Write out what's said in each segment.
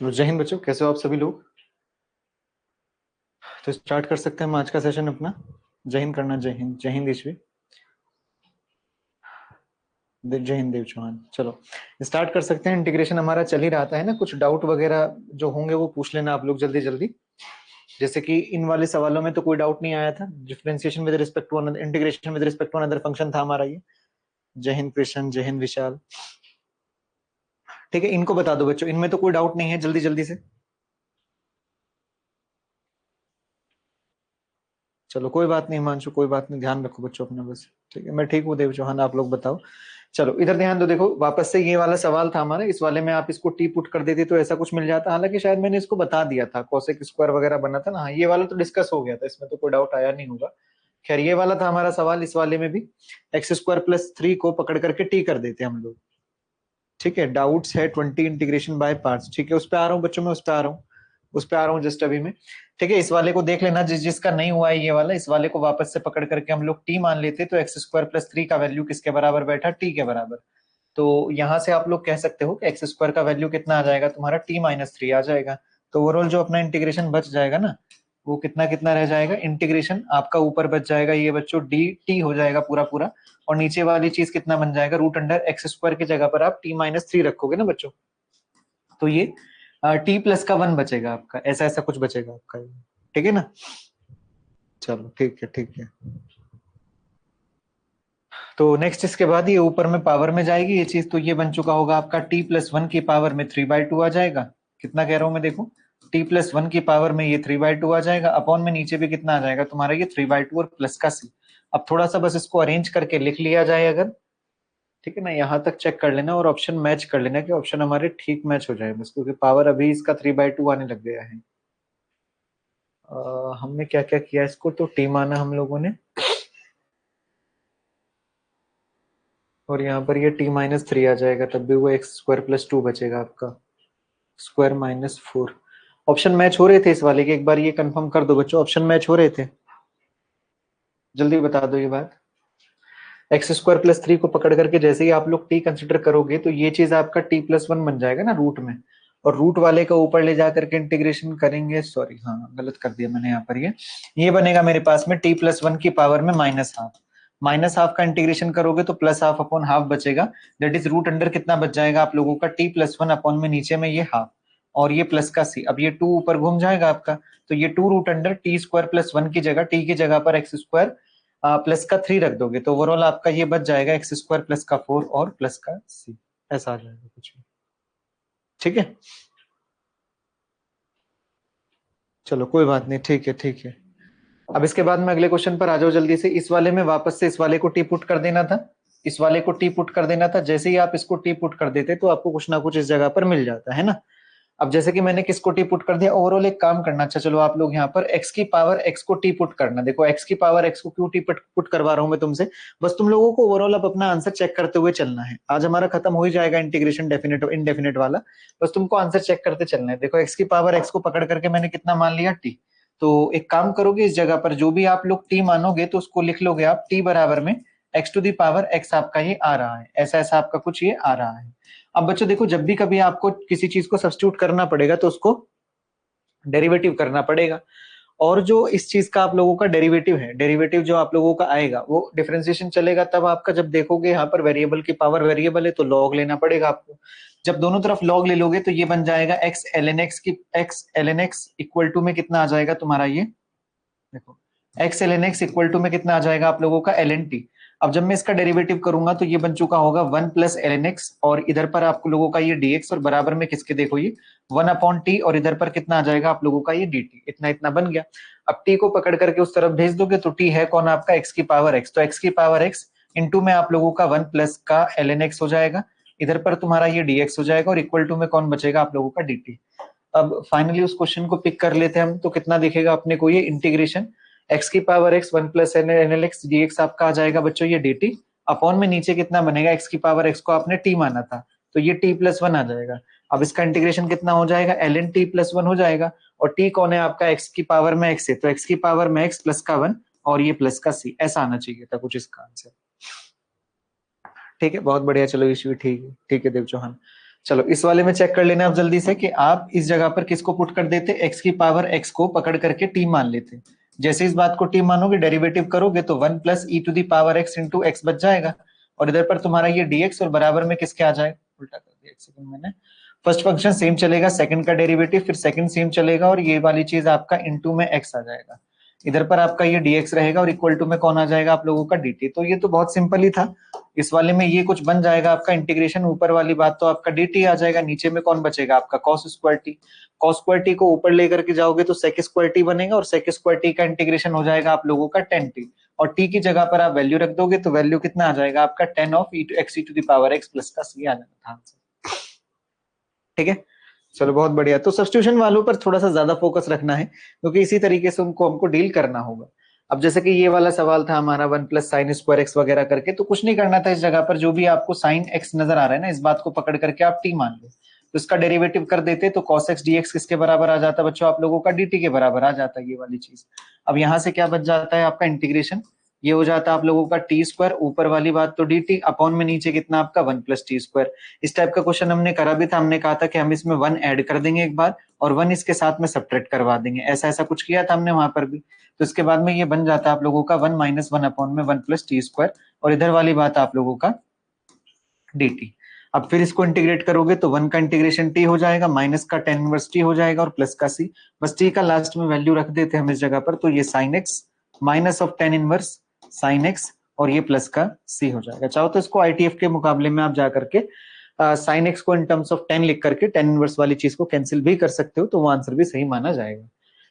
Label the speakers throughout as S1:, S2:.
S1: चलो जय हिंद बच्चों, कैसे हो आप सभी लोग। तो स्टार्ट कर सकते हैं हम आज का सेशन अपना। जय हिंद करना, जय हिंद, जय हिंद ईश्वी, जय हिंद देव चौहान। चलो स्टार्ट कर सकते हैं। इंटीग्रेशन हमारा चल ही रहा है ना, कुछ डाउट वगैरह जो होंगे वो पूछ लेना आप लोग जल्दी जल्दी। जैसे कि इन वाले सवालों में तो कोई डाउट नहीं आया था। Differentiation with respect to another, integration with respect to another function था हमारा ये। जय हिंद कृष्ण, जय हिंद विशाल। ठीक है, इनको बता दो बच्चों, इनमें तो कोई डाउट नहीं है, जल्दी जल्दी से। चलो कोई बात नहीं हिमांशु, कोई बात नहीं, ध्यान रखो बच्चों अपना बस। ठीक है, मैं ठीक हूँ देव चौहान, आप लोग बताओ। चलो इधर ध्यान दो, देखो वापस से ये वाला सवाल था हमारा। इस वाले में आप इसको टी पुट कर देती तो ऐसा कुछ मिल जाता, हालांकि शायद मैंने इसको बता दिया था, कोसेक स्क्वायर वगैरह बना था ना। हाँ, ये वाला तो डिस्कस हो गया था, इसमें तो कोई डाउट आया नहीं होगा। खैर ये वाला था हमारा सवाल। इस वाले में भी एक्स स्क्वायर प्लस 3 को पकड़ करके टी कर देते हम लोग। ठीक है, डाउट्स है 20 इंटीग्रेशन बाय पार्ट्स। ठीक है, उस पर आ रहा हूँ बच्चों, मैं उस पर आ रहा हूँ, उस पर आ रहा हूँ जस्ट अभी में। ठीक है, इस वाले को देख लेना, जिसका नहीं हुआ है ये वाला, इस वाले को वापस से पकड़ करके हम लोग टी मान लेते तो एक्स स्क्वायर प्लस 3 का वैल्यू किसके बराबर बैठा, टी के बराबर। तो यहां से आप लोग कह सकते हो कि एक्स स्क्वायर का वैल्यू कितना आ जाएगा तुम्हारा, टी माइनस 3 आ जाएगा। तो ओवरऑल जो अपना इंटीग्रेशन बच जाएगा ना, वो कितना कितना रह जाएगा, इंटीग्रेशन आपका ऊपर बच जाएगा ये बच्चों डी टी हो जाएगा पूरा पूरा। और नीचे वाली चीज कितना बन जाएगा, रूट अंडर एक्स स्क्वायर की जगह पर आप टी माइनस 3 रखोगे ना बच्चों, तो ये टी प्लस का 1 बचेगा आपका, ऐसा ऐसा कुछ बचेगा आपका। ठीक है ना। चलो ठीक है ठीक है। तो नेक्स्ट इसके बाद ये ऊपर में पावर में जाएगी ये चीज, तो ये बन चुका होगा आपका टी प्लस 1 की पावर में 3/2 आ जाएगा। कितना कह रहा हूं मैं, देखो टी प्लस 1 की पावर में ये 3/2 आ जाएगा, अपॉन में नीचे भी कितना आ जाएगा तुम्हारा ये 3/2 और प्लस का सी। अब थोड़ा सा बस इसको अरेंज करके लिख लिया जाए अगर, ठीक है ना, यहाँ तक चेक कर लेना और ऑप्शन मैच कर लेना कि ऑप्शन हमारे ठीक मैच हो जाए बस, क्योंकि पावर अभी इसका 3/2 आने लग गया है। हमने क्या क्या किया, इसको तो टी माना हम लोगों ने, और यहाँ पर ये टी माइनस 3 आ जाएगा, तब भी वो एक्स स्क्वायर प्लस 2 बचेगा आपका, स्क्वायर माइनस 4। ऑप्शन मैच हो रहे थे इस वाले के, एक बार ये कंफर्म कर दो बच्चों, ऑप्शन मैच हो रहे थे, जल्दी बता दो ये बात। एक्स स्क्वायर प्लस 3 को पकड़ करके जैसे ही आप लोग टी कंसिडर करोगे तो ये चीज आपका टी प्लस 1 बन जाएगा ना रूट में, और रूट वाले का ऊपर ले जाकर के इंटीग्रेशन करेंगे, सॉरी हाँ गलत कर दिया मैंने यहाँ पर, ये बनेगा मेरे पास में टी प्लस 1 की पावर में माइनस हाफ। माइनस हाफ का इंटीग्रेशन करोगे तो प्लस हाफ अपॉन हाफ बचेगा, दैट इज रूट अंडर कितना बच जाएगा आप लोगों का, टी प्लस 1 अपॉन में नीचे में ये हाफ, और ये प्लस का सी। अब ये 2 ऊपर घूम जाएगा आपका, तो ये 2 root under t square plus 1 की जगह, टी की जगह पर एक्स स्क्वायर प्लस का 3 रख दोगे, तो ओवरऑल आपका ये बच जाएगा एक्स स्क्वायर प्लस का 4 और प्लस का सी, ऐसा आ जाएगा कुछ भी। ठीक है, चलो कोई बात नहीं, ठीक है ठीक है। अब इसके बाद में अगले क्वेश्चन पर आ जाओ जल्दी से। इस वाले में वापस से इस वाले को टी पुट कर देना था, इस वाले को टी पुट कर देना था। जैसे ही आप इसको टी पुट कर देते तो आपको कुछ ना कुछ इस जगह पर मिल जाता है ना। अब जैसे कि मैंने किसको टी पुट कर दिया, ओवरऑल एक काम करना। अच्छा चलो आप लोग यहाँ पर x की पावर x को टी पुट करना। देखो x की पावर x को क्यों टी पुट करवा रहा हूं मैं तुमसे, बस तुम लोगों को ओवरऑल अब अपना आंसर चेक करते हुए चलना है। आज हमारा खत्म हो ही जाएगा इंटीग्रेशन डेफिनेट इनडेफिनेट वाला, बस तुमको आंसर चेक करते चलना है। देखो x की पावर x को पकड़ करके मैंने कितना मान लिया, t। तो एक काम करोगे, इस जगह पर जो भी आप लोग t मानोगे तो उसको लिख लोगे आप t बराबर में x to the power x आपका ये आ रहा है, ऐसा ऐसा आपका कुछ ये आ रहा है। अब बच्चों देखो, जब भी कभी आपको किसी चीज को सब्स्टिट्यूट करना पड़ेगा तो उसको डेरिवेटिव करना पड़ेगा, और जो इस चीज का आप लोगों का डेरिवेटिव है, डेरिवेटिव जो आप लोगों का आएगा वो डिफरेंशिएशन चलेगा तब आपका, जब देखोगे यहाँ पर वेरिएबल की पावर वेरिएबल है तो लॉग लेना पड़ेगा आपको। जब दोनों तरफ लॉग ले लोगे तो ये बन जाएगा एक्स एल एन एक्स की, x l n x equal to में कितना आ जाएगा तुम्हारा ये, देखो x l n x equal to में कितना आ जाएगा आप लोगों का एल एन टी। अब जब मैं इसका डेरिवेटिव करूंगा तो ये बन चुका होगा 1 प्लस एल एन एक्स, और इधर पर आप लोगों का ये dx, और बराबर में किसके, देखो ये 1 अपॉन टी, और इधर पर कितना आ जाएगा आप लोगों का ये dt, इतना इतना बन गया। अब t को पकड़ करके उस तरफ भेज दोगे तो t है कौन आपका, x की पावर x, तो x की पावर x इंटू में आप लोगों का 1 प्लस का एल एन एक्स हो जाएगा, इधर पर तुम्हारा ये dx हो जाएगा, और इक्वल टू में कौन बचेगा आप लोगों का dt। अब फाइनली उस क्वेश्चन को पिक कर लेते हैं हम, तो कितना दिखेगा अपने को ये इंटीग्रेशन x की power x 1 plus n l x d x आपका आ जाएगा बच्चों ये dt, अपॉन में नीचे कितना बनेगा, x की पावर x को आपने t माना था तो ये t प्लस 1 आ जाएगा। अब इसका इंटीग्रेशन कितना हो जाएगा, ln t प्लस 1 हो जाएगा, और t कौन है आपका, x की पावर में x है, तो x की पावर में x प्लस का 1 और ये प्लस का c, ऐसा आना चाहिए था कुछ इसका आंसर। ठीक है बहुत बढ़िया, चलो ईश्वी ठीक है देव चौहान। चलो इस वाले में चेक कर लेना आप जल्दी से कि आप इस जगह पर किसको पुट कर देते, x की पावर x को पकड़ करके t मान लेते। जैसे इस बात को t मानोगे, डेरिवेटिव करोगे तो 1 plus e to the power x into x बच जाएगा, और इधर पर तुम्हारा ये dx और बराबर में किसके आ जाएगा, उल्टा कर दिया एक सेकंड मैंने। फर्स्ट फंक्शन सेम चलेगा, सेकंड का डेरिवेटिव फिर सेकंड सेम चलेगा, और ये वाली चीज आपका इनटू में x आ जाएगा। इधर पर आपका ये dx रहेगा और इक्वल टू में कौन आ जाएगा आप लोगों का dt। तो ये तो बहुत सिंपल ही था। इस वाले में ये कुछ बन जाएगा आपका इंटीग्रेशन, ऊपर वाली बात तो आपका dt आ जाएगा, नीचे में कौन बचेगा आपका cos square t। cos square t को ऊपर लेकर के जाओगे तो sec स्क्वायर t बनेगा, और sec स्क्वायर t का इंटीग्रेशन हो जाएगा आप लोगों का tan t, और t की जगह पर आप वैल्यू रख दोगे तो वैल्यू कितना आ जाएगा आपका tan of x e to the power x plus का c आ जाएगा आंसर। ठीक है, चलो बहुत बढ़िया। तो सब्स्टिट्यूशन वालों पर थोड़ा सा ज्यादा फोकस रखना है, क्योंकि इसी तरीके से उनको हमको डील करना होगा। अब जैसे कि ये वाला सवाल था हमारा 1 प्लस साइन स्क्वायर एक्स वगैरह करके, तो कुछ नहीं करना था। इस जगह पर जो भी आपको साइन एक्स नजर आ रहा है ना, इस बात को पकड़ करके आप टी मान लो, तो इसका डेरिवेटिव कर देते तो cos x dx किसके बराबर आ जाता बच्चों, आप लोगों का dt के बराबर आ जाता है ये वाली चीज। अब यहाँ से क्या बच जाता है आपका इंटीग्रेशन, ये हो जाता है आप लोगों का टी स्क्वायर, ऊपर वाली बात तो dt अपॉन में नीचे कितना आपका 1 प्लस टी स्क्वायर। इस टाइप का क्वेश्चन हमने करा भी था, हमने कहा था कि हम इसमें 1 ऐड कर देंगे एक बार, और 1 इसके साथ में सब्ट्रैक्ट करवा देंगे, ऐसा ऐसा कुछ किया था हमने वहां पर भी। तो इसके बाद में ये बन जाता है आप लोगों का 1 माइनस 1 अपॉन में 1 प्लस टी स्क्वायर, और इधर वाली बात आप लोगों का dt। अब फिर इसको इंटीग्रेट करोगे तो 1 का इंटीग्रेशन t हो जाएगा, माइनस का tan इनवर्स t हो जाएगा, और प्लस का c। बस t का लास्ट में वैल्यू रख देते हम इस जगह पर, तो ये sin x minus of tan inverse sin x, और ये प्लस का c हो जाएगा। चाहो तो इसको ITF के मुकाबले में आप जा करके sin x को इन टर्म्स ऑफ tan लिख करके tan इनवर्स वाली चीज को कैंसिल भी कर सकते हो, तो वो आंसर भी सही माना जाएगा।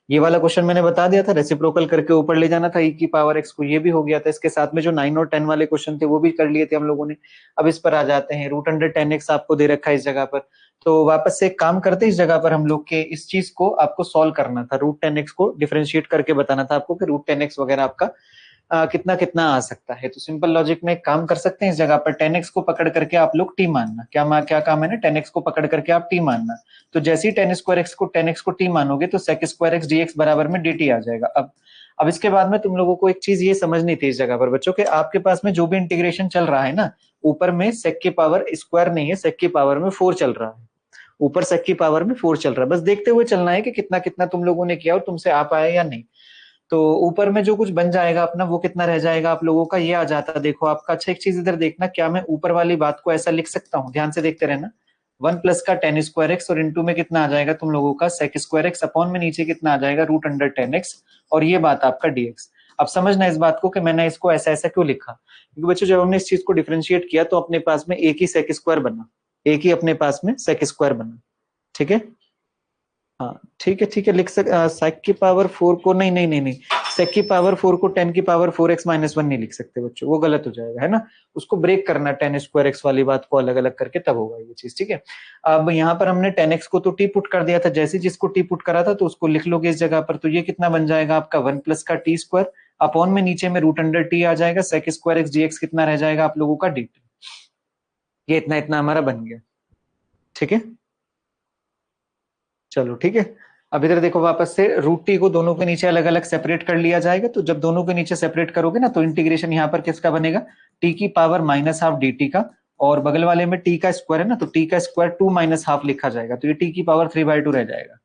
S1: ये वाला क्वेश्चन मैंने बता दिया था, रेसिप्रोकल करके ऊपर ले जाना था e की पावर x को, ये भी हो गया था। इसके साथ में जो 9 और 10 वाले क्वेश्चन थे वो भी कर लिए थे हम लोगों ने। अब इस पर आ जाते हैं, रूट अंडर 10x आपको दे रखा है इस जगह पर, तो वापस से एक काम करते हैं इस जगह पर हम लोग के, इस चीज को आपको सॉल्व करना था, रूट 10x को डिफरेंशिएट करके बताना था आपको कि रूट 10x वगैरह आपका कितना कितना आ सकता है। तो सिंपल लॉजिक में एक काम कर सकते हैं, इस जगह पर 10x को पकड़ करके आप लोग t मानना, क्या काम है ना, 10x को पकड़ करके आप t मानना। तो जैसे ही 10 को t मानोगे तो sec स्क्वायर x dx बराबर में dt आ जाएगा। अब इसके बाद में तुम लोगों को एक चीज ये समझनी थी इस जगह पर बच्चों के, आपके पास में जो भी इंटीग्रेशन चल रहा है ना, ऊपर में sec की पावर स्क्वायर नहीं है, sec की पावर में 4 चल रहा है, ऊपर sec की पावर में 4 चल रहा है। बस देखते हुए चलना है कि कितना कितना तुम लोगों ने किया और तुमसे आ पाया या नहीं। तो ऊपर में जो कुछ बन जाएगा अपना, वो कितना रह जाएगा आप लोगों का, ये आ जाता है देखो आपका। अच्छा एक चीज इधर देखना, क्या मैं ऊपर वाली बात को ऐसा लिख सकता हूँ, ध्यान से देखते रहना, 1 प्लस का tan स्क्वायर एक्स, और इंटू में कितना आ जाएगा तुम लोगों का sec स्क्वायर एक्स, अपॉन में नीचे कितना आ जाएगा रूट अंडर 10x, और ये बात आपका dx। अब समझना इस बात को कि मैंने इसको ऐसा ऐसा क्यों लिखा, क्योंकि बच्चों जब हमने इस चीज को डिफरेंशिएट किया तो अपने पास में एक ही sec स्क्वायर बना, एक ही अपने पास में sec स्क्वायर बना। ठीक है, हाँ ठीक है, लिख sec की पावर 4 को नहीं नहीं नहीं नहीं, sec की पावर 4 को 10 की पावर 4x माइनस 1 नहीं लिख सकते बच्चों, वो गलत हो जाएगा, है ना। उसको ब्रेक करना, 10 स्क्वायर एक्स वाली बात को अलग अलग करके तब होगा ये चीज। ठीक है, अब यहाँ पर हमने 10x को तो t पुट कर दिया था, जैसे जिसको t पुट करा था तो उसको लिख लोगे इस जगह पर, तो ये कितना बन जाएगा आपका 1 प्लस का t स्क्वायर, अपॉन में नीचे में रूट अंडर t आ जाएगा, sec स्क्वायर एक्स dx कितना रह जाएगा आप लोगों का dt। ये इतना इतना हमारा बन गया। ठीक है, चलो ठीक है। अब इधर देखो, वापस से रूट टी को दोनों के नीचे अलग अलग सेपरेट कर लिया जाएगा, तो जब दोनों के नीचे सेपरेट करोगे ना, तो इंटीग्रेशन यहाँ पर किसका बनेगा, टी की power minus half D T का, और बगल वाले में टी का स्क्वायर है ना, तो टी का स्क्वायर 2 माइनस हाफ लिखा जाएगा, तो ये टी की पावर 3/2 रह जाएगा,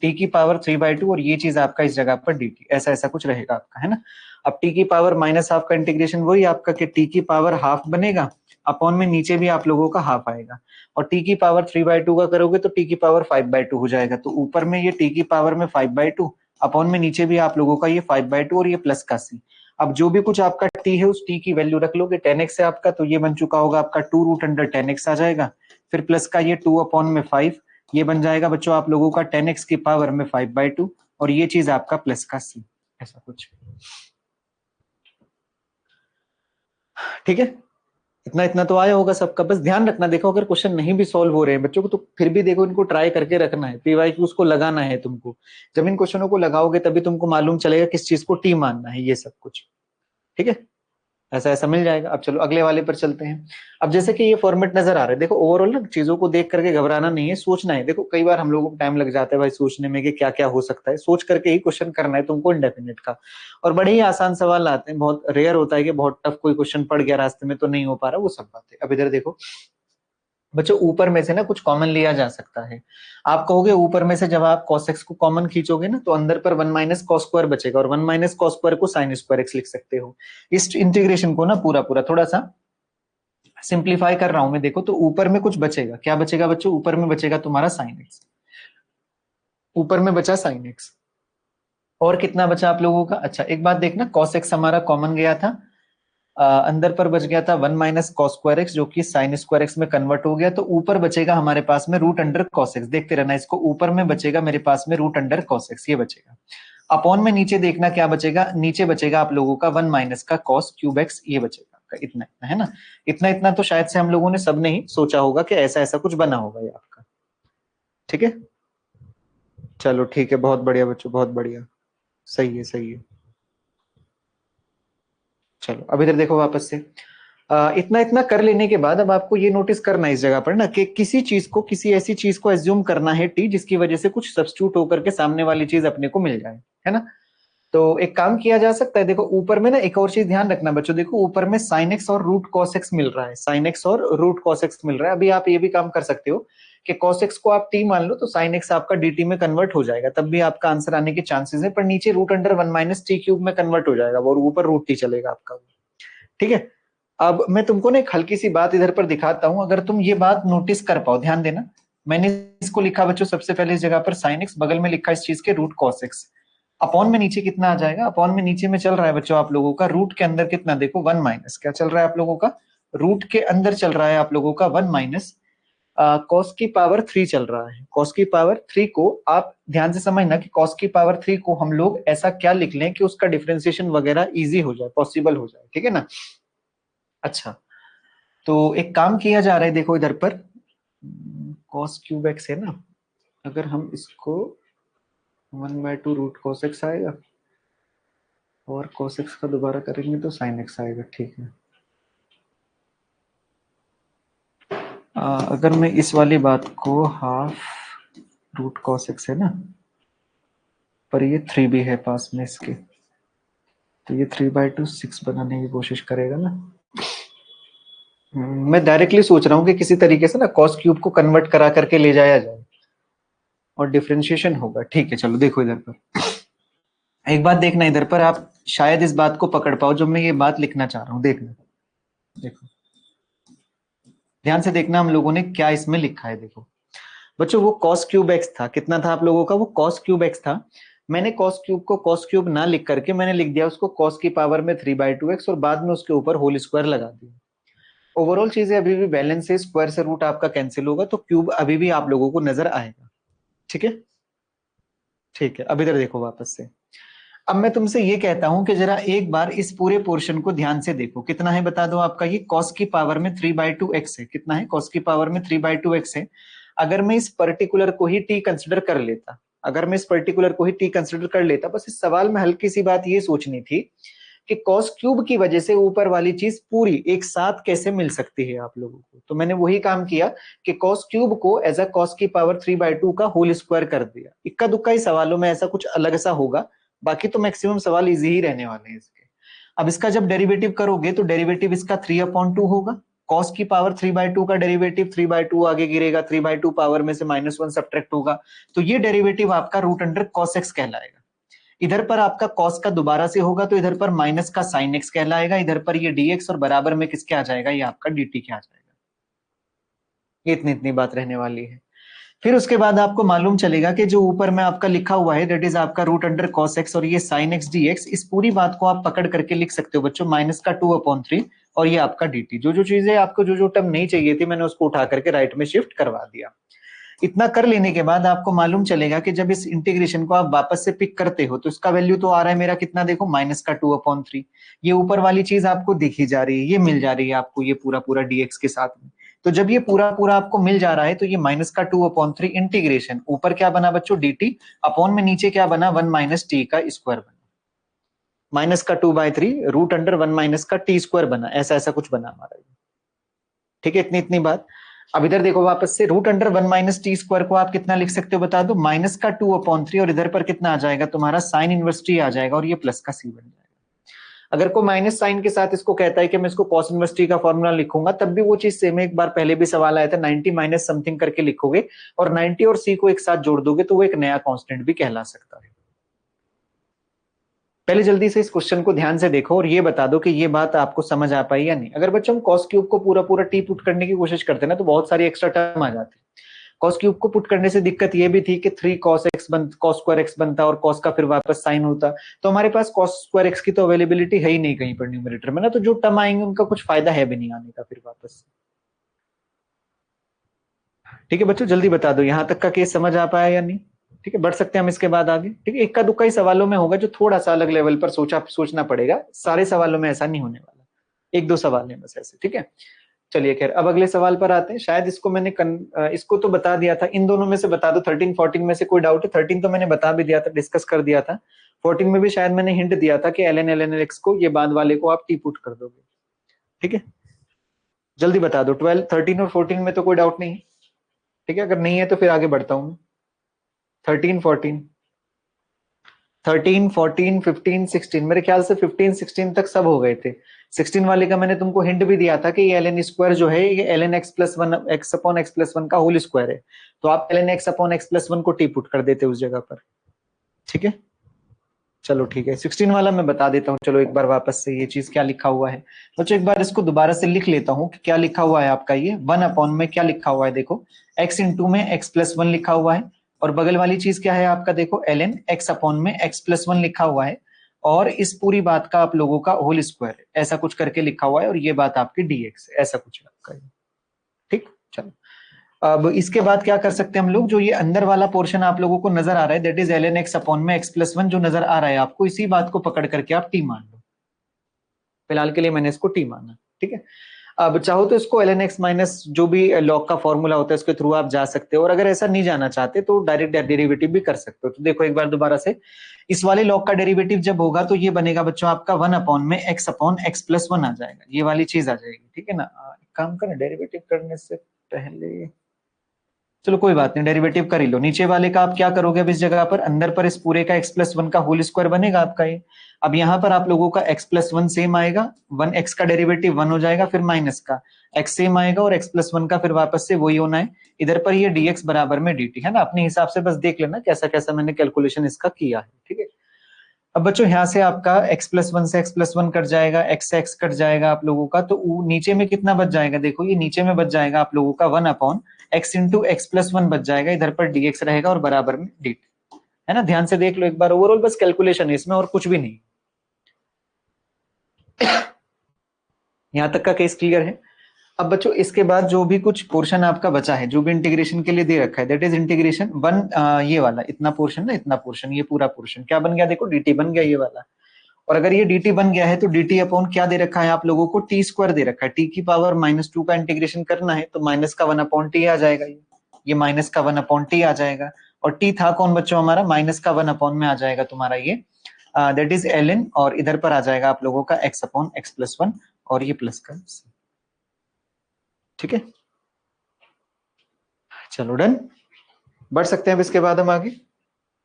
S1: टी की पावर 3/2, और ये चीज आपका इस जगह पर डी टी, ऐसा ऐसा कुछ रहेगा आपका, है ना। अब टी की पावर माइनस हाफ का इंटीग्रेशन वही आपका कि टी की पावर हाफ बनेगा, अपॉन में नीचे भी आप लोगों का हाफ आएगा, और टी की पावर 3/2 का करोगे तो टी की पावर 5/2 हो जाएगा, तो ऊपर में ये टी की पावर में 5/2, अपॉन में नीचे भी आप लोगों का ये 5/2, और ये प्लस का सी। अब जो भी कुछ आपका टी है उस टी की वैल्यू रख लोगे, 10x है आपका, तो ये बन चुका होगा आपका 2 रूट अंडर 10x आ जाएगा, फिर प्लस का ये 2 अपॉन में 5, ये बन जाएगा बच्चों आप लोगों का 10x की पावर में 5/2, और ये चीज आपका प्लस का सी, ऐसा कुछ। ठीक है, इतना इतना तो आया होगा सबका। बस ध्यान रखना, देखो अगर क्वेश्चन नहीं भी सॉल्व हो रहे हैं बच्चों को, तो फिर भी देखो इनको ट्राई करके रखना है, पीवाईक्यूज को लगाना है तुमको। जब इन क्वेश्चनों को लगाओगे तभी तुमको मालूम चलेगा किस चीज को टी मानना है, ये सब कुछ। ठीक है, ऐसा ऐसा मिल जाएगा। अब चलो अगले वाले पर चलते हैं। अब जैसे कि ये फॉर्मेट नजर आ रहा है, देखो ओवरऑल ना चीजों को देख करके घबराना नहीं है, सोचना है। देखो कई बार हम लोगों को टाइम लग जाता है भाई सोचने में कि क्या क्या हो सकता है, सोच करके ही क्वेश्चन करना है तुमको इंडेफिनिट का। और बड़े ही आसान सवाल आते हैं, बहुत रेयर होता है कि बहुत टफ कोई क्वेश्चन पड़ गया रास्ते में तो नहीं हो पा रहा, वो सब बात है। अब इधर देखो, बच्चों ऊपर में से ना कुछ कॉमन लिया जा सकता है। आप कहोगे ऊपर में से जब आप cos x को कॉमन खींचोगे ना तो अंदर पर 1 माइनस कॉस स्क्वायर बचेगा, और 1 माइनस कॉस स्क्वायर को साइन स्क्वायर x लिख सकते हो। इस इंटीग्रेशन को ना पूरा पूरा थोड़ा सा सिंप्लीफाई कर रहा हूं मैं, देखो तो ऊपर में कुछ बचेगा, क्या बचेगा बच्चों? ऊपर में बचेगा तुम्हारा साइन x, ऊपर में बचा साइन x। और कितना बचा आप लोगों का? अच्छा एक बात देखना, cos x हमारा कॉमन गया था, अंदर पर बच गया था 1 माइनस कॉस स्क्वायर एक्स जो कि साइन स्क्वायर एक्स में कन्वर्ट हो गया, तो ऊपर बचेगा हमारे पास में रूट अंडर कॉस एक्स। देखते रहना इसको, ऊपर में बचेगा मेरे पास में रूट अंडर कॉस एक्स, ये बचेगा। अपॉन में नीचे देखना क्या बचेगा, नीचे बचेगा आप लोगों का 1 माइनस का कॉस क्यूब एक्स, ये बचेगा आपका। इतना इतना है ना, इतना इतना तो शायद से हम लोगों ने सब ने ही सोचा होगा कि ऐसा ऐसा कुछ बना होगा ये आपका। ठीक है, चलो ठीक है, बहुत बढ़िया बच्चों, बहुत बढ़िया, सही है सही है। चलो अब इधर देखो वापस से, इतना इतना कर लेने के बाद अब आपको ये नोटिस करना है इस जगह पर ना कि किसी चीज को, किसी ऐसी चीज को एज्यूम करना है टी, जिसकी वजह से कुछ सब्स्टिट्यूट होकर के सामने वाली चीज अपने को मिल जाए, है ना। तो एक काम किया जा सकता है, देखो ऊपर में ना एक और चीज ध्यान रखना बच्चों, देखो ऊपर में साइन एक्स और रूट कॉस एक्स मिल रहा है, साइन एक्स और रूट कॉस एक्स मिल रहा है। अभी आप ये भी काम कर सकते हो कि कॉस एक्स को आप टी मान लो तो साइन एक्स आपका dt में कन्वर्ट हो जाएगा, तब भी आपका आंसर आने के चांसेस है, पर नीचे root under 1 minus t cube में कन्वर्ट हो जाएगा और ऊपर रूट टी चलेगा आपका। ठीक है, अब मैं तुमको ना एक हल्की सी बात इधर पर दिखाता हूं, अगर तुम ये बात नोटिस कर पाओ, ध्यान देना। मैंने इसको लिखा बच्चों सबसे पहले इस जगह पर साइन एक्स, बगल में लिखा इस चीज के रूट कॉस एक्स। अपॉन में नीचे कितना आ जाएगा? अपॉन में नीचे में चल रहा है बच्चों आप लोगों का रूट के अंदर कितना, देखो 1 माइनस, क्या चल रहा है आप लोगों का? रूट के अंदर चल रहा है आप लोगों का 1 माइनस कॉस की पावर 3 चल रहा है। कॉस की पावर 3 को आप ध्यान से समझना कि कॉस की पावर 3 को हम लोग ऐसा क्या लिख लें कि उसका डिफरेंशिएशन वगैरह इजी हो जाए, पॉसिबल हो जाए, ठीक है ना। अच्छा, तो एक काम किया जा रहा है, देखो इधर पर कॉस क्यूब एक्स है ना, अगर हम इसको 1/2 रूट कॉस एक्स आएगा और cos x का दोबारा करेंगे तो sin x आएगा, ठीक है। अगर मैं इस वाली बात को हाफ रूट cos x है ना, पर ये 3 भी है पास में इसके, तो ये 3/2 6 बनाने की कोशिश करेगा ना। मैं डायरेक्टली सोच रहा हूँ कि किसी तरीके से ना cos क्यूब को कन्वर्ट करा करके ले जाया जाए और डिफरेंशिएशन होगा। ठीक है, चलो देखो इधर पर एक बात देखना, इधर पर आप शायद इस बात को पकड़ पाओ जो मैं ये बात लिखना चाह रहा हूँ। देखना, देखो ध्यान से देखना, हम लोगों ने क्या इसमें लिखा है। देखो बच्चों वो cos क्यूब एक्स था, कितना था आप लोगों का? वो cos क्यूब एक्स था। मैंने cos क्यूब को cos क्यूब ना लिख करके मैंने लिख दिया उसको cos की पावर में 3/2 एक्स, और बाद में उसके ऊपर होल स्क्वायर लगा दिया। ओवरऑल चीजें अभी भी बैलेंस है, स्क्वायर से रूट आपका कैंसिल होगा, तो क्यूब अभी भी आप लोगों को नजर आएगा। ठीक है, ठीक है, अब इधर देखो वापस से। अब मैं तुमसे ये कहता हूं कि जरा एक बार इस पूरे पोर्शन को ध्यान से देखो, कितना है बता दो आपका? ये cos की पावर में 3/2 एक्स है। कितना है? cos की पावर में 3/2 एक्स है। अगर मैं इस पर्टिकुलर को ही t कंसिडर कर लेता, अगर मैं इस पर्टिकुलर को ही t कंसिडर कर लेता, बस इस सवाल में हल्की सी बात ये सोचनी थी कि cos क्यूब की वजह से ऊपर वाली चीज पूरी एक साथ कैसे मिल सकती है आप लोगों को। तो मैंने वही काम किया कि cos क्यूब को एज अ cos की पावर 3/2 का होल स्क्वायर कर दिया। इक्का दुक्का ही सवालों में ऐसा कुछ अलग सा होगा, बाकी तो मैक्सिमम सवाल इजी ही रहने वाले हैं इसके। अब इसका जब डेरिवेटिव करोगे तो डेरिवेटिव इसका 3/2 होगा। cos की पावर 3/2 का डेरिवेटिव 3/2 आगे गिरेगा, 3/2 पावर में से -1 सब्ट्रैक्ट होगा, तो ये डेरिवेटिव आपका रूट अंडर cos x कहलाएगा। इधर पर आपका cos का दोबारा से होगा तो इधर पर माइनस का sin x कहलाएगा, इधर पर ये dx और बराबर में किसके आ जाएगा? ये आपका dt के आ जाएगा। ये इतनी इतनी बात रहने वाली है। फिर उसके बाद आपको मालूम चलेगा कि जो ऊपर में आपका लिखा हुआ है दैट इज आपका रूट अंडर cos x और ये sin x dx, इस पूरी बात को आप पकड़ करके लिख सकते हो बच्चों माइनस का 2/3 और ये आपका dt। जो जो चीजें आपको जो जो टर्म नहीं चाहिए थी मैंने उसको उठा करके राइट में शिफ्ट करवा दिया। इतना कर लेने के बाद आपको मालूम चलेगा कि जब इस इंटीग्रेशन को आप वापस से पिक करते हो तो इसका वैल्यू तो आ रहा है मेरा कितना, देखो माइनस का 2/3। ये ऊपर वाली चीज आपको दिखी जा रही है, ये मिल जा रही है आपको, ये पूरा पूरा dx के साथ में। तो जब ये पूरा पूरा आपको मिल जा रहा है तो ये माइनस का 2/3 इंटीग्रेशन ऊपर क्या बना बच्चों? dt, अपॉन में नीचे क्या बना? 1 माइनस टी का स्क्वायर बना, माइनस का 2/3 रूट अंडर 1 माइनस का टी स्क्वायर बना, ऐसा ऐसा कुछ बना हमारा। ठीक है, इतनी इतनी बात। अब इधर देखो वापस से, root under 1 minus t square को आप कितना लिख सकते हो बता दो? माइनस का 2/3 और इधर पर कितना आ जाएगा तुम्हारा? साइन इनवर्स टी आ जाएगा और ये प्लस का सी बन जाएगा। अगर कोई माइनस साइन के साथ इसको कहता है कि मैं इसको कॉस इनवर्स टी का फॉर्मूला लिखूंगा, तब भी वो चीज सेम है। एक बार पहले भी सवाल आया था, 90 माइनस समथिंग करके लिखोगे और 90 और सी को एक साथ जोड़ दोगे तो वो एक नया कांस्टेंट भी कहला सकता है। पहले जल्दी से इस क्वेश्चन को ध्यान से देखो और ये बता दो कि ये बात आपको समझ आ पाई या नहीं। अगर बच्चों हम कॉस क्यूब को पूरा पूरा टी पुट करने की कोशिश करते हैं ना, तो बहुत सारी एक्स्ट्रा टर्म आ जाती है। कॉस क्यूब को पुट करने से दिक्कत ये भी थी कि 3 cos x cos square x बनता और cos का फिर वापस साइन होता, तो हमारे पास cos स्क्वायर x की तो अवेलेबिलिटी है ही नहीं कहीं पर न्यूमरेटर में ना, तो जो टर्म आएंगे उनका कुछ फायदा है भी नहीं आने का फिर वापस। ठीक है बच्चों, जल्दी बता दो यहाँ तक का केस समझ आ पाया या नहीं। ठीक है, बढ़ सकते हैं हम इसके बाद आगे। ठीक है, इक्का दुक्का ही सवालों में होगा जो थोड़ा सा अलग लेवल पर सोचना पड़ेगा, सारे सवालों में ऐसा नहीं होने वाला, एक दो सवाल है बस ऐसे। ठीक है, चलिए खैर अब अगले सवाल पर आते हैं। शायद इसको मैंने इसको तो बता दिया था, इन दोनों में से बता दो, 13 14 में से कोई डाउट है? 13 तो मैंने बता भी दिया था, डिस्कस कर दिया था। 14 में भी शायद मैंने हिंट दिया था कि ln ln x को, ये बाद वाले को आप टी पुट कर दोगे। ठीक है, जल्दी बता दो। 12 13 और 14 में तो कोई डाउट नहीं है? ठीक है, अगर नहीं है तो फिर आगे बढ़ता हूँ। 13 14 13 14 15 16, मेरे ख्याल से 15 16 तक सब हो गए थे। 16 वाले का मैंने तुमको हिंट भी दिया था कि ये ln स्क्वायर जो है ये ln x plus one x upon x plus one का होल स्क्वायर है, तो आप ln x upon x plus one को टी पुट कर देते उस जगह पर। ठीक है, चलो ठीक है, 16 वाला मैं बता देता हूँ। चलो एक बार वापस से ये चीज क्या लिखा हुआ है बच्चों, एक बार इसको दोबारा से लिख लेता हूँ कि क्या लिखा हुआ है आपका। ये 1 अपॉन में क्या लिखा हुआ है देखो, x इंटू में x प्लस वन लिखा हुआ है, और बगल वाली चीज क्या है आपका देखो, ln x अपॉन में x प्लस वन लिखा हुआ है, और इस पूरी बात का आप लोगों का होल स्क्वायर ऐसा कुछ करके लिखा हुआ है, और ये बात आपकी dx ऐसा कुछ है आपका। ठीक, चलो अब इसके बाद क्या कर सकते हैं हम लोग, जो ये अंदर वाला पोर्शन आप लोगों को नजर आ रहा है that is ln x upon में x प्लस वन, जो नजर आ रहा है आपको, इसी बात को पकड़ करके आप t मान लो। फिलहाल के लिए मैंने इसको t माना। ठीक है, अब चाहो तो इसको ln x माइनस जो भी लॉग का फॉर्मूला होता है उसके थ्रू आप जा सकते हो, और अगर ऐसा नहीं जाना चाहते तो डायरेक्ट डेरिवेटिव भी कर सकते हो। तो देखो एक बार दोबारा से, इस वाले लॉग का डेरिवेटिव जब होगा तो ये बनेगा बच्चों आपका 1 अपॉन में x upon x plus one आ जाएगा, ये वाली चीज आ जाएगी। ठीक है ना, काम करें डेरिवेटिव करने से पहले, चलो कोई बात नहीं, डेरिवेटिव कर ही लो। नीचे वाले का आप क्या करोगे अब इस जगह पर, अंदर पर इस पूरे का x प्लस वन का होल स्क्वायर बनेगा आपका ये। अब यहाँ पर आप लोगों का x प्लस वन सेम आएगा, 1x का डेरिवेटिव 1 हो जाएगा, फिर माइनस का x सेम आएगा, और x प्लस वन का फिर वापस से वही होना है। इधर पर ये dx बराबर में dt है ना, अपने हिसाब से बस देख लेना कैसा कैसा मैंने कैलकुलेशन इसका किया है। ठीक है, अब बच्चों यहाँ से आपका x प्लस वन से x प्लस वन कट जाएगा, x से x कट जाएगा आप लोगों का, तो नीचे में कितना बच जाएगा देखो, ये नीचे में बच जाएगा आप लोगों का 1 upon x into x plus one बच जाएगा, इधर पर dx रहेगा और बराबर में dt है ना। ध्यान से देख लो एक बार, ओवरऑल बस कैलकुलेशन है इसमें और कुछ भी नहीं। यहाँ तक का केस क्लियर है। अब बच्चों इसके बाद जो भी कुछ पोर्शन आपका बचा है, जो भी इंटीग्रेशन के लिए दे रखा है दैट इज इंटीग्रेशन वन, ये वाला इतना पोर्शन ना, इतना पोर्शन, ये पूरा पोर्शन क्या बन गया देखो, dt बन गया ये वाला। और अगर ये dt बन गया है तो dt अपॉन क्या दे रखा है आप लोगों को, टी स्क्वायर दे रखा है। t की पावर -2 का इंटीग्रेशन करना है तो माइनस का 1 अपॉन टी आ जाएगा, ये माइनस का 1 अपॉन टी आ जाएगा। और t था कौन बच्चों हमारा, माइनस का 1 अपॉन में आ जाएगा तुम्हारा ये दैट इज ln, और इधर पर आ जाएगा आप लोगों का x upon x plus one, और ये प्लस का। ठीक है, चलो डन, बढ़ सकते हैं अब इसके बाद हम आगे।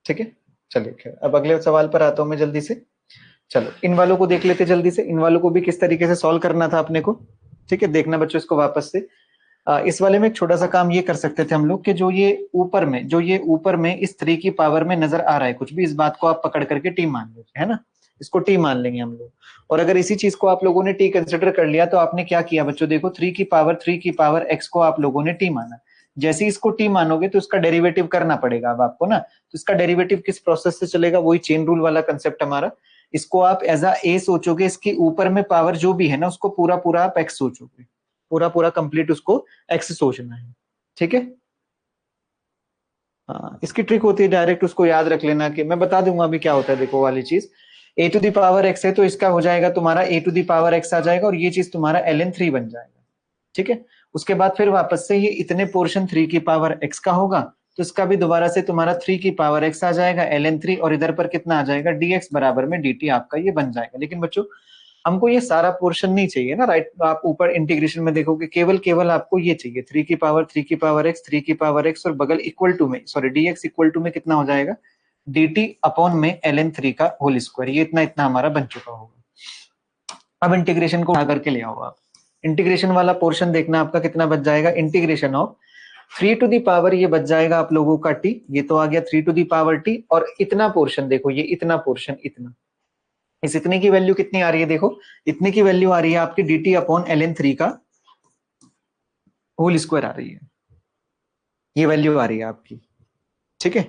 S1: ठीक है, चलिए खैर अब अगले सवाल पर आता हूं मैं जल्दी से। चलो इन वालों को देख लेते जल्दी से, इन वालों को भी किस तरीके से सॉल्व करना था अपने को। ठीक है, देखना बच्चों इसको वापस से। इस वाले में एक छोटा सा काम ये कर सकते थे हम लोग कि जो ये ऊपर में इस 3 की पावर में नजर आ रहा है कुछ भी, इस बात को आप पकड़ करके टी मान लीजिए, है ना, इसको टी मान लेंगे हम लोग। और अगर इसी चीज को आप लोगों ने टी कंसिडर कर लिया तो आपने क्या किया बच्चों देखो, 3 की पावर x को आप लोगों ने टी माना। जैसे इसको टी मानोगे तो इसका डेरिवेटिव करना पड़ेगा अब आपको ना, तो इसका डेरिवेटिव किस प्रोसेस से चलेगा, वही चेन रूल वाला कंसेप्ट हमारा। इसको आप एज ए सोचोगे, इसके ऊपर में पावर जो भी है ना उसको पूरा पूरा आप एक्स सोचोगे, पूरा पूरा कंप्लीट उसको एक्स सोचना है। ठीक है, हाँ इसकी ट्रिक होती है डायरेक्ट उसको याद रख लेना, कि मैं बता दूंगा अभी क्या होता है देखो वाली चीज। ए टू दी पावर एक्स है तो इसका हो जाएगा तुम्हारा ए टू दी पावर एक्स आ जाएगा, और ये चीज तुम्हारा ln 3 बन जाएगा। ठीक है, उसके बाद फिर वापस से ये इतने पोर्शन 3 की पावर x का होगा, तो इसका भी दोबारा से तुम्हारा 3 की पावर x आ जाएगा ln 3, और इधर पर कितना आ जाएगा dx बराबर में dt आपका ये बन जाएगा। लेकिन बच्चों हमको ये सारा पोर्शन नहीं चाहिए ना, राइट, आप ऊपर इंटीग्रेशन में देखोगे केवल आपको ये चाहिए 3 की पावर x, 3 की पावर x, और बगल इक्वल टू में, सॉरी dx इक्वल टू में कितना हो जाएगा dt अपॉन में ln 3 का होल स्क्वायर, ये इतना इतना हमारा बन चुका होगा। अब इंटीग्रेशन को उठा करके ले आओ आप। इंटीग्रेशन वाला पोर्शन देखना आपका कितना बच जाएगा, integration of 3 to the power, ये बच जाएगा आप लोगों का टी, ये तो आ गया 3 टू दी पावर टी, और इतना पोर्शन देखो, ये इतना पोर्शन, इतना, इस इतने की वैल्यू कितनी आ रही है, देखो इतने की वैल्यू आ रही है आपकी डी टी अपॉन ln3 का होल स्क्वायर आ रही है, ये वैल्यू आ रही है आपकी। ठीक है,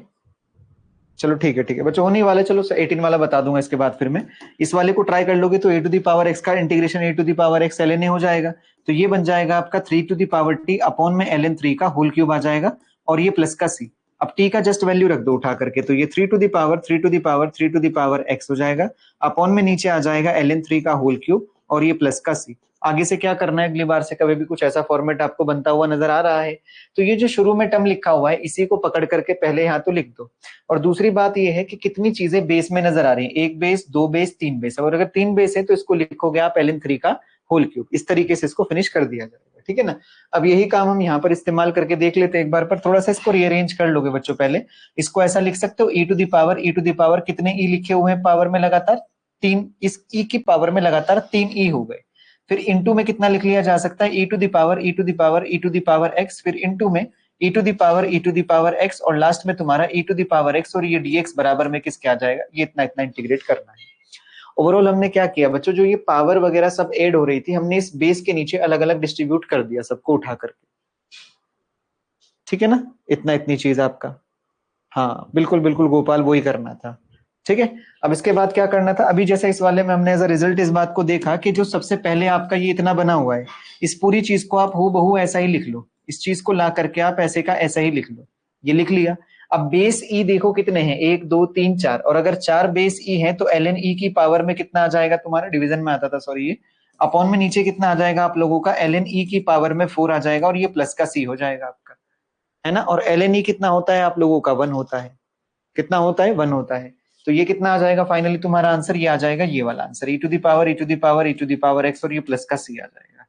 S1: चलो ठीक है, ठीक है बच्चों, होने वाला, चलो 18 वाला बता दूंगा इसके बाद, फिर मैं इस वाले को ट्राई कर लोगे तो a to the power x का integration a to the power x ln हो जाएगा, तो ये बन जाएगा आपका 3 to the power t upon में ln3 का होल क्यूब आ जाएगा, और ये प्लस का c, अब t का जस्ट वैल्यू रख दो उठा करके, तो ये 3 to the power 3 to the power 3 to the power x हो जाएगा, अपॉन में नीचे आ जाएगा ln3 का होल क्यूब, और ये प्लस का c। आगे से क्या करना है, अगली बार से कभी भी कुछ ऐसा फॉर्मेट आपको बनता हुआ नजर आ रहा है तो ये जो शुरू में टर्म लिखा हुआ है इसी को पकड़ करके पहले यहाँ तो लिख दो। और दूसरी बात ये है कि कितनी चीजें बेस में नजर आ रही हैं, एक बेस, दो बेस, तीन बेस, और अगर तीन बेस है तो इसको लिखोगे आप ln3 का होल क्यूब, इस तरीके से इसको फिनिश कर दिया जाएगा। ठीक है ना, अब यही काम हम यहाँ पर इस्तेमाल करके देख लेते हैं एक बार, पर थोड़ा सा इसको रीअरेंज कर लोगे बच्चों। पहले इसको ऐसा लिख सकते हो, e टू दी पावर कितने e लिखे हुए हैं पावर में लगातार, 3, इस e की पावर में लगातार 3 e हो गए, फिर इनटू में कितना लिख लिया जा सकता है, e to the power e to the power e to the power x, फिर इनटू में e to the power x, और लास्ट में तुम्हारा e to the power x, और ये dx बराबर में किसके आ जाएगा, ये इतना इतना इंटीग्रेट करना है। ओवरऑल हमने क्या किया बच्चों, जो ये पावर वगैरह सब ऐड हो रही थी हमने इस बेस के नीचे अलग अलग डिस्ट्रीब्यूट कर दिया सबको उठा करके। ठीक है ना, इतना इतनी चीज आपका, हाँ बिल्कुल बिल्कुल गोपाल, वही करना था। ठीक है, अब इसके बाद क्या करना था, अभी जैसे इस वाले में हमने एज अ रिजल्ट इस बात को देखा कि जो सबसे पहले आपका ये इतना बना हुआ है, इस पूरी चीज को आप हूबहू ऐसा ही लिख लो, इस चीज को ला करके आप ऐसे का ऐसा ही लिख लो, ये लिख लिया। अब बेस ई देखो कितने हैं, 1 2 3 4, और अगर 4 बेस ई है तो ln ई की पावर में कितना आ जाएगा तुम्हारा, डिवीजन में आता था सॉरी, ये अपॉन में नीचे कितना आ जाएगा आप लोगों का, ln ई की पावर में 4 आ जाएगा, और ये प्लस का सी हो जाएगा आपका, है ना। और ln ई कितना होता है आप लोगों का, 1 होता है, कितना होता है, 1 होता है, तो ये कितना आ जाएगा फाइनली तुम्हारा आंसर, ये आ जाएगा ये वाला answer, e to the power e to the power e to the power x, और ये प्लस का c आ जाएगा,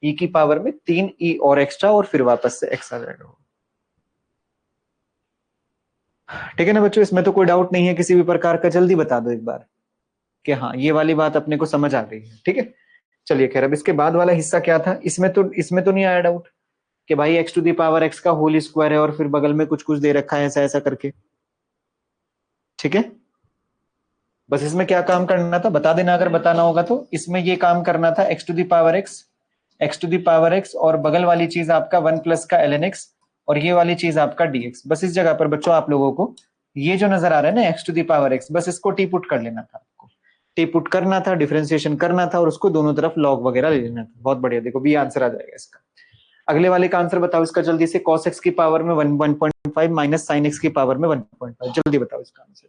S1: e की पावर में 3 e और एक्स्ट्रा, और फिर वापस से x आ जाएगा। ठीक है ना बच्चों, इसमें तो कोई डाउट नहीं है किसी भी प्रकार का, जल्दी बता दो एक बार कि हाँ ये वाली बात अपने को समझ आ गई है। ठीक है, चलिए खैर, अब इसके बाद वाला हिस्सा क्या था, इसमें तो नहीं आया डाउट कि भाई x to the power x का होल स्क्वायर है और फिर बगल में कुछ कुछ दे रखा है ऐसा ऐसा करके। ठीक है, बस इसमें क्या काम करना था बता देना, अगर बताना होगा तो। इसमें ये काम करना था x to the power x to the power x, और बगल वाली चीज आपका 1 प्लस का ln x, और ये वाली चीज आपका dx। बस इस जगह पर बच्चों आप लोगों को ये जो नजर आ रहा है ना x to the power x, बस इसको टी पुट कर लेना था, आपको टी पुट करना था, डिफरेंशिएशन करना था, और उसको दोनों तरफ लॉग वगैरह ले लेना था। बहुत बढ़िया, देखो बी आंसर आ जाएगा इसका। अगले वाले का आंसर बताओ इसका जल्दी से, cos x की पावर में 1.5 माइनस sin x की पावर में 1.5, जल्दी बताओ इसका आंसर।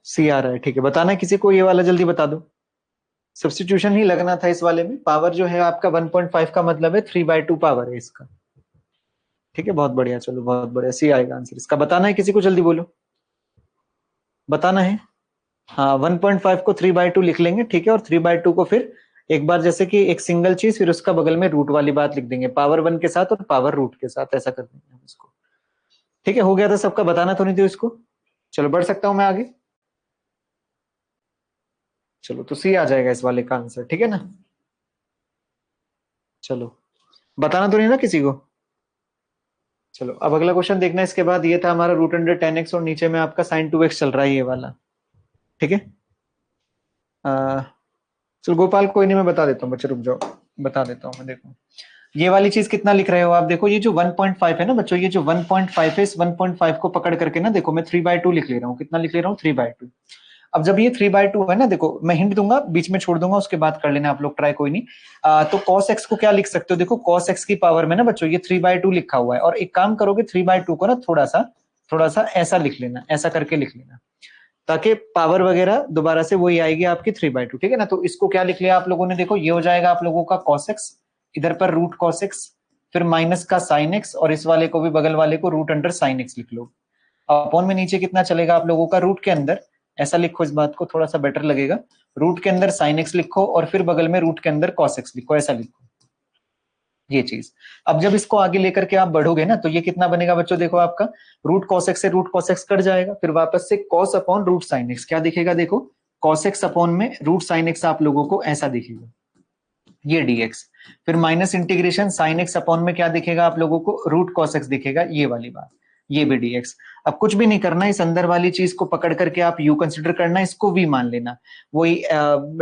S1: सी आ रहा है, ठीक है, बताना है किसी को, ये वाला जल्दी बता दो। सब्स्टिट्यूशन ही लगना था इस वाले में, पावर जो है आपका 1.5 का मतलब है 3/2 पावर है इसका। ठीक है, बहुत बढ़िया, चलो बहुत बढ़िया, सी आएगा आंसर इसका। बताना है किसी को, जल्दी बोलो, बताना है। हाँ, 1.5 को 3/2 लिख लेंगे, ठीक है, और 3/2 को फिर एक बार जैसे कि एक सिंगल चीज, फिर उसका बगल में रूट वाली बात लिख देंगे, पावर 1 के साथ और पावर रूट के साथ, ऐसा कर देंगे हम इसको। ठीक है, हो गया था सबका, बताना तो नहीं थी इसको। चलो बढ़ सकता हूं मैं आगे, चलो तो सी आ जाएगा इस वाले का आंसर। ठीक है ना, चलो बताना तो नहीं ना किसी को। चलो अब अगला क्वेश्चन देखना, इसके बाद ये था हमारा √10x, और नीचे में आपका sin2x चल रहा है ये वाला। ठीक है, चलो गोपाल कोई नहीं, मैं बता देता हूँ बच्चे, रुक जाओ, बता देता हूँ मैं। देखो ये वाली चीज कितना लिख रहे हो आप, देखो ये जो 1.5 है ना बच्चों, ये जो 1.5 है, इस 1.5 को पकड़ करके ना देखो मैं 3/2 लिख ले रहा हूँ, कितना लिख ले रहा हूँ, 3/2। अब जब ये 3/2 है ना, देखो मैं हिंट दूंगा, बीच में छोड़ दूंगा, उसके बाद कर लेना आप लोग ट्राई, कोई नहीं। तो cos x को क्या लिख सकते हो, देखो cos x की पावर में ना बच्चों ये 3/2 लिखा हुआ है, और एक काम करोगे 3/2 को ना थोड़ा सा ऐसा लिख लेना, ऐसा करके लिख लेना, ताकि पावर वगैरह दोबारा से वही आएगी आपकी 3/2। ठीक है ना, तो इसको क्या लिख लिया आप लोगों ने, देखो ये हो जाएगा आप लोगों का cos x, इधर पर रूट cos x, फिर माइनस का sin x, और इस वाले को भी बगल वाले को √sin x लिख लो। अपॉन में नीचे कितना चलेगा आप लोगों का, रूट के अंदर, ऐसा लिखो इस बात को, थोड़ा सा बेटर लगेगा, रूट के अंदर sin x लिखो, और फिर बगल में रूट के अंदर cos x लिखो, ऐसा लिखो। ये चीज। अब जब इसको आगे लेकर के आप बढ़ोगे ना, तो ये कितना बनेगा बच्चों, देखो आपका रूट कॉस एक्स से रूट कॉस एक्स कट जाएगा, फिर वापस से cos upon root sine x, क्या दिखेगा देखो, कॉस एक्स अपॉन में रूट साइन एक्स आप लोगों को ऐसा दिखेगा, ये डीएक्स। फिर minus integration sine x upon में क्या दिखेगा आप लोगों को, रूट कॉस एक्स दिखेगा, ये वाली बात, ये भी डीएक्स। अब कुछ भी नहीं करना, इस अंदर वाली चीज को पकड़ करके आप यू कंसिडर करना, इसको वी मान लेना, वही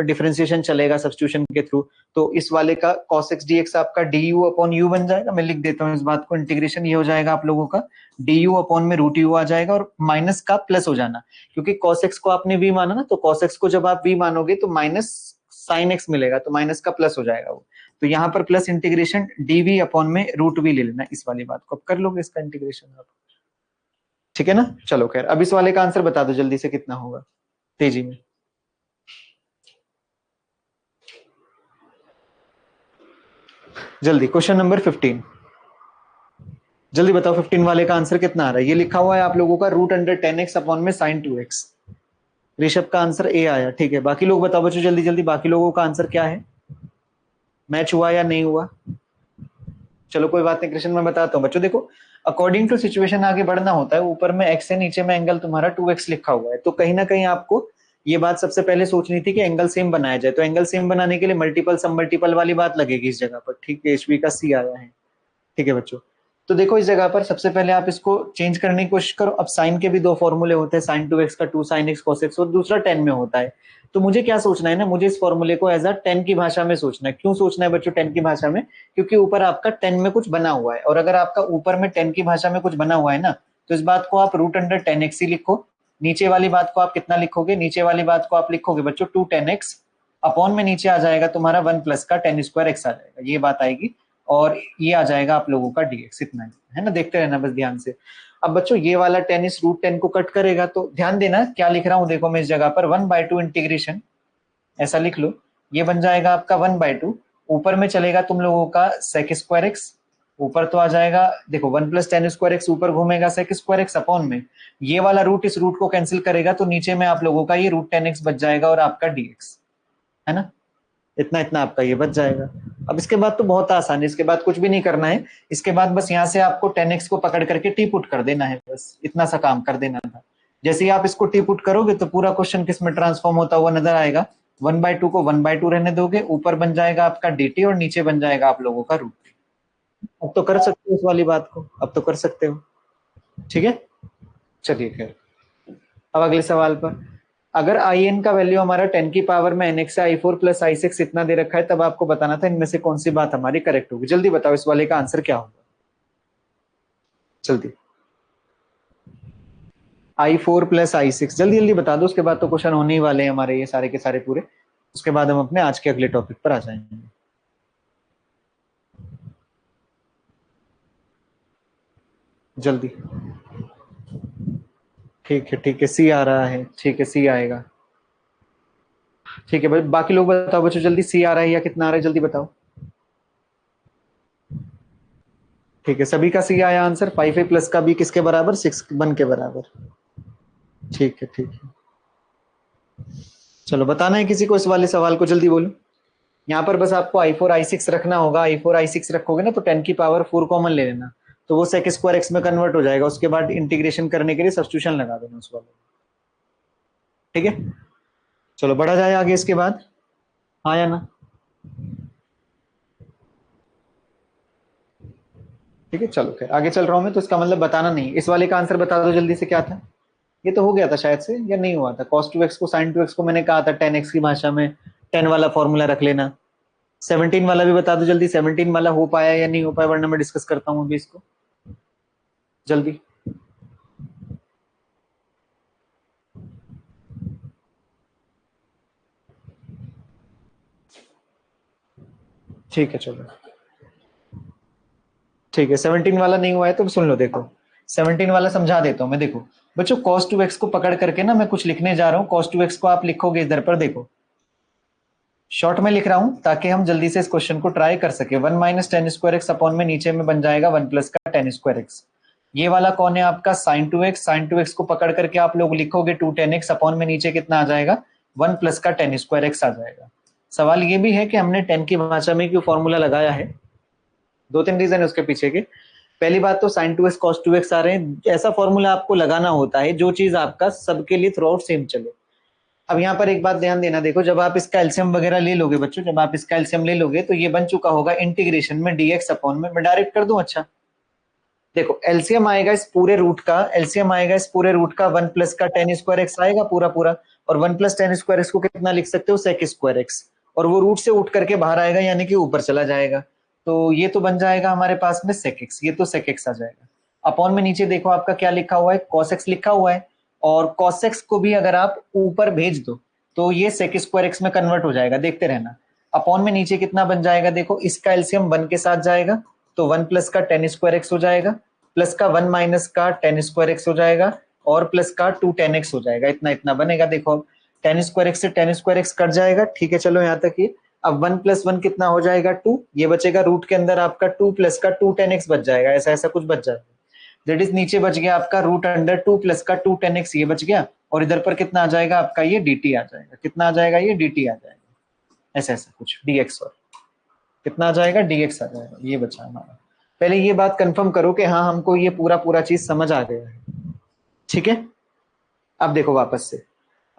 S1: डिफरेंशिएशन चलेगा सब्स्टिट्यूशन के थ्रू। तो इस वाले का cos x dx आपका du अपॉन u बन जाएगा, मैं लिख देता हूँ इस बात को, इंटीग्रेशन ये हो जाएगा आप लोगों का du अपॉन में रूट u आ जाएगा, और माइनस का प्लस हो जाना, क्योंकि cos x को आपने v माना ना, तो cos x को जब आप v मानोगे तो माइनस साइन x मिलेगा, तो माइनस का प्लस हो जाएगा वो, तो यहाँ पर प्लस इंटीग्रेशन dv अपॉन में रूट v ले लेना, इस वाली बात को अब कर लोगे इसका इंटीग्रेशन आप, ठीक है ना। चलो खैर, अब इस वाले का आंसर बता दो जल्दी से कितना होगा, तेजी में। जल्दी, क्वेश्चन नंबर 15, जल्दी बताओ 15 वाले का आंसर कितना आ रहा है। ये लिखा हुआ है आप लोगों का रूट अंडर 10x अपॉन में साइन 2x। ऋषभ का आंसर ए आया, ठीक है। बाकी लोग बताओ बच्चों जल्दी जल्दी, बाकी लोगों का आंसर क्या है, मैच हुआ या नहीं हुआ। चलो कोई बात नहीं, कृष्ण मैं बताता हूँ बच्चों, देखो अकॉर्डिंग टू सिचुएशन आगे बढ़ना होता है। ऊपर में x है, नीचे में एंगल तुम्हारा 2x लिखा हुआ है, तो कहीं ना कहीं आपको ये बात सबसे पहले सोचनी थी कि एंगल सेम बनाया जाए। तो एंगल सेम बनाने के लिए मल्टीपल सब मल्टीपल वाली बात लगेगी इस जगह पर, ठीक है। एचबी का सी आया है, ठीक है बच्चों। तो देखो इस जगह पर सबसे पहले आप इसको चेंज करने की कोशिश करो। अब साइन के भी दो फॉर्मूले होते हैं, साइन 2x का 2 sin x cos x, और दूसरा 10 में होता है। तो मुझे क्या सोचना है ना, मुझे इस फॉर्मूले को एज अ 10 की भाषा में सोचना है। क्यों सोचना है बच्चों 10 की भाषा में, क्योंकि ऊपर आपका 10 में कुछ बना हुआ है, और अगर आपका ऊपर में 10 की भाषा में कुछ बना हुआ है ना, तो इस बात को आप रूट अंडर 10x ही लिखो। नीचे वाली बात को आप कितना लिखोगे, नीचे वाली बात को आप लिखोगे बच्चों 2 10x अपॉन में नीचे आ जाएगा तुम्हारा 1 प्लस का 10 स्क्वायर x आ जाएगा, ये बात आएगी, और ये आ जाएगा आप लोगों का dx, इतना है ना। देखते रहना बस ध्यान से। अब बच्चों ये वाला 10 इस रूट 10 को कट करेगा, तो ध्यान देना क्या लिख रहा हूं, देखो मैं इस जगह पर 1/2 इंटीग्रेशन ऐसा लिख लो, ये बन जाएगा आपका 1/2। ऊपर में चलेगा तुम लोगों का sec स्क्वायर एक्स, ऊपर तो आ जाएगा देखो 1 प्लस 10 स्क्वायर एक्स, ऊपर घूमेगा sec स्क्वायर एक्स अपॉन में ये वाला रूट इस रूट को कैंसिल करेगा, तो नीचे में आप लोगों का ये रूट 10x बच जाएगा, और आपका dx है ना, इतना इतना आपका ये बच जाएगा। अब इसके बाद तो बहुत आसान है, इसके बाद कुछ भी नहीं करना है। इसके बाद बस यहाँ से आपको 10x को पकड़ करके टी पुट कर देना है, बस इतना सा काम कर देना था। जैसे ही आप इसको टी पुट करोगे तो पूरा क्वेश्चन किस में ट्रांसफॉर्म होता हुआ नजर आएगा। 1/2 को 1/2 रहने दोगे, ऊपर बन जाएगा आपका dt, और नीचे बन जाएगा आप लोगों का रूट। अब तो कर सकते हो इस वाली बात को, अब तो कर सकते हो, ठीक है। चलिए खैर, अब अगले सवाल पर। अगर आई एन का वैल्यू हमारा 10 की पावर में nx से i4 प्लस i6 इतना दे रखा है, तब आपको बताना था इनमें से कौन सी बात हमारी करेक्ट होगी। जल्दी बताओ इस वाले का आंसर क्या होगा, जल्दी। i4 प्लस i6 जल्दी जल्दी बता दो, उसके बाद तो क्वेश्चन होने ही वाले हैं हमारे ये सारे के सारे पूरे। उसके बाद हम अपने आज के अगले टॉपिक पर आ जाएंगे। जल्दी, ठीक है सी आ रहा है, ठीक है सी आएगा, ठीक है भाई। बाकी लोग बताओ बच्चों जल्दी, सी आ रहा है या कितना आ रहा है, जल्दी बताओ। ठीक है, सभी का सी आया आंसर। 5a प्लस का भी किसके बराबर, 6 1 के बराबर, ठीक है ठीक है। चलो बताना है किसी को इस वाले सवाल को, जल्दी बोलो। यहाँ पर बस आपको i4 i6 रखना होगा। i4 i6 रखोगे ना तो 10 की पावर 4 कॉमन ले लेना, तो वो sec स्क्वायर x में कन्वर्ट हो जाएगा। उसके बाद इंटीग्रेशन करने के लिए सब्स्टिट्यूशन लगा देना उस वाले, ठीक है। चलो बढ़ा जाए आगे इसके बाद, हाँ या ना, ठीक है। चलो खैर आगे चल रहा हूं मैं, तो इसका मतलब बताना नहीं। इस वाले का आंसर बता दो जल्दी से, क्या था ये, तो हो गया था शायद से या नहीं हुआ था। cos 2x को sin 2x को मैंने कहा था 10x की भाषा में 10 वाला फॉर्मूला रख लेना। 17 वाला भी बता दो जल्दी, 17 वाला हो पाया या नहीं हो पाया, वरना मैं डिस्कस करता हूँ अभी इसको, जल्दी। ठीक है चलो, ठीक है। 17 वाला नहीं हुआ है तो सुन लो, देखो 17 वाला समझा देता हूँ मैं। देखो बच्चों cos 2x को पकड़ करके ना मैं कुछ लिखने जा रहा हूँ। cos 2x को आप लिखोगे इधर पर, देखो शॉर्ट में लिख रहा हूं ताकि हम जल्दी से इस क्वेश्चन को ट्राई कर सके। 1 माइनस 10 स्क्वायर एक्स अपॉन में नीचे में बन जाएगा 1 प्लस का 10 स्क्वायर एक्स। ये वाला कौन है आपका sin 2x। sin 2x को पकड़ करके आप लोग लिखोगे 2 10x अपॉन में नीचे कितना आ जाएगा 1 प्लस का 10 स्क्वायर एक्स आ जाएगा। सवाल ये भी है कि हमने 10 की भाषा में क्यों फॉर्मूला लगाया है, दो तीन रीजन है उसके पीछे के। पहली बात तो साइन 2x cos 2x आ रहे हैं, ऐसा फॉर्मूला आपको लगाना होता है जो चीज आपका सबके लिए थ्रू आउट सेम चले। अब यहाँ पर एक बात ध्यान देना, देखो जब आप इसका एलसीएम वगैरह ले लोगे बच्चों, जब आप इसका एलसीएम ले लोगे तो ये बन चुका होगा इंटीग्रेशन में dx अपॉन में, मैं डायरेक्ट कर दूं। अच्छा देखो एलसीएम आएगा इस पूरे रूट का, एलसीएम आएगा इस पूरे रूट का, 1 प्लस का टेन स्क्वायर एक्स आएगा पूरा पूरा, और 1 प्लस टेन स्क्वायर एक्स को कितना लिख सकते हो, सेक स्क्वायर एक्स, और वो रूट से उठ करके बाहर आएगा यानी कि ऊपर चला जाएगा, तो ये तो बन जाएगा हमारे पास में सेक एक्स, ये तो सेक एक्स आ जाएगा। अपॉन में नीचे देखो आपका क्या लिखा हुआ है, कॉस एक्स लिखा हुआ है, और कॉस एक्स को भी अगर आप ऊपर भेज दो तो ये सेक स्क्वायर एक्स में कन्वर्ट हो जाएगा, देखते रहना। अपॉन में नीचे कितना बन जाएगा, देखो इसका एलसीएम 1 के साथ जाएगा तो 1 प्लस का टेन स्क्वायर एक्स हो जाएगा, प्लस का 1 माइनस का टेन स्क्वायर एक्स हो जाएगा, और प्लस का 2 टेन एक्स हो जाएगा, इतना इतना बनेगा। देखो टेन स्क्वायर एक्स से टेन स्क्वायर एक्स कट जाएगा, ठीक है चलो यहाँ तक ये। अब 1 प्लस 1 कितना हो जाएगा 2, ये बचेगा रूट के अंदर आपका 2 प्लस का 2 टेन एक्स बच जाएगा, ऐसा ऐसा कुछ बच जाएगा। दैट इज नीचे बच गया आपका रूट अंडर 2 प्लस का 2 टेन एक्स, ये बच गया, और इधर पर कितना आ जाएगा आपका ये dt आ जाएगा, कितना आ जाएगा ये dt आ जाएगा, ऐसा ऐसा कुछ dx, और कितना आ जाएगा dx आ जाएगा, ये बचा हमारा। पहले ये बात कंफर्म करो कि हाँ हमको ये पूरा पूरा चीज समझ आ गया है, ठीक है। अब देखो वापस से,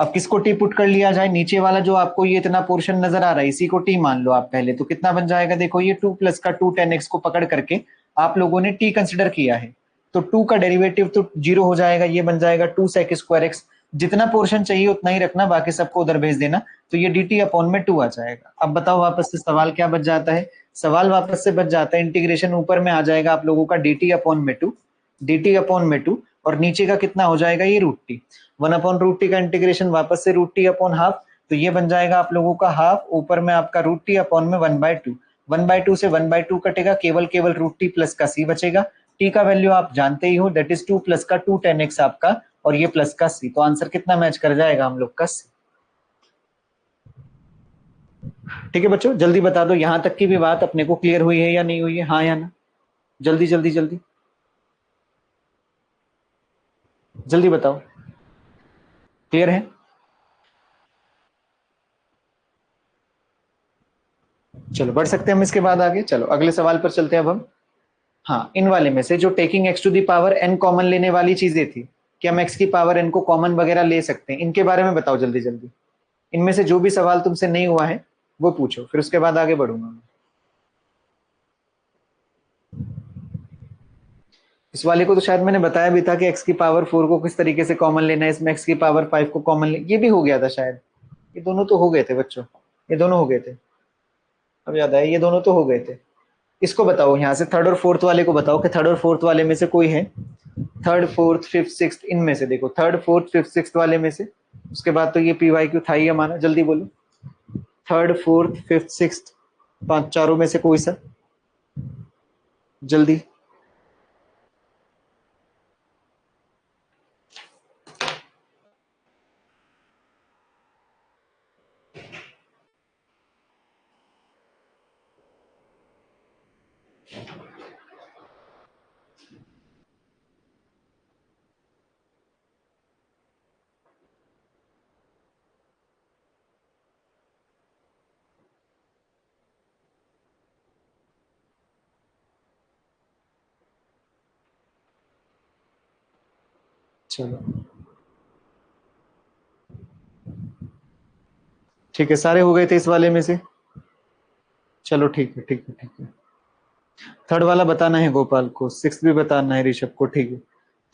S1: अब किसको टी पुट कर लिया जाए, नीचे वाला जो आपको ये इतना पोर्शन नजर आ रहा है इसी को टी मान लो आप पहले, तो कितना बन जाएगा, देखो ये 2 प्लस का 2 टेन एक्स को पकड़ करके आप लोगों ने टी कंसिडर किया है, तो 2 का डेरिवेटिव तो 0 हो जाएगा, ये बन जाएगा 2 सेक स्क्वायर एक्स, जितना पोर्शन चाहिए उतना ही रखना, बाकी सबको उधर भेज देना, तो ये dt अपॉन में 2 आ जाएगा। अब बताओ वापस से सवाल क्या बच जाता है, सवाल वापस से बच जाता है इंटीग्रेशन ऊपर में आ जाएगा आप लोगों का dt अपॉन में 2, dt अपॉन में 2, और नीचे का कितना हो जाएगा ये root t, 1 upon root t का इंटीग्रेशन वापस से रूट टी अपॉन हाफ, तो ये बन जाएगा आप लोगों का हाफ, ऊपर में आपका रूट टी अपॉन में 1/2, 1/2 से 1/2 कटेगा, केवल केवल रूट टी प्लस का सी बचेगा, टी का वैल्यू आप जानते ही हो, दैट इज 2 प्लस का 2 टेन एक्स आपका, और ये प्लस का सी, तो आंसर कितना मैच कर जाएगा हम लोग का सी। ठीक है बच्चों, जल्दी बता दो यहां तक की भी बात अपने को क्लियर हुई है या नहीं हुई है, हाँ या ना, जल्दी जल्दी जल्दी जल्दी बताओ, क्लियर है। चलो बढ़ सकते हैं हम इसके बाद आगे, चलो अगले सवाल पर चलते हैं अब हम। हाँ, इन वाले में से जो taking x to the power n common लेने वाली चीजें थी, कि हम एक्स की पावर एन को कॉमन वगैरह ले सकते हैं, इनके बारे में बताओ जल्दी जल्दी। इनमें से जो भी सवाल तुमसे नहीं हुआ है वो पूछो, फिर उसके बाद आगे बढ़ूंगा मैं। इस वाले को तो शायद मैंने बताया भी था कि एक्स की पावर 4 को किस तरीके से कॉमन लेना है, इसमें एक्स की पावर 5 को कॉमन ले, ये भी हो गया था शायद, ये दोनों तो हो गए थे बच्चों, ये दोनों हो गए थे, अब याद आया ये दोनों तो हो गए थे। इसको बताओ यहाँ से थर्ड और फोर्थ वाले को बताओ कि थर्ड और फोर्थ वाले में से कोई है, थर्ड फोर्थ फिफ्थ सिक्स्थ, इनमें से देखो थर्ड फोर्थ फिफ्थ सिक्स्थ वाले में से, उसके बाद तो ये PYQ था ही हमारा, जल्दी बोलो, थर्ड फोर्थ फिफ्थ सिक्स्थ, पांच चारों में से कोई सा, जल्दी। चलो ठीक है, सारे हो गए थे इस वाले में से, चलो ठीक है ठीक है ठीक है। थर्ड वाला बताना है गोपाल को, सिक्स भी बताना है ऋषभ को, ठीक है।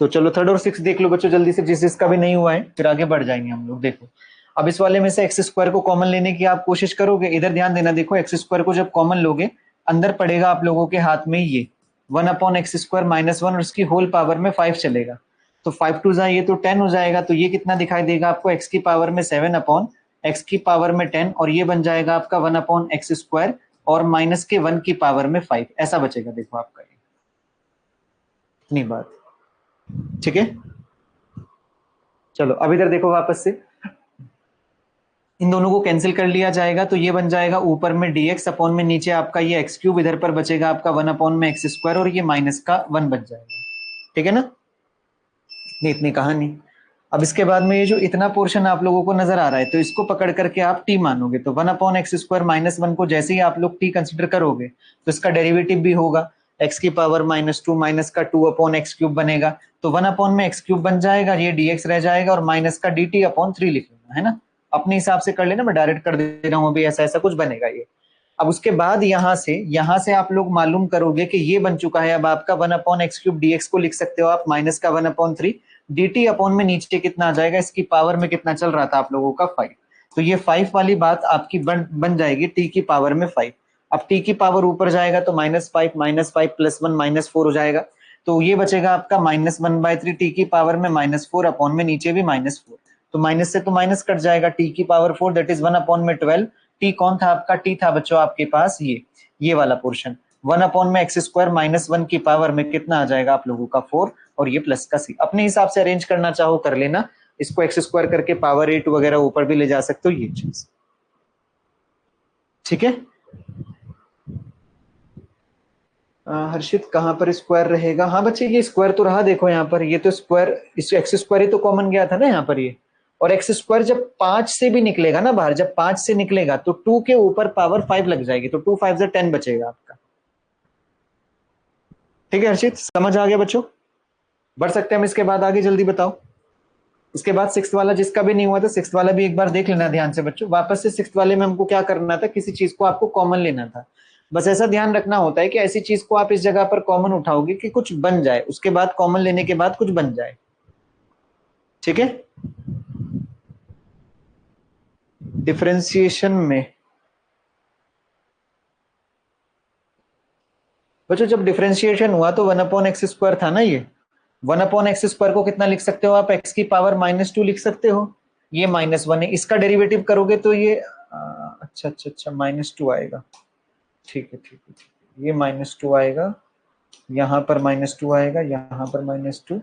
S1: तो चलो थर्ड और सिक्स देख लो बच्चों जल्दी से, जिस जिसका भी नहीं हुआ है फिर आगे बढ़ जाएंगे हम लोग। देखो अब इस वाले में से एक्स स्क्वायर को कॉमन लेने की आप कोशिश करोगे, इधर ध्यान देना, देखो एक्स स्क्वायर को जब कॉमन लोगे अंदर पड़ेगा आप लोगों के हाथ में ये 1 अपॉन एक्स स्क्वायर माइनस 1, और उसकी होल पावर में 5 चलेगा, तो 5 टू ये तो 10 हो जाएगा, तो ये कितना दिखाई देगा आपको, एक्स की पावर में 7 अपॉन एक्स की पावर में 10, और ये बन जाएगा आपका 1 अपॉन एक्स स्क्वायर और माइनस के 1 की पावर में 5, ऐसा बचेगा देखो आपका ये, इतनी बात, ठीक है। चलो अब इधर देखो वापस से, इन दोनों को कैंसिल कर लिया जाएगा, तो ये बन जाएगा ऊपर में dx अपॉन में नीचे आपका ये एक्स क्यूब, इधर पर बचेगा आपका 1 अपॉन में एक्स स्क्वायर, और ये माइनस का 1 बच जाएगा, ठीक है ना, इतनी इतनी कहानी। अब इसके बाद में ये जो इतना पोर्शन आप लोगों को नजर आ रहा है, तो इसको पकड़ करके आप टी मानोगे, तो 1/x² - 1 को जैसे ही आप लोग टी कंसिडर करोगे तो इसका डेरिवेटिव भी होगा, x⁻² माइनस का 2/x³ बनेगा, तो 1/x³ बन जाएगा, ये dx रह जाएगा और माइनस का dt/3 लिख लेना है ना, अपने हिसाब से कर लेना, मैं डायरेक्ट कर दे रहा हूँ अभी, ऐसा ऐसा कुछ बनेगा ये। अब उसके बाद यहाँ से आप लोग मालूम करोगे कि ये बन चुका है अब आपका 1/x³ dx को लिख सकते हो आप माइनस का 1/3 dt अपॉन में नीचे कितना आ जाएगा, इसकी पावर में कितना चल रहा था आप लोगों का 5, तो ये 5 वाली बात आपकी बन जाएगी t की पावर में 5। अब t की पावर ऊपर जाएगा तो -5 + 1 -4 हो जाएगा, तो ये बचेगा आपका -1/3 t की पावर में -4 अपॉन में नीचे भी -4, तो माइनस से तो माइनस कट जाएगा, t की पावर 4 दैट इज 1/12। टी कौन था आपका, टी था बच्चों आपके पास ये वाला पोर्शन, 1/x² - 1 की पावर में कितना आ जाएगा आप लोगों का 4 और ये प्लस का सी, अपने हिसाब से अरेंज करना चाहो कर लेना, इसको x² करके पावर 8 वगैरह ऊपर भी ले जा सकते हो, ये चीज ठीक है। हर्षित कहाँ पर स्क्वायर रहेगा, हाँ बच्चे ये स्क्वायर तो रहा, देखो यहाँ पर ये तो स्क्वायर, इस x² ही तो कॉमन गया था ना यहाँ पर ये, और x² जब 5 से भी निकलेगा ना बाहर, जब 5 से निकलेगा तो 2 के ऊपर पावर 5 लग जाएगी, तो 2 5 10 बचेगा आपका, ठीक है हर्षित, समझ आ गया बच्चों, बढ़ सकते हैं हम इसके बाद आगे, जल्दी बताओ। इसके बाद सिक्स्थ वाला जिसका भी नहीं हुआ था, सिक्स्थ वाला भी एक बार देख लेना ध्यान से बच्चों, वापस से सिक्स्थ वाले में हमको क्या करना था, किसी चीज को आपको कॉमन लेना था, बस ऐसा ध्यान रखना होता है कि ऐसी चीज को आप इस जगह पर कॉमन उठाओगे कि कुछ बन जाए, उसके बाद कॉमन लेने के बाद कुछ बन जाए, ठीक है। डिफरेंशिएशन में बच्चों जब डिफरेंशिएशन हुआ तो 1/x² था ना, ये 1/x² को कितना लिख सकते हो आप, x की पावर -2 लिख सकते हो, ये -1 है, इसका डेरिवेटिव करोगे तो ये अच्छा अच्छा अच्छा -2 आएगा, ठीक है ठीक है ठीक है, ये -2 आएगा, यहाँ पर -2 आएगा, यहाँ पर -2,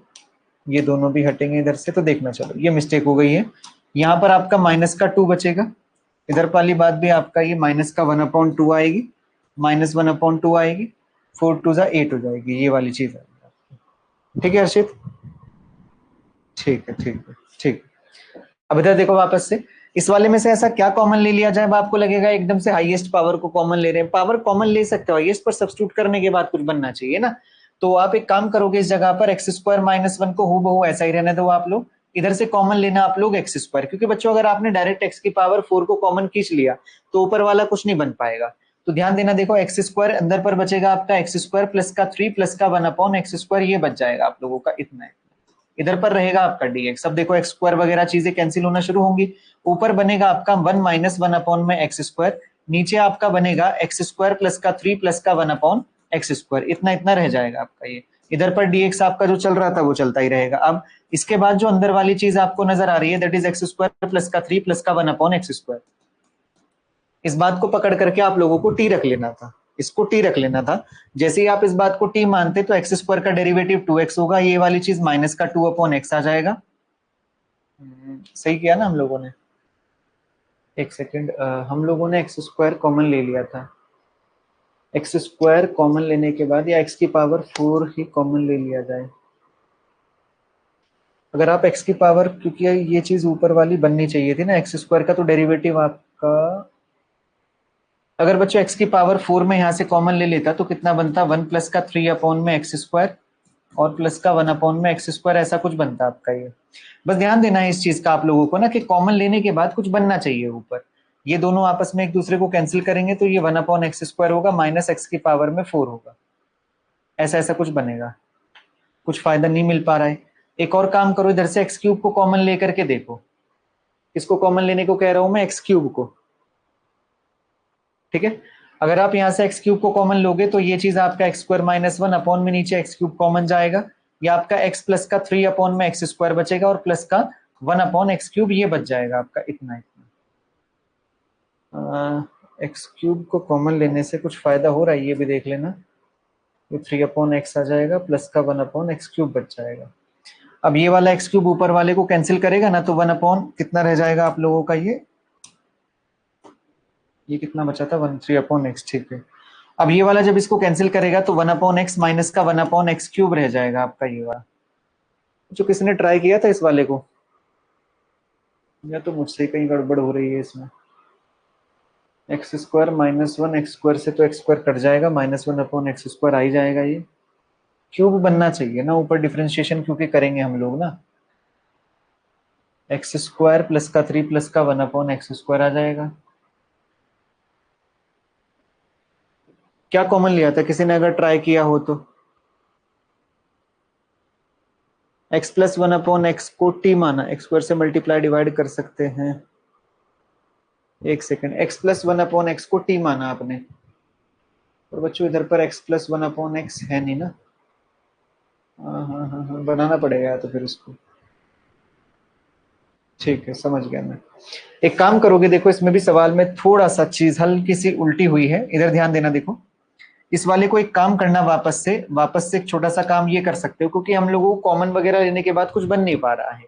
S1: ये दोनों भी हटेंगे इधर से, तो देखना चलो ये मिस्टेक हो गई है, यहाँ पर आपका -2 बचेगा, इधर वाली बात भी आपका ये -1/2 आएगी, -1/2 आएगी, 4 2 8 हो जाएगी, ये वाली चीज है, ठीक है हर्षित, ठीक है ठीक है ठीक। अब इधर देखो वापस से, इस वाले में से ऐसा क्या कॉमन ले लिया जाए, अब आपको लगेगा एकदम से हाईएस्ट पावर को कॉमन ले रहे हैं, पावर कॉमन ले सकते हो हाईएस्ट पर, सब्स्टिट्यूट करने के बाद कुछ बनना चाहिए ना, तो आप एक काम करोगे, इस जगह पर x² - 1 को हूबहू ऐसा ही रहने दो आप लोग, इधर से कॉमन लेना आप लोग x², क्योंकि बच्चों अगर आपने डायरेक्ट x की पावर 4 को कॉमन खींच लिया तो ऊपर वाला कुछ नहीं बन पाएगा, तो ध्यान देना, देखो x² अंदर पर बचेगा आपका x² प्लस का 3 प्लस का 1/x², ये बच जाएगा आप लोगों का इतना है, इधर पर रहेगा आपका dx, अब देखो x² वगैरह चीजें कैंसिल होना शुरू होंगी, ऊपर बनेगा आपका 1 - 1/x², नीचे आपका बनेगा x² प्लस का 3 प्लस का 1/x², इतना इतना रह जाएगा आपका ये, इधर पर dx आपका जो चल रहा था वो चलता ही रहेगा। अब इसके बाद जो अंदर वाली चीज आपको नजर आ रही है दैट इज x² प्लस का 3 प्लस का 1/x², इस बात को पकड़ करके आप लोगों को t रख लेना था, इसको t रख लेना था, जैसे ही आप इस बात को t मानते तो x² का डेरिवेटिव 2x होगा, ये वाली चीज माइनस का 2/x आ जाएगा, सही किया ना हम लोगों ने, एक सेकेंड, हम लोगों ने x² कॉमन ले लिया था, x² कॉमन लेने के बाद या x की पावर 4 ही कॉमन ले लिया जाए, अगर आप x की पावर, क्योंकि ये चीज ऊपर वाली बननी चाहिए थी ना, x² का तो डेरिवेटिव आपका, अगर बच्चों x की पावर 4 में यहाँ से कॉमन ले लेता तो कितना बनता, 1 प्लस का 3/x² और प्लस का 1/x², ऐसा कुछ बनता आपका ये, बस ध्यान देना है इस चीज का आप लोगों को ना, कि कॉमन लेने के बाद कुछ बनना चाहिए ऊपर, ये दोनों आपस में एक दूसरे को कैंसिल करेंगे तो ये 1/x² होगा माइनस x की पावर में 4 होगा, ऐसा ऐसा कुछ बनेगा, कुछ फायदा नहीं मिल पा रहा है, एक और काम करो, इधर से x³ को कॉमन लेकर के देखो, इसको कॉमन लेने को कह रहा हूं मैं, x³ को, ठीक है, अगर आप यहाँ से x³ को कॉमन लोगे तो ये चीज आपका x² - 1 अपॉन में नीचे x³ कॉमन जाएगा, या आपका x प्लस का 3 अपॉन में x² बचेगा और प्लस का 1/x³ ये बच जाएगा आपका इतना इतना, x³ को कॉमन लेने से कुछ फायदा हो रहा है, ये भी देख लेना, ये 3/x आ जाएगा प्लस का 1/x³ बच जाएगा, अब ये वाला x³ ऊपर वाले को कैंसिल करेगा ना, तो 1 कितना रह जाएगा आप लोगों का, ये कितना बचा था, 3/x, ठीक है, अब ये वाला जब इसको कैंसिल करेगा तो 1/x माइनस का 1/x³ रह जाएगा आपका ये वाला, जो किसने ट्राई किया था इस वाले को, या तो मुझसे कहीं गड़बड़ हो रही है इसमें। X square minus one, x square से तो एक्स स्क्वायर कट जाएगा, minus one upon x square आ ही जाएगा। ये क्यूब बनना चाहिए ना ऊपर, डिफरेंशिएशन क्योंकि करेंगे हम लोग ना। एक्स स्क्वायर प्लस का 3 प्लस का 1 अपॉन एक्स स्क्वायर आ जाएगा। क्या कॉमन लिया था किसी ने अगर ट्राई किया हो तो? एक्स प्लस 1 अपॉन एक्स को टी माना, एक्स स्क्वायर से मल्टीप्लाई डिवाइड कर सकते हैं। एक second, x plus 1 upon x को टी माना आपने, और बच्चों इधर पर एक्स प्लस 1 अपॉन एक्स है नहीं ना। हाँ हाँ हाँ हाँ, बनाना पड़ेगा तो फिर उसको। ठीक है, समझ गया मैं। एक काम करोगे, देखो इसमें भी सवाल में थोड़ा सा चीज हल्की सी उल्टी हुई है, इधर ध्यान देना। देखो इस वाले को एक काम करना, वापस से एक छोटा सा काम ये कर सकते हो, क्योंकि हम लोगों को कॉमन वगैरह लेने के बाद कुछ बन नहीं पा रहा है।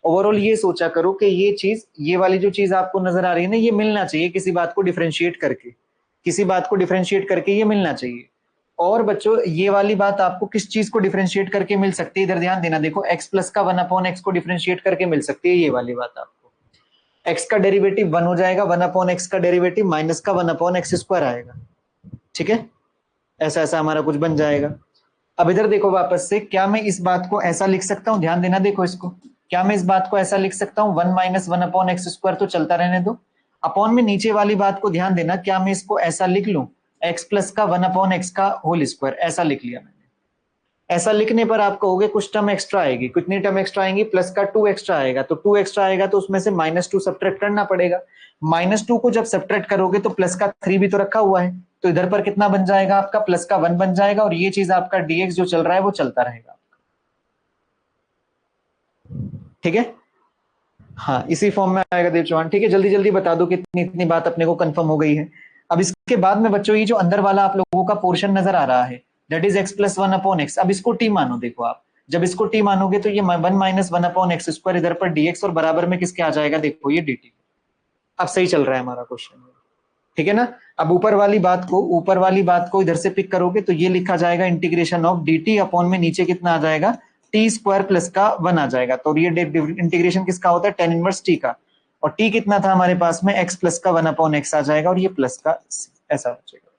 S1: ओवरऑल ये सोचा करो कि ये चीज, ये वाली जो चीज आपको नजर आ रही है ना, ये मिलना चाहिए किसी बात को डिफरेंशिएट करके, किसी बात को डिफरेंशिएट करके ये मिलना चाहिए। और बच्चों ये वाली बात आपको किस चीज को डिफरेंशिएट करके मिल सकती है, इधर ध्यान देना। देखो एक्स प्लस का 1 अपॉन एक्स को डिफरेंशिएट करके मिल सकती है ये वाली बात आपको। एक्स का डेरिवेटिव 1 हो जाएगा, 1 अपॉन एक्स का डेरिवेटिव माइनस का 1 अपॉन एक्स स्क्वायर आएगा। ठीक है, ऐसा ऐसा हमारा कुछ बन जाएगा। अब इधर देखो वापस से, क्या मैं इस बात को ऐसा लिख सकता हूं, ध्यान देना देखो इसको, क्या मैं इस बात को ऐसा लिख सकता हूं 1 माइनस 1 अपॉन एक्स स्क्वायर, तो चलता रहने दो। अपॉन में नीचे वाली बात को ध्यान देना, क्या मैं इसको ऐसा लिख लूं एक्स प्लस का 1 अपॉन एक्स का होल स्क्वायर, ऐसा लिख लिया मैंने। ऐसा लिखने पर आप कहोगे कुछ टर्म एक्स्ट्रा आएगी, कितनी टर्म एक्स्ट्रा आएंगी, प्लस का 2 एक्स्ट्रा आएगा, तो 2 एक्स्ट्रा आएगा तो उसमें से -2 सब्ट्रैक्ट करना पड़ेगा। -2 को जब सब्ट्रैक्ट करोगे तो प्लस का 3 भी तो रखा हुआ है, तो इधर पर कितना बन जाएगा आपका, प्लस का 1 बन जाएगा, और ये चीज आपका dx जो चल रहा है वो चलता रहेगा। ठीक है, हाँ इसी फॉर्म में आएगा देव चौहान। ठीक है, जल्दी जल्दी बता दो कितनी इतनी बात अपने को कंफर्म हो गई है। अब इसके बाद में बच्चों ये जो अंदर वाला आप लोगों का पोर्शन नजर आ रहा है, that is x plus 1 upon x, अब इसको टी मानो। देखो आप जब इसको टी मानोगे तो ये 1 माइनस 1 अपॉन एक्स स्क्वायर इधर पर dx, और बराबर में किसके आ जाएगा, देखो ये dt। अब सही चल रहा है हमारा क्वेश्चन, ठीक है ना। अब ऊपर वाली बात को इधर से पिक करोगे तो ये लिखा जाएगा इंटीग्रेशन ऑफ dt अपॉन में नीचे कितना आ जाएगा, टी स्क्वायर प्लस का 1 आ जाएगा। तो ये इंटीग्रेशन किसका होता है, टेन इनवर्स टी का, और टी कितना था हमारे पास में, x प्लस का 1 अपॉन एक्स आ जाएगा, और ये प्लस का ऐसा हो जाएगा।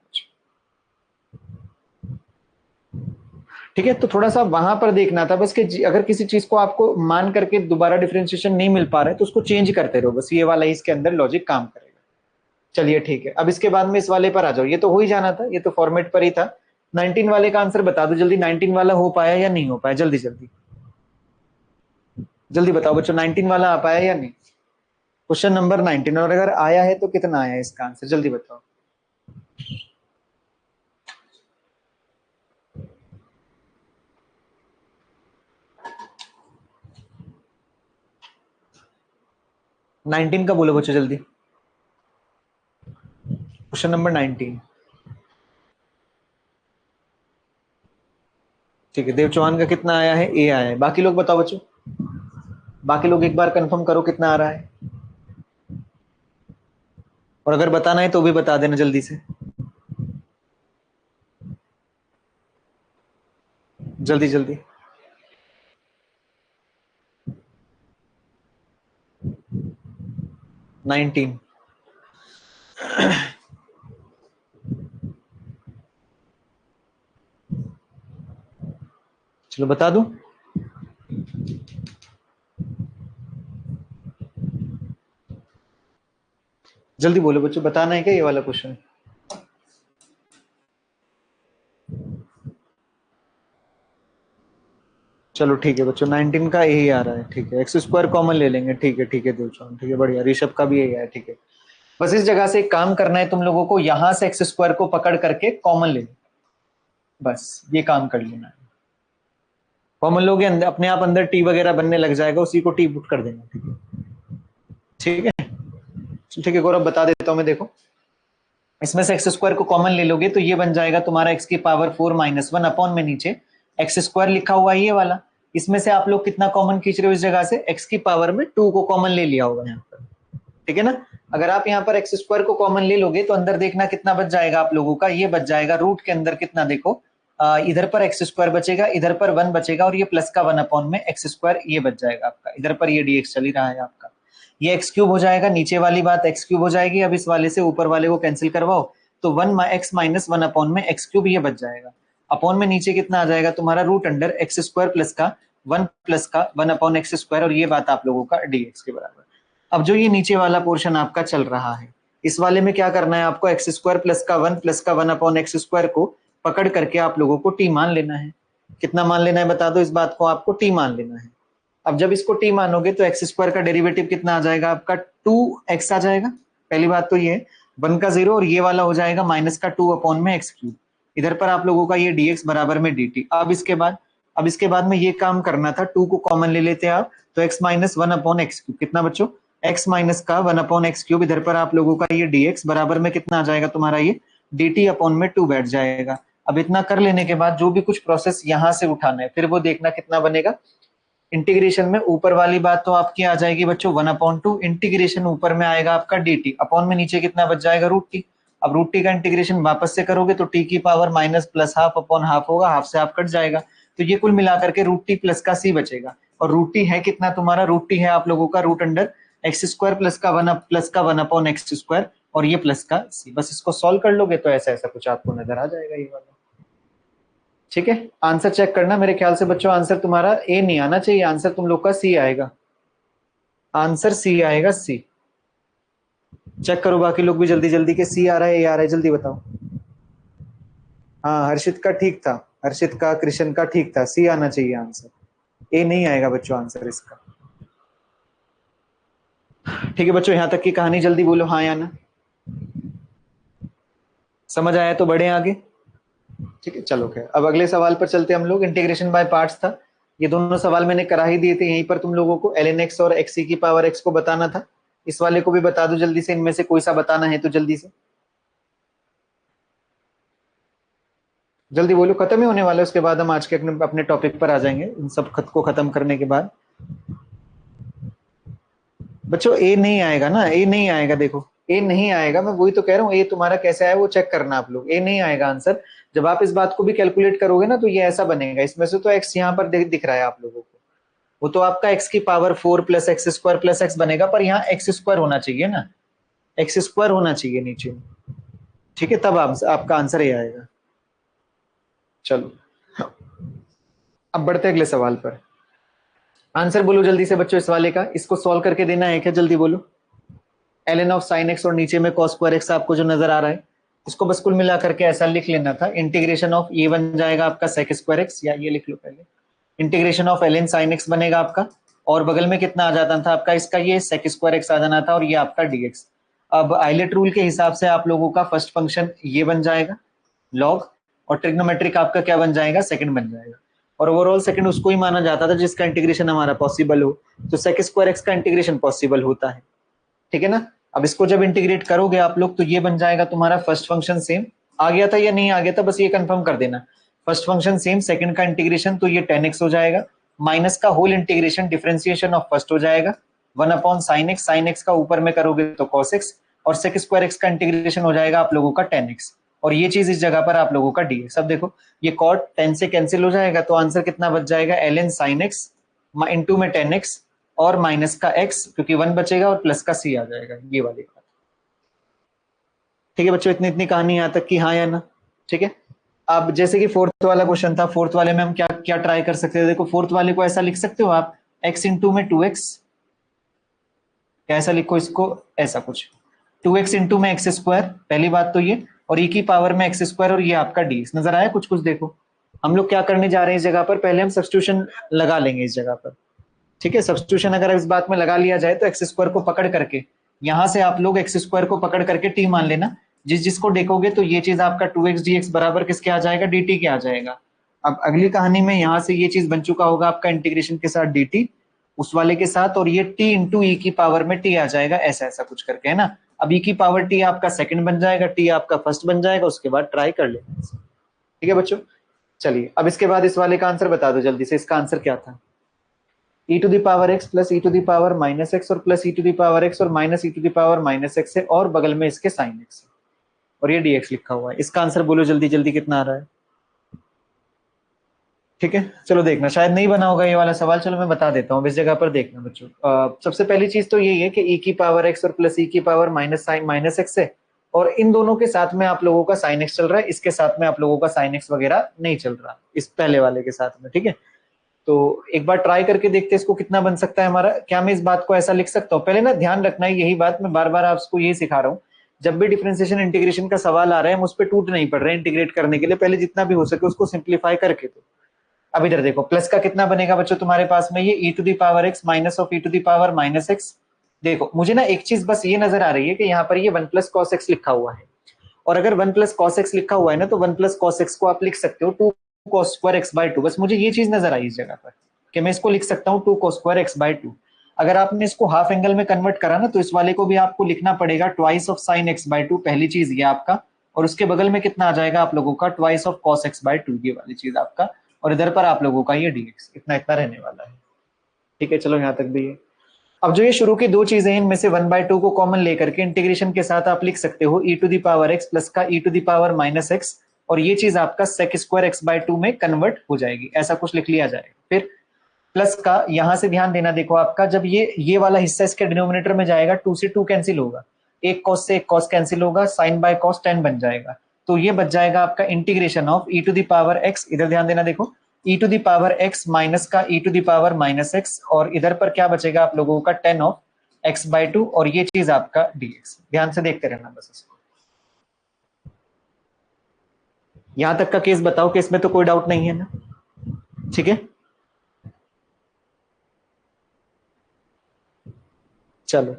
S1: ठीक है, तो थोड़ा सा वहां पर देखना था बस कि अगर किसी चीज को आपको मान करके दोबारा डिफरेंशिएशन नहीं मिल पा रहा है तो उसको चेंज करते रहो, बस ये वाला इसके अंदर लॉजिक काम करेगा। चलिए ठीक है, अब इसके बाद में इस वाले पर आ जाओ, ये तो हो ही जाना था, ये तो फॉर्मेट पर ही था। 19 वाले का आंसर बता दो जल्दी, 19 वाला हो पाया या नहीं हो पाया, जल्दी जल्दी जल्दी बताओ बच्चों, 19 वाला आ पाया या नहीं, क्वेश्चन नंबर 19, और अगर आया है तो कितना आया है इसका आंसर, जल्दी बताओ। नाइनटीन का बोलो बच्चों जल्दी, क्वेश्चन नंबर 19। ठीक है, देव चौहान का कितना आया है, ए आया है, बाकी लोग बताओ बच्चों, बाकी लोग एक बार कंफर्म करो कितना आ रहा है, और अगर बताना है तो भी बता देना जल्दी से, जल्दी जल्दी। 19। चलो बता दूं, जल्दी बोलो बच्चों, बताना है क्या ये वाला क्वेश्चन। चलो ठीक है बच्चों, 19 का यही आ रहा है, ठीक है, एक्स स्क्वायर कॉमन ले लेंगे, ठीक है देव चौहान, ठीक है बढ़िया, ऋषभ का भी यही है, ठीक है। बस इस जगह से एक काम करना है तुम लोगों को, यहां से एक्स स्क्वायर को पकड़ करके कॉमन ले लो, बस ये काम कर लेना है। कॉमन लोगे अपने आप अंदर टी वगैरह बनने लग जाएगा, उसी को टी पुट कर देना, ठीक है। ठीक है, ठीक है गौरव बता देता हूं मैं, देखो इसमें से एक्स स्क्वायर को कॉमन ले लोगे तो ये बन जाएगा तुम्हारा एक्स की पावर 4 माइनस 1 अपॉन में नीचे एक्स स्क्वायर लिखा हुआ है ये वाला, इसमें से आप लोग कितना कॉमन खींच रहे हो, इस जगह से एक्स की पावर में 2 को कॉमन ले लिया होगा यहाँ पर, ठीक है ना। अगर आप यहाँ पर एक्स स्क्वायर को कॉमन ले लोगे तो अंदर देखना कितना बच जाएगा आप लोगों का, ये बच जाएगा रूट के अंदर कितना, देखो इधर पर एक्स स्क्वायर बचेगा, इधर पर 1 बचेगा, और ये प्लस का 1 अपॉन में एक्स स्क्वायर ये बच जाएगा आपका, इधर पर ये dx चल ही रहा है आपका। ये एक्स क्यूब हो जाएगा, नीचे वाली बात एक्स क्यूब हो जाएगी। अब इस वाले से ऊपर वाले को कैंसिल करवाओ तो 1 x - 1 अपॉन में एक्स क्यूब ये बच जाएगा। अपॉन में नीचे कितना आ जाएगा तुम्हारा root under x square plus का 1 प्लस का 1 अपॉन एक्स स्क्वायर, और ये बात आप लोगों का dx के बराबर। अब जो ये नीचे वाला पोर्शन आपका चल रहा है, इस वाले में क्या करना है आपको, एक्स स्क्वायर प्लस का 1 प्लस का 1 अपॉन एक्स स्क्वायर को पकड़ करके आप लोगों को टी मान लेना है। कितना मान लेना है बता दो इस बात को, आपको टी मान लेना है। अब जब इसको टी मानोगे तो एक्स स्क्वायर का डेरिवेटिव कितना आ जाएगा आपका 2x आ जाएगा। पहली बात तो ये 1 का 0 और ये वाला हो जाएगा माइनस का 2 अपॉन में एक्स क्यूब। इधर पर आप लोगों का ये dx बराबर में dt। अब इसके बाद में ये काम करना था, 2 को कॉमन ले लेते हैं आप, तो x - 1 अपॉन एक्स क्यूब कितना बच्चों, x माइनस का 1 अपॉन एक्स क्यूब। इधर पर आप लोगों का ये dx बराबर में कितना आ जाएगा तुम्हारा ये dt अपॉन में 2 बैठ जाएगा। अब इतना कर लेने के बाद जो भी कुछ प्रोसेस यहां से उठाना है फिर वो देखना कितना बनेगा। इंटीग्रेशन में ऊपर वाली बात तो आपकी आ जाएगी बच्चों 1/2, इंटीग्रेशन ऊपर में आएगा आपका dt, अपॉन में नीचे कितना बच जाएगा रूट टी। अब रूट टी का इंटीग्रेशन वापस से करोगे तो टी की power minus plus half upon half होगा, हाफ से हाफ कट जाएगा, तो ये कुल मिलाकर के रूट टी प्लस का सी बचेगा। और रूट टी है कितना तुम्हारा, रूट टी है आप लोगों का root under x square plus का 1 अपॉन एक्स स्क्वायर और ये प्लस का सी। बस इसको सॉल्व कर लोगे तो ऐसा ऐसा कुछ आपको नजर आ जाएगा ये वाला। ठीक है, आंसर चेक करना। मेरे ख्याल से बच्चों आंसर तुम्हारा ए नहीं आना चाहिए, आंसर तुम लोग का सी आएगा, आंसर सी आएगा, सी। चेक करो बाकी लोग भी जल्दी जल्दी के सी आ रहा है, ए आ रहा है, जल्दी बताओ। हाँ हर्षित का ठीक था, हर्षित का कृष्ण का ठीक था, सी आना चाहिए आंसर, ए नहीं आएगा बच्चों आंसर इसका। ठीक है बच्चों, यहां तक की कहानी जल्दी बोलो हाँ या ना, समझ आया तो बढ़े आगे। ठीक है चलो खैर, अब अगले सवाल पर चलते हम लोग। इंटीग्रेशन बाय पार्ट्स था, ये दोनों सवाल मैंने करा ही दिए थे, यहीं पर तुम लोगों को ln x और xc की पावर x को बताना था। इस वाले को भी बता दो जल्दी से, इनमें से कोई सा बताना है तो जल्दी से जल्दी बोलो, खत्म ही होने वाला है, उसके बाद हम आज के अपने टॉपिक पर आ जाएंगे इन सब खत को खत्म करने के बाद। बच्चों ए नहीं आएगा ना, ए नहीं आएगा, देखो ए नहीं आएगा, मैं वही तो कह रहा हूँ, ए तुम्हारा कैसे आया वो चेक करना आप लोग, ए नहीं आएगा आंसर। जब आप इस बात को भी कैलकुलेट करोगे ना तो ये ऐसा बनेगा, इसमें से तो एक्स यहाँ पर दिख रहा है आप लोगों को, वो तो आपका एक्स की power 4 plus x square plus x बनेगा, पर यहाँ एक्स स्क्वायर होना चाहिए ना, एक्स स्क्वायर होना चाहिए नीचे। ठीक है, तब आपका आंसर ये आएगा। चलो अब बढ़ते अगले सवाल पर। आंसर बोलो जल्दी से बच्चों इस वाले का, इसको सॉल्व करके देना है क्या, जल्दी बोलो। ln ऑफ साइन एक्स और नीचे में cos स्क्वायर एक्स आपको जो नजर आ रहा है, इसको बस कुल मिला करके ऐसा लिख लेना था, इंटीग्रेशन ऑफ ये बन जाएगा आपका sec स्क्वायर एक्स, या ये लिख लो पहले, integration of ln sine x बनेगा आपका, और बगल में कितना आ जाता था आपका इसका ये sec स्क्वायर एक्स आ जाना था, और ये आपका dx। अब आइलेट रूल के हिसाब से आप लोगों का फर्स्ट फंक्शन ये बन जाएगा लॉग, और ट्रिग्नोमेट्रिक आपका क्या बन जाएगा, सेकंड बन जाएगा। और ओवरऑल सेकंड उसको ही माना जाता था जिसका इंटीग्रेशन हमारा पॉसिबल हो, तो sec स्क्वायर एक्स का इंटीग्रेशन पॉसिबल होता है। ठीक है ना, अब इसको जब इंटीग्रेट करोगे आप लोग तो ये बन जाएगा तुम्हारा फर्स्ट फंक्शन सेम, आ गया था या नहीं आ गया था बस ये कंफर्म कर देना, फर्स्ट फंक्शन सेम, सेकंड का इंटीग्रेशन तो ये 10x हो जाएगा, माइनस का whole integration differentiation of first हो जाएगा 1 अपॉन साइन एक्स का ऊपर में करोगे तो cos x, और sec स्क्वायर एक्स का इंटीग्रेशन हो जाएगा आप लोगों का 10x, और ये चीज इस जगह पर आप लोगों का dx। अब देखो ये cot 10 से कैंसिल हो जाएगा तो आंसर कितना बच जाएगा, ln sin x इंटू में 10x और माइनस का x, क्योंकि 1 बचेगा, और प्लस का c आ जाएगा, ये वाली बात। ठीक है बच्चों, इतनी इतनी कहानी यहाँ तक की हाँ या ना। ठीक है, अब जैसे कि फोर्थ वाला क्वेश्चन था, फोर्थ वाले में हम क्या क्या ट्राई कर सकते थे, देखो फोर्थ वाले को ऐसा लिख सकते हो आप x इंटू में 2x, ऐसा लिखो इसको, ऐसा कुछ 2x इंटू में एक्स स्क्वायर, पहली बात तो ये, और e की पावर में एक्स स्क्वायर, और ये आपका डी। नजर आया कुछ कुछ, देखो हम लोग क्या करने जा रहे हैं इस जगह पर, पहले हम सब्स्टिट्यूशन लगा लेंगे इस जगह पर। ठीक है, सब्स्टिट्यूशन अगर इस बात में लगा लिया जाए तो एक्स स्क्वायर को पकड़ करके यहां से आप लोग एक्स स्क्वायर को पकड़ करके टी मान लेना, जिस जिसको देखोगे तो ये चीज आपका 2x dx बराबर किसके आ जाएगा, dt के आ जाएगा। अब अगली कहानी में यहां से ये चीज बन चुका होगा आपका इंटीग्रेशन के साथ dt उस वाले के साथ, और ये t इंटू ई की पावर में t आ जाएगा, ऐसा ऐसा कुछ करके, है ना। अब e की पावर t आपका सेकंड बन जाएगा, t आपका फर्स्ट बन जाएगा, उसके बाद ट्राई कर लेना। ठीक है बच्चों, चलिए अब इसके बाद इस वाले का आंसर बता दो जल्दी से, इसका आंसर क्या था, e to the power x plus e to the power minus x, और plus e to the power x और minus e to the power minus x है, और बगल में इसके साइन x है, और ये dx लिखा हुआ है। इसका आंसर बोलो जल्दी जल्दी कितना आ रहा है, ठीक है, चलो देखना, शायद नहीं बना होगा ये वाला सवाल, चलो मैं बता देता हूँ, इस जगह पर देखना बच्चों। सबसे पहली चीज तो यही है कि ई की पावर एक्स और प्लस ई की power minus sine minus x है, और इन दोनों के साथ में आप लोगों का साइन एक्स चल रहा है, इसके साथ में आप लोगों का साइन एक्स वगैरह नहीं चल रहा, इस पहले वाले के साथ में। ठीक है, तो एक बार ट्राई करके देखते हैं इसको कितना बन सकता है हमारा। क्या मैं इस बात को ऐसा लिख सकता हूँ? पहले ना ध्यान रखना है, यही बात मैं बार बार आपको यही सिखा रहा हूँ, जब भी डिफरेंशिएशन इंटीग्रेशन का सवाल आ रहा है हम उस पर टूट नहीं पड़ रहे हैं इंटीग्रेट करने के लिए, पहले जितना भी हो सके उसको सिंप्लीफाई करके दो। अब इधर देखो, प्लस का कितना बनेगा बच्चों तुम्हारे पास में, ये e to the power x minus of e to the power minus x. देखो मुझे ना एक चीज बस ये नजर आ रही है कि यहाँ पर ये वन प्लस कॉस एक्स लिखा हुआ है, और अगर वन प्लस कॉस एक्स लिखा हुआ है ना, तो वन प्लस कॉस एक्स को आप लिख सकते हो two cos square x by two. बस मुझे ये चीज नजर आई इस जगह पर कि मैं इसको लिख सकता हूँ two cos square x by two. अगर आपने इसको हाफ एंगल में कन्वर्ट करा ना, तो इस वाले को भी आपको लिखना पड़ेगा twice of sine x by to, पहली चीज ये आपका, और उसके बगल में कितना आ जाएगा आप लोगों का, twice of cos x by to, ये वाली चीज आपका, और इधर पर आप लोगों का ये डीएक्स, इतना इतना रहने वाला है। ठीक है, चलो यहाँ तक भी है। अब जो ये शुरू की दो चीजें हैं, इनमें से वन बाय टू को कॉमन लेकर के इंटीग्रेशन के साथ आप लिख सकते हो e to the power x plus का e to the power minus x, और ये चीज आपका sec square x by two में कन्वर्ट हो जाएगी, ऐसा कुछ लिख लिया जाएगा। फिर प्लस का यहां से ध्यान देना, देखो आपका जब ये वाला हिस्सा इसके डिनोमिनेटर में जाएगा, टू से टू कैंसिल होगा, एक कॉस से एक कॉस कैंसिल होगा, साइन बाय कॉस टेन बन जाएगा, तो ये बच जाएगा आपका integration of e to the power x, इधर ध्यान देना देखो, e to the power x minus का e to the power minus x, और इधर पर क्या बचेगा आप लोगों का, tan of x by two, और ये चीज आपका डीएक्स। ध्यान से देखते रहना बस इसको। यहां तक का केस बताओ कि इसमें तो कोई डाउट नहीं है ना? ठीक है, चलो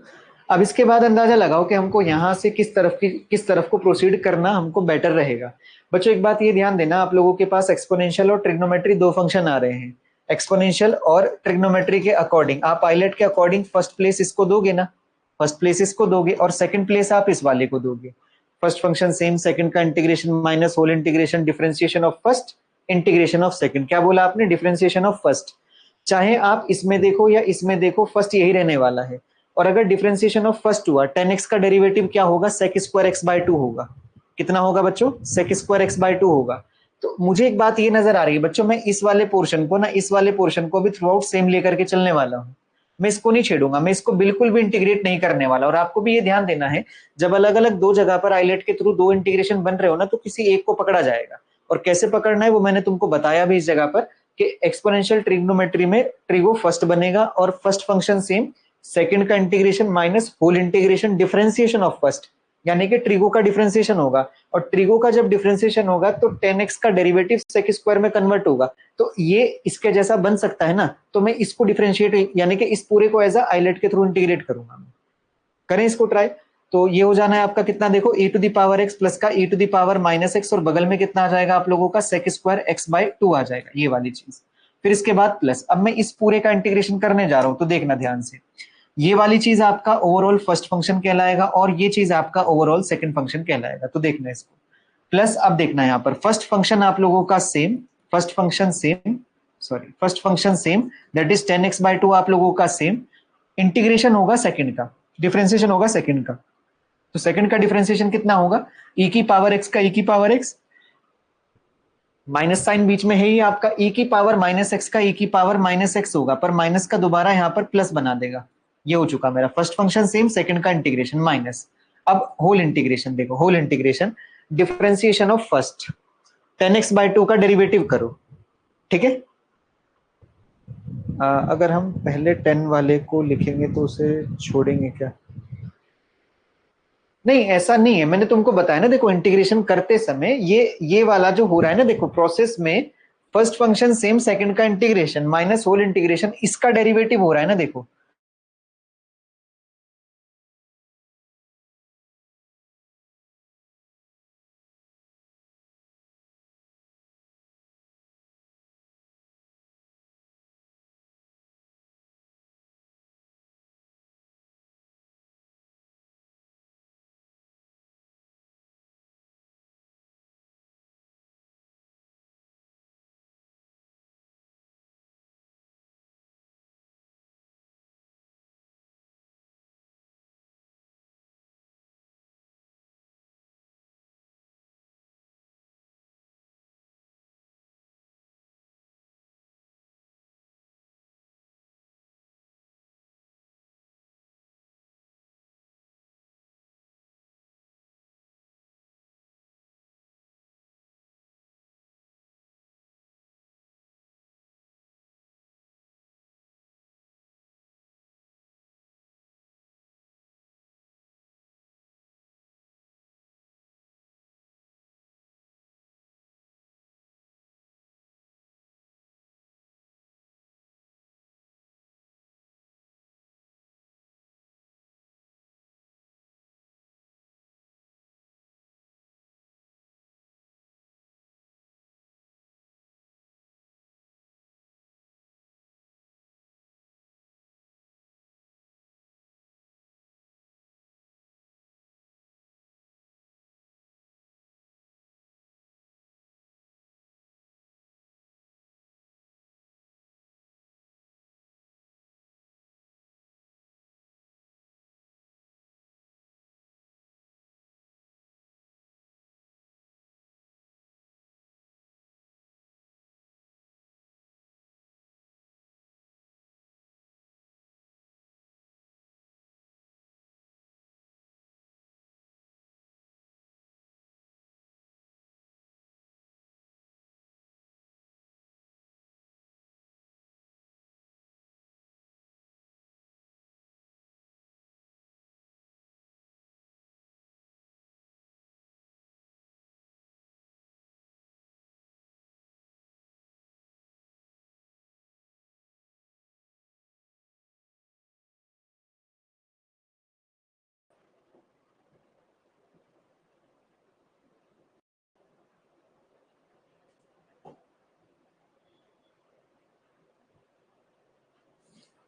S1: अब इसके बाद अंदाजा लगाओ कि हमको यहां से किस तरफ को प्रोसीड करना हमको बेटर रहेगा। बच्चों एक बात ये ध्यान देना, आप लोगों के पास एक्सपोनेंशियल और ट्रिग्नोमेट्री दो फंक्शन आ रहे हैं, एक्सपोनेंशियल और ट्रिग्नोमेट्री के अकॉर्डिंग आप पायलट के अकॉर्डिंग फर्स्ट प्लेस इसको दोगे ना, फर्स्ट प्लेस इसको दोगे, और सेकंड प्लेस आप इस वाले को दोगे। फर्स्ट फंक्शन सेम, सेकंड का integration minus whole integration differentiation of first integration of second. क्या बोला आपने? Differentiation of first. चाहे आप इसमें देखो या इसमें देखो, फर्स्ट यही रहने वाला है। और अगर डिफरेंशिएशन ऑफ फर्स्ट हुआ, टेन एक्स का डेरिवेटिव क्या होगा, sec square x by two होगा। कितना होगा बच्चों? Sec square x by two होगा। तो मुझे एक बात ये नजर आ रही है बच्चों, मैं इस वाले पोर्शन को ना, इस वाले पोर्शन को भी थ्रू आउट सेम लेकर के चलने वाला हूँ, मैं इसको नहीं छेड़ूंगा, मैं इसको बिल्कुल भी इंटीग्रेट नहीं करने वाला। और आपको भी ये ध्यान देना है, जब अलग अलग दो जगह पर आइलेट के थ्रू दो इंटीग्रेशन बन रहे हो ना, तो किसी एक को पकड़ा जाएगा, और कैसे पकड़ना है वो मैंने तुमको बताया भी इस जगह पर, कि एक्सपोनेंशियल ट्रिग्नोमेट्री में ट्रिगो फर्स्ट बनेगा, और फर्स्ट फंक्शन सेम, सेकंड का integration minus whole integration differentiation of first, यानी कि ट्रिगो का डिफरेंशिएशन होगा, और ट्रिगो का जब डिफरेंशिएशन होगा तो टेन एक्स का डेरिवेटिव सेक स्क्वायर में कन्वर्ट होगा, तो ये इसके जैसा बन सकता है ना, तो मैं इसको डिफरेंशिएट यानी कि इस पूरे को एज आइलेट के थ्रू इंटीग्रेट करूंगा। करें इसको ट्राई। तो ये हो जाना है आपका कितना, देखो e to the power x plus का e to the power minus x, और बगल में कितना आ जाएगा आप लोगों का, sec square x by two आ जाएगा, ये वाली चीज। फिर इसके बाद प्लस, अब मैं इस पूरे का इंटीग्रेशन करने जा रहा हूं, तो देखना ध्यान से, ये वाली चीज आपका ओवरऑल फर्स्ट फंक्शन कहलाएगा, और ये चीज आपका ओवरऑल सेकंड फंक्शन कहलाएगा। तो देखना इसको, प्लस अब देखना यहाँ पर फर्स्ट फंक्शन आप लोगों का same, first function same, sorry first function same, that is ten x by to आप लोगों का सेम, इंटीग्रेशन होगा सेकंड का, डिफरेंशिएशन होगा सेकंड का, तो सेकंड का डिफरेंशिएशन कितना होगा, ई की पावर एक्स का ई की पावर एक्स, माइनस साइन बीच में है ही आपका, ई की पावर माइनस एक्स का ई की पावर माइनस एक्स होगा, पर माइनस का दोबारा यहां पर प्लस बना देगा। ये हो चुका मेरा फर्स्ट फंक्शन सेम, सेकंड का इंटीग्रेशन माइनस। अब होल इंटीग्रेशन देखो, whole integration differentiation of first, tan x by two का डेरिवेटिव करो। ठीक है, अगर हम पहले टेन वाले को लिखेंगे तो उसे छोड़ेंगे क्या? नहीं ऐसा नहीं है, मैंने तुमको बताया ना, देखो इंटीग्रेशन करते समय ये वाला जो हो रहा है ना, देखो प्रोसेस में फर्स्ट फंक्शन सेम, सेकंड का इंटीग्रेशन माइनस होल इंटीग्रेशन, इसका डेरिवेटिव हो रहा है ना, देखो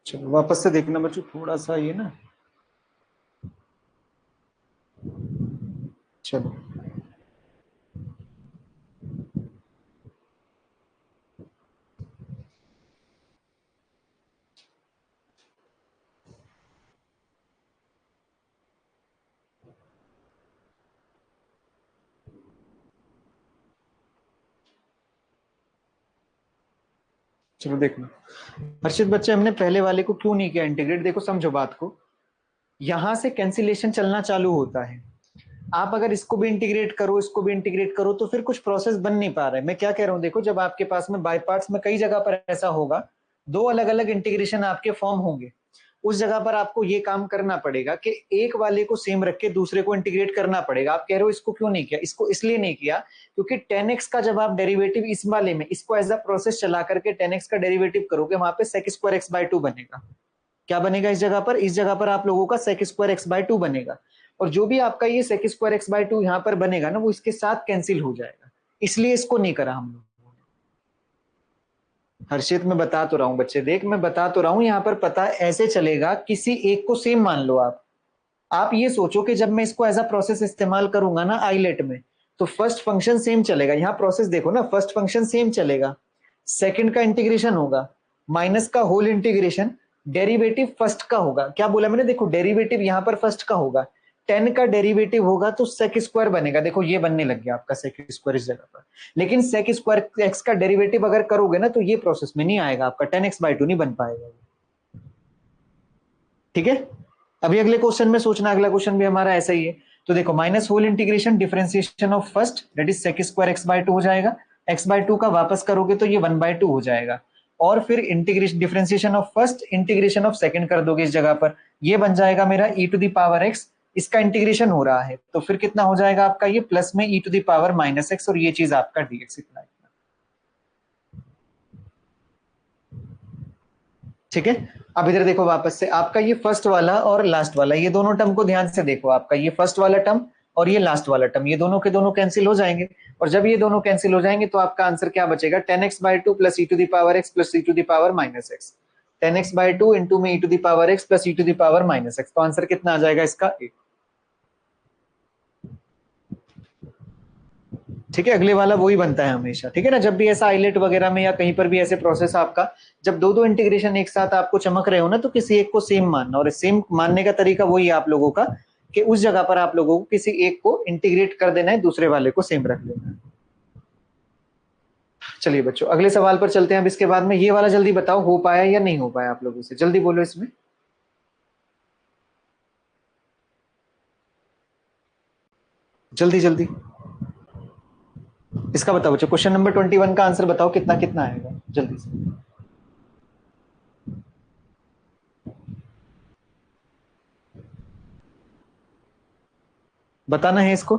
S1: चलो वापस से देखना बच्चों, थोड़ा सा ये ना, चलो चलो देखना। हर्षित बच्चे, हमने पहले वाले को क्यों नहीं किया इंटीग्रेट? देखो समझो बात को, यहां से कैंसिलेशन चलना चालू होता है। आप अगर इसको भी इंटीग्रेट करो, इसको भी इंटीग्रेट करो, तो फिर कुछ प्रोसेस बन नहीं पा रहा है। मैं क्या कह रहा हूं, देखो जब आपके पास में बाय पार्ट्स में कई जगह पर ऐसा होगा, दो अलग अलग इंटीग्रेशन आपके फॉर्म होंगे, उस जगह पर आपको ये काम करना पड़ेगा कि एक वाले को सेम रख के दूसरे को इंटीग्रेट करना पड़ेगा। आप कह रहे हो इसको क्यों नहीं किया? इसको इसलिए नहीं किया क्योंकि 10x का जब आप डेरिवेटिव इस वाले में इसको एज अ प्रोसेस चला करके 10x का डेरिवेटिव करोगे, वहां पे sec square x by to बनेगा। क्या बनेगा इस जगह पर? इस जगह पर आप लोगों का sec square x by to बनेगा, और जो भी आपका ये sec square x by to यहाँ पर बनेगा ना, वो इसके साथ कैंसिल हो जाएगा। इसलिए इसको नहीं करा हम लोग। हर्षित मैं बता तो रहा हूं बच्चे, देख मैं बता तो रहा हूं, यहाँ पर पता ऐसे चलेगा, किसी एक को सेम मान लो आप ये सोचो कि जब मैं इसको एज अ प्रोसेस इस्तेमाल करूंगा ना आईलेट में, तो फर्स्ट फंक्शन सेम चलेगा। यहाँ प्रोसेस देखो ना, फर्स्ट फंक्शन सेम चलेगा, सेकंड का इंटीग्रेशन होगा, माइनस का होल इंटीग्रेशन, डेरिवेटिव फर्स्ट का होगा। क्या बोला मैंने? देखो डेरिवेटिव यहाँ पर फर्स्ट का होगा, 10 का डेरिवेटिव होगा तो सेक स्क्वायर बनेगा। देखो ये बनने लग गया आपका सेक स्क्वायर इस जगह पर। लेकिन सेक स्क्वायर एक्स का डेरिवेटिव अगर करोगे ना, तो ये प्रोसेस में नहीं आएगा, आपका 10x/2 नहीं बन पाएगा। ठीक है, अभी अगले क्वेश्चन में सोचना, अगला क्वेश्चन भी हमारा ऐसा ही है। तो देखो minus whole integration differentiation of first, that is sec square x by two हो जाएगा, एक्स बाय टू का वापस करोगे तो ये 1/2 हो जाएगा, और फिर integration differentiation of first, integration of second कर दोगे इस जगह पर, ये बन जाएगा मेरा e to the power x। इसका इंटीग्रेशन हो रहा है तो फिर कितना हो जाएगा आपका ये प्लस में e to the power minus x, और ये चीज आपका dx इतना है। ठीक है, अब इधर देखो वापस से, आपका ये फर्स्ट वाला और लास्ट वाला, ये दोनों टर्म को ध्यान से देखो, आपका ये फर्स्ट वाला टर्म और ये लास्ट वाला टर्म, ये दोनों के दोनों कैंसिल हो जाएंगे, और जब ये दोनों कैंसिल हो जाएंगे तो आपका आंसर क्या बचेगा? 10x/2 plus e to the power x plus e to the power minus x। 10x/2 into में e to the power x plus e to the power minus x, तो आंसर कितना आ जाएगा इसका? 8। ठीक है, अगले वाला वही बनता है हमेशा। ठीक है ना, जब भी ऐसा आइलेट वगैरह में या कहीं पर भी ऐसे प्रोसेस आपका, जब दो दो इंटीग्रेशन एक साथ आपको चमक रहे हो ना, तो किसी एक को सेम मानना, और सेम मानने का तरीका वही है आप लोगों का कि उस जगह पर आप लोगों को किसी एक को इंटीग्रेट कर देना है, दूसरे वाले को सेम रख देना है। चलिए बच्चों अगले सवाल पर चलते हैं। अब इसके बाद में ये वाला जल्दी बताओ, हो पाया या नहीं हो पाया आप लोगों से? जल्दी बोलो इसमें, जल्दी जल्दी इसका बताओ बच्चों। क्वेश्चन नंबर 21 का आंसर बताओ, कितना कितना आएगा जल्दी से। बताना है इसको।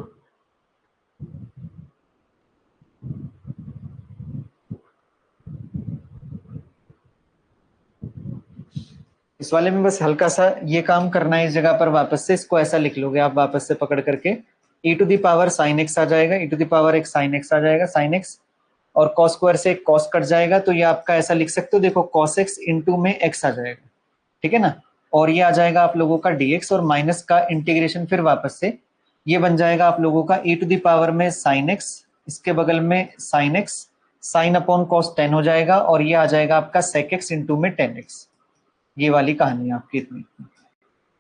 S1: इस वाले में बस हल्का सा ये काम करना है, इस जगह पर वापस से इसको ऐसा लिख लोगे आप, वापस से पकड़ करके e to the power sine x आ जाएगा, e टू द पावर एक साइन एक्स आ जाएगा, साइन एक्स, और कॉस स्क्वायर से कॉस कट जाएगा, तो ये आपका ऐसा लिख सकते हो, देखो कॉस एक्स इंटू में एक्स आ जाएगा। ठीक है ना, और ये आ जाएगा आप लोगों का dx, और माइनस का इंटीग्रेशन फिर वापस से ये बन जाएगा आप लोगों का e टू द पावर में साइन एक्स, इसके बगल में sine x, sign upon cos 10 हो जाएगा, और ये आ जाएगा आपका सेक एक्स इंटू में 10x। ये वाली कहानी आपकी इतनी,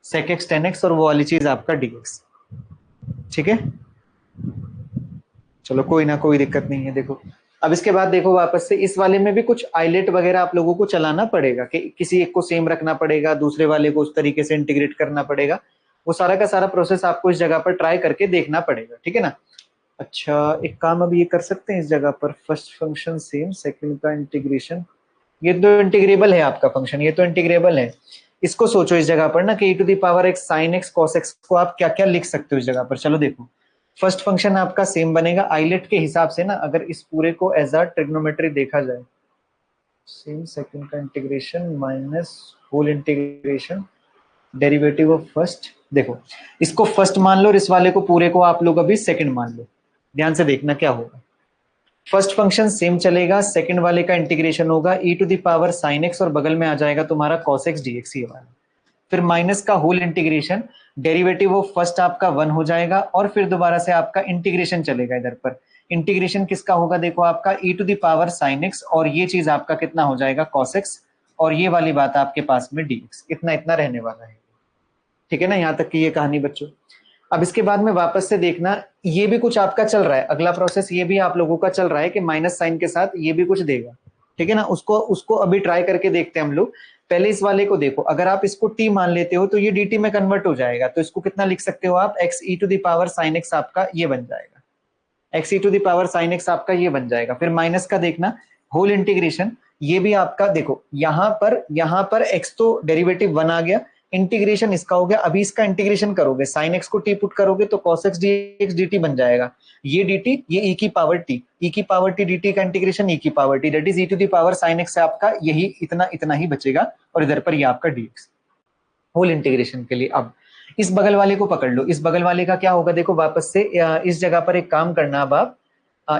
S1: sec x 10x और वो वाली चीज आपका dx। ठीक है, चलो कोई ना, कोई दिक्कत नहीं है। देखो अब इसके बाद देखो वापस से इस वाले में भी कुछ आइलेट वगैरह आप लोगों को चलाना पड़ेगा, कि किसी एक को सेम रखना पड़ेगा, दूसरे वाले को उस तरीके से इंटीग्रेट करना पड़ेगा, वो सारा का सारा प्रोसेस आपको इस जगह पर ट्राई करके देखना पड़ेगा। ठीक है ना, अच्छा एक काम अब ये कर सकते हैं इस जगह पर, फर्स्ट फंक्शन सेम, सेकंड का इंटीग्रेशन, ये तो इंटीग्रेबल है आपका फंक्शन, ये तो इंटीग्रेबल है। इसको सोचो इस जगह पर ना कि e to the power x sine x cos x को आप क्या क्या लिख सकते हो इस जगह पर। चलो देखो, फर्स्ट फंक्शन आपका सेम बनेगा आइलेट के हिसाब से ना, अगर इस पूरे को एज अ ट्रिग्नोमेट्री देखा जाए, सेम, सेकंड का integration minus whole integration derivative of first. देखो इसको फर्स्ट मान लो और इस वाले को पूरे को आप लोग अभी सेकंड मान लो, ध्यान से देखना क्या होगा। फर्स्ट फंक्शन सेम चलेगा, सेकंड वाले का इंटीग्रेशन होगा e to the power sin x और बगल में आ जाएगा तुम्हारा cos x dx ये वाला। फिर माइनस का whole integration, derivative of first आपका 1 हो जाएगा और फिर दोबारा से आपका इंटीग्रेशन चलेगा इधर पर। इंटीग्रेशन किसका होगा देखो आपका e to the power sin x और ये चीज आपका कितना हो जाएगा cos x और ये वाली बात आपके पास में dx, इतना इतना रहने वाला है। ठीक है ना, यहाँ तक की ये कहानी बच्चों। अब इसके बाद में वापस से देखना, ये भी कुछ आपका चल रहा है, अगला प्रोसेस ये भी आप लोगों का चल रहा है कि माइनस साइन के साथ ये भी कुछ देगा। ठीक है ना, उसको अभी ट्राई करके देखते हैं हम लोग। पहले इस वाले को देखो, अगर आप इसको t मान लेते हो तो ये dt में कन्वर्ट हो जाएगा, तो इसको कितना लिख सकते हो आप, x e to the power sine x आपका ये बन जाएगा, x e to the power sine x आपका ये बन जाएगा। फिर माइनस का देखना, होल इंटीग्रेशन, ये भी आपका देखो यहाँ पर x तो डेरिवेटिव 1 आ गया, इंटीग्रेशन इसका हो गया। अभी इसका इंटीग्रेशन करोगे, साइन एक्स को t पुट करोगे तो cos x dx dt बन जाएगा। ये dt ये e की पावर t dt का इंटीग्रेशन e की power t, that is e to the power sin x से आपका यही इतना ही बचेगा और इधर पर ये आपका dx होल इंटीग्रेशन के लिए। अब इस बगल वाले को पकड़ लो, इस बगल वाले का क्या होगा देखो, वापस से इस जगह पर एक काम करना, अब आप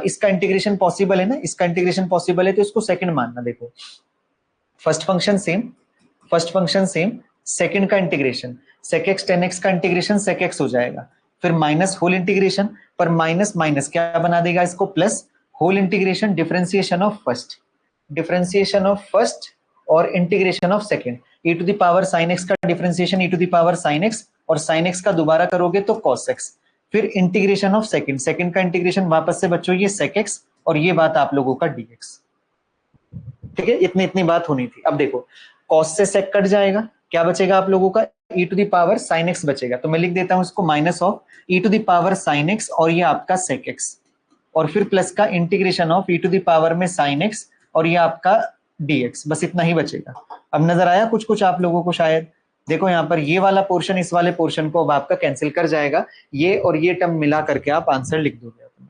S1: इसका इंटीग्रेशन पॉसिबल है ना, इसका इंटीग्रेशन पॉसिबल है तो इसको सेकंड मानना। देखो फर्स्ट फंक्शन सेम, सेकंड का integration sec x tan x का इंटीग्रेशन sec x हो जाएगा। फिर माइनस होल इंटीग्रेशन, पर माइनस माइनस क्या बना देगा इसको plus, whole integration differentiation of first और integration of second, e to the power sin x का differentiation e to the power sin x और sin x का दोबारा करोगे तो cos x। फिर इंटीग्रेशन ऑफ सेकंड का इंटीग्रेशन वापस से बच्चों ये sec x और ये बात आप लोगों का dx। ठीक है, इतनी बात होनी थी। अब देखो cos से sec कट जाएगा, क्या बचेगा आप लोगों का, e to the power sin x बचेगा, तो मैं लिख देता हूं इसको minus of e to the power sin x और ये आपका sec x और फिर प्लस का integration of e to the power में sin x और ये आपका dx, बस इतना ही बचेगा। अब नजर आया कुछ आप लोगों को शायद, देखो यहाँ पर ये वाला पोर्शन इस वाले पोर्शन को अब आपका कैंसिल कर जाएगा, ये और ये टर्म मिला करके आप आंसर लिख दोगे अपना।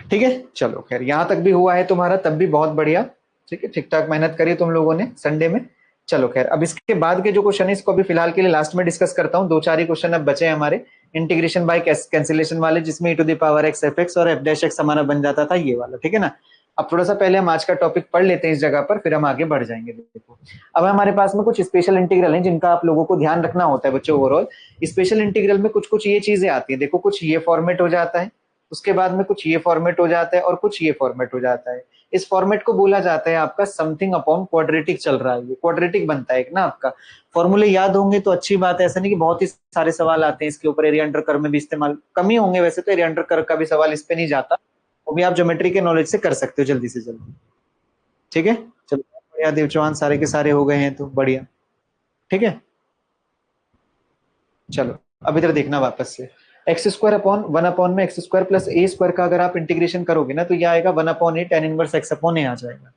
S1: ठीक है, चलो खैर यहाँ तक भी हुआ है तुम्हारा, तब भी बहुत बढ़िया। ठीक है, ठीक ठाक मेहनत करी तुम लोगों ने संडे में। चलो खैर, अब इसके बाद के जो क्वेश्चन है इसको अभी फिलहाल के लिए लास्ट में डिस्कस करता हूँ। 2-4 ही क्वेश्चन अब बचे हैं हमारे इंटीग्रेशन बाय कैंसिलेशन वाले, जिसमें e to the power x f(x) और f'(x) हमारा बन जाता था ये वाला। ठीक है ना, अब थोड़ा सा पहले हम आज का टॉपिक पढ़ लेते हैं इस जगह पर, फिर हम आगे बढ़ जाएंगे। देखो अब हमारे पास में कुछ स्पेशल इंटीग्रल हैं जिनका आप लोगों को ध्यान रखना होता है बच्चों। ओवरऑल स्पेशल इंटीग्रल में कुछ ये चीजें आती है, देखो कुछ ये फॉर्मेट हो जाता है, उसके बाद में कुछ ये फॉर्मेट हो जाता है और कुछ ये फॉर्मेट हो जाता है। इस फॉर्मेट को बोला जाता है आपका समथिंग अपॉन क्वाड्रेटिक चल रहा है, ये क्वाड्रेटिक बनता है एक ना आपका। फॉर्मूले याद होंगे तो अच्छी बात है, ऐसा नहीं कि बहुत ही सारे सवाल आते हैं इसके ऊपर, एरिया अंडर कर्व में भी इस्तेमाल कम ही होंगे वैसे तो, एरिया अंडर कर्व का भी सवाल इस पे नहीं जाता, वो भी आप ज्योमेट्री के नॉलेज से कर सकते हो जल्दी से जल्दी। ठीक है, चलो बढ़िया देव चौहान, सारे के सारे हो गए हैं तो बढ़िया। ठीक है, चलो अब इधर देखना वापस से, एक्स स्क्वायर अपॉन 1 अपॉन में x square plus a square का अगर आप इंटीग्रेशन करोगे ना तो ये आएगा 1 upon a tan inverse x upon a आ जाएगा।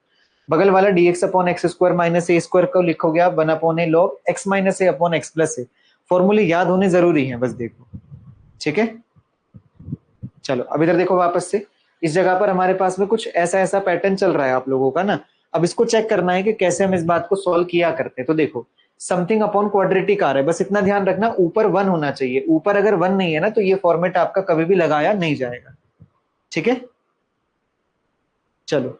S1: बगल वाला dx upon x square minus a square को लिखोगे आप 1 upon a log x minus a upon x plus a. फॉर्मूले याद होने जरूरी है बस, देखो। ठीक है, चलो अब इधर देखो वापस से, इस जगह पर हमारे पास में कुछ ऐसा पैटर्न चल रहा है आप लोगों का ना। अब इसको चेक करना है कि कैसे हम इस बात को सॉल्व किया करते हैं। तो देखो समथिंग अपॉन क्वाड्रेटिक आ रहा है, बस इतना ध्यान रखना ऊपर 1 होना चाहिए, ऊपर अगर 1 नहीं है ना तो ये फॉर्मेट आपका कभी भी लगाया नहीं जाएगा। ठीक है, चलो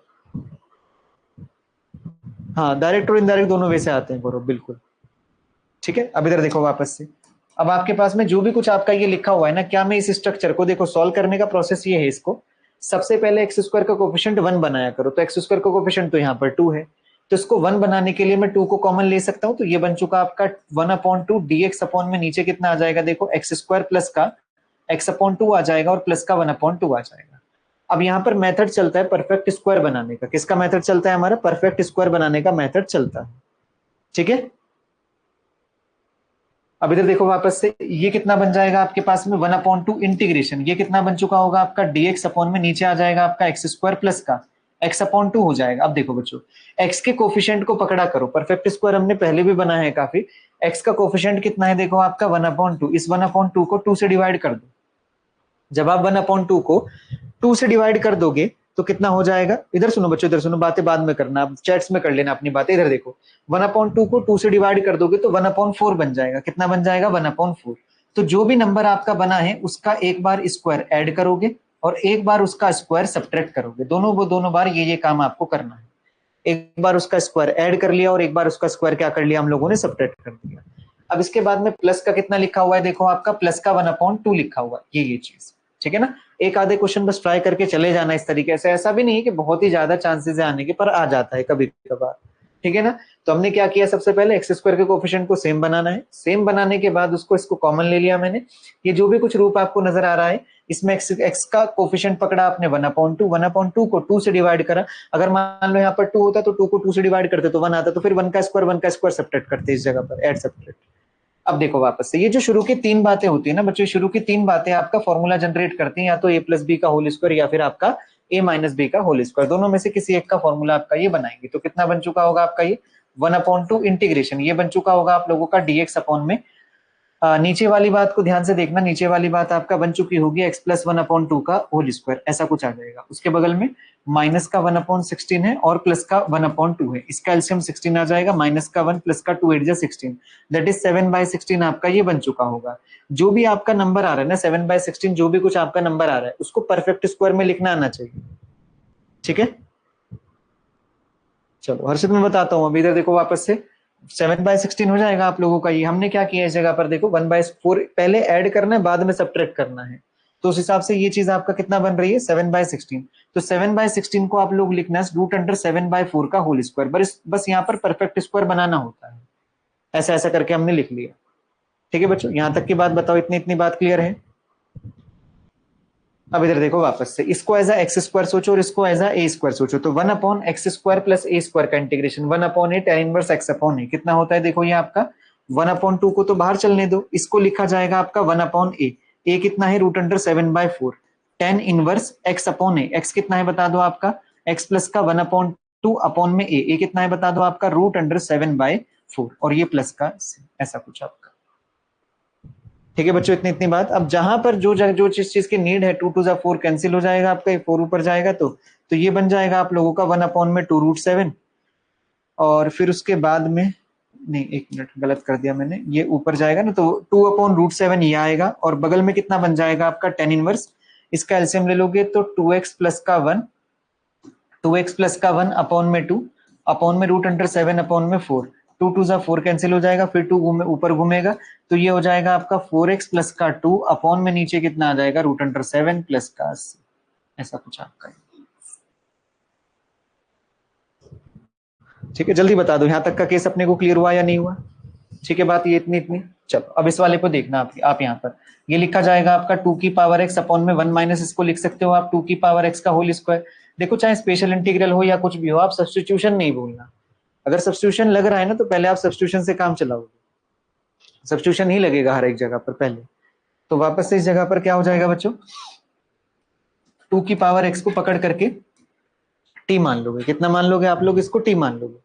S1: हाँ, डायरेक्ट और इनडायरेक्ट दोनों वे से आते हैं गौरव, बिल्कुल। ठीक है, अब इधर देखो वापस से, अब आपके पास में जो भी कुछ आपका ये लिखा हुआ है ना, क्या मैं इस स्ट्रक्चर को देखो सॉल्व करने का प्रोसेस ये है, इसको सबसे पहले एक्स स्क्वायर का कोफिशिएंट 1 बनाया करो, तो एक्स स्क्वायर का कोफिशिएंट तो यहाँ पर 2 है, तो इसको 1 बनाने के लिए मैं 2 को कॉमन ले सकता हूं, तो ये बन चुका आपका 1 अपॉन 2 dx अपॉन में नीचे कितना आ जाएगा देखो, एक्स स्क्वायर प्लस का x अपॉन 2 आ जाएगा और प्लस का 1 अपॉन 2 आ जाएगा। अब यहाँ पर मेथड चलता है परफेक्ट स्क्वायर बनाने का, किसका मेथड चलता है हमारा, परफेक्ट स्क्वायर बनाने का मेथड चलता है। ठीक है, अब इधर देखो वापस से, ये कितना बन जाएगा आपके पास में 1 अपॉन 2 इंटीग्रेशन, ये कितना बन चुका होगा आपका dx अपॉन में नीचे आ जाएगा आपका एक्स स्क्वायर प्लस का x अपॉन 2 हो जाएगा। अब देखो बच्चों, x के कोफिशिएंट को पकड़ा करो, परफेक्ट स्क्वायर हमने पहले भी बनाया है काफी। x का कोफिशिएंट कितना है देखो आपका 1 अपॉन 2, इस 1 अपॉन 2 को 2 से डिवाइड कर दो। जब आप 1 अपॉन 2 को 2 से डिवाइड कर दोगे तो कितना हो जाएगा, इधर सुनो बच्चों, इधर सुनो, बातें बाद में करना, आप चैट्स में कर लेना अपनी बातें। इधर देखो 1 अपॉन 2 को 2 से डिवाइड कर दोगे तो 1 अपॉन 4 बन जाएगा, कितना बन जाएगा 1 अपॉन 4। तो जो भी नंबर आपका बना है उसका एक बार स्क्वायर ऐड करोगे और एक बार उसका स्क्वायर सब्ट्रैक्ट करोगे। दोनों बार ये काम आपको करना है। एक बार उसका स्क्वायर ऐड कर लिया और एक बार उसका स्क्वायर क्या कर लिया हम लोगों ने, सब्ट्रैक्ट कर दिया। अब इसके बाद में प्लस का कितना लिखा हुआ है, देखो आपका प्लस का 1/2 लिखा हुआ है, ये चीज, ठीक है ना। एक आधे क्वेश्चन बस ट्राई करके चले जाना इस तरीके से, ऐसा भी नहीं है कि बहुत ही ज्यादा चांसेस है आने के, पर आ जाता है कभी कभार, ठीक है ना। तो हमने क्या किया, सबसे पहले एक्स स्क्वायर के कोफिशिएंट को सेम बनाना है। सेम बनाने के बाद उसको इसको कॉमन ले लिया मैंने। ये जो भी कुछ रूप आपको नजर आ रहा है, इसमें एक्स का कोफिशिएंट पकड़ा आपने 1/2, 1/2 को 2 से डिवाइड करा। अगर मान लो यहाँ पर 2 होता तो 2 को 2 से डिवाइड करते तो 1 आता, तो फिर 1 का स्क्वायर सब्ट्रैक्ट करते इस जगह पर, ऐड सब्ट्रैक्ट। अब देखो वापस से, ये जो शुरू की 3 बातें होती है ना बच्चों, शुरू की 3 बातें आपका फॉर्मूला जनरेट करती हैं, या तो a प्लस बी का होल स्क्वायर या फिर आपका a माइनस बी का होल स्क्वायर, दोनों में से किसी एक का फॉर्मूला आपका ये बनाएंगे। तो कितना बन चुका होगा आपका ये 1/2 इंटीग्रेशन, ये बन चुका होगा आप लोगों का dx अपॉन में, नीचे वाली बात को ध्यान से देखना, नीचे वाली बात आपका बन चुकी होगी x प्लस 1/2 का होल स्क्वायर, ऐसा कुछ आ जाएगा। उसके बगल में माइनस का 1/16 है और प्लस का 1/2 है, इसका एलसीएम 16 आ जाएगा, माइनस का 1 प्लस का 2 8 16, दैट इज 7/16 आपका ये बन चुका होगा। जो भी आपका नंबर आ रहा है ना 7/16, जो भी कुछ आपका नंबर आ रहा है उसको परफेक्ट स्क्वायर में लिखना आना चाहिए, ठीक है। चलो हर्षित मैं बताता हूँ, अभी इधर देखो वापस से 7/16 हो जाएगा आप लोगों का। ये हमने क्या किया इस जगह पर, देखो 1/4 पहले ऐड करना है, बाद में सब्ट्रैक्ट करना है, तो उस हिसाब से ये चीज आपका कितना बन रही है 7/16। तो 7/16 को आप लोग लिखना है √7/4 का होल स्क्वायर, बस यहाँ पर परफेक्ट स्क्वायर बनाना होता है, ऐसा ऐसा करके हमने लिख लिया, ठीक है बच्चों। यहां तक की बात बताओ, इतनी इतनी बात क्लियर है। अब इधर देखो वापस से, इसको एज एक्स स्क्वायर सोचो और इसको एज ए स्क्वायर सोचो, तो 1/x square plus a square का integration 1/a tan inverse x upon a कितना होता है, देखो ये आपका 1/2 को तो बाहर चलने दो, इसको लिखा जाएगा आपका 1/a, ए कितना है √7/4 tan इनवर्स x अपॉन ए, x कितना है बता दो आपका, x प्लस का 1/2 अपॉन में ए कितना है बता दो आपका √7/4, और ये प्लस का ऐसा कुछ आपका, ठीक है बच्चों। इतनी इतनी बात। अब जहां पर जो चीज की नीड है, 2 2 4 कैंसिल हो जाएगा आपका, 4 ऊपर जाएगा तो ये बन जाएगा आप लोगों का 1/2 √7, और फिर उसके बाद में, नहीं एक मिनट गलत कर दिया मैंने, ये ऊपर जाएगा ना तो 2/√7 ये आएगा, और बगल में कितना बन जाएगा आपका tan इनवर्स, इसका एलसीएम ले लोगे तो 2x प्लस का 1 अपॉन में 2 अपॉन में √7 अपॉन में 4, 2 2 4 कैंसिल हो जाएगा, फिर 2 ऊपर घूमेगा, तो ये हो जाएगा आपका 4x प्लस का 2 अपॉन में नीचे कितना आ जाएगा √7 प्लस का 80, ऐसा कुछ आपका, ठीक है। जल्दी बता दो यहाँ तक का केस अपने को क्लियर हुआ या नहीं हुआ, ठीक है बात ये इतनी इतनी। चलो अब इस वाले को देखना आप यहाँ पर, ये लिखा जाएगा आपका 2 की पावर x अपॉन में 1 माइनस, इसको लिख सकते हो आप 2 की पावर x का होल स्क्वायर। देखो चाहे स्पेशल इंटीग्रल हो या कुछ भी हो, आप सब्स्टिट्यूशन नहीं भूलना। अगर सब्स्टिट्यूशन लग रहा है ना तो पहले आप सब्स्टिट्यूशन से काम चलाओगे, सब्स्टिट्यूशन ही लगेगा हर एक जगह पर पहले। तो वापस से इस जगह पर क्या हो जाएगा बच्चों, 2 की पावर x को पकड़ करके t मान लोगे, कितना मान लोगे आप लोग इसको, t मान लोगे।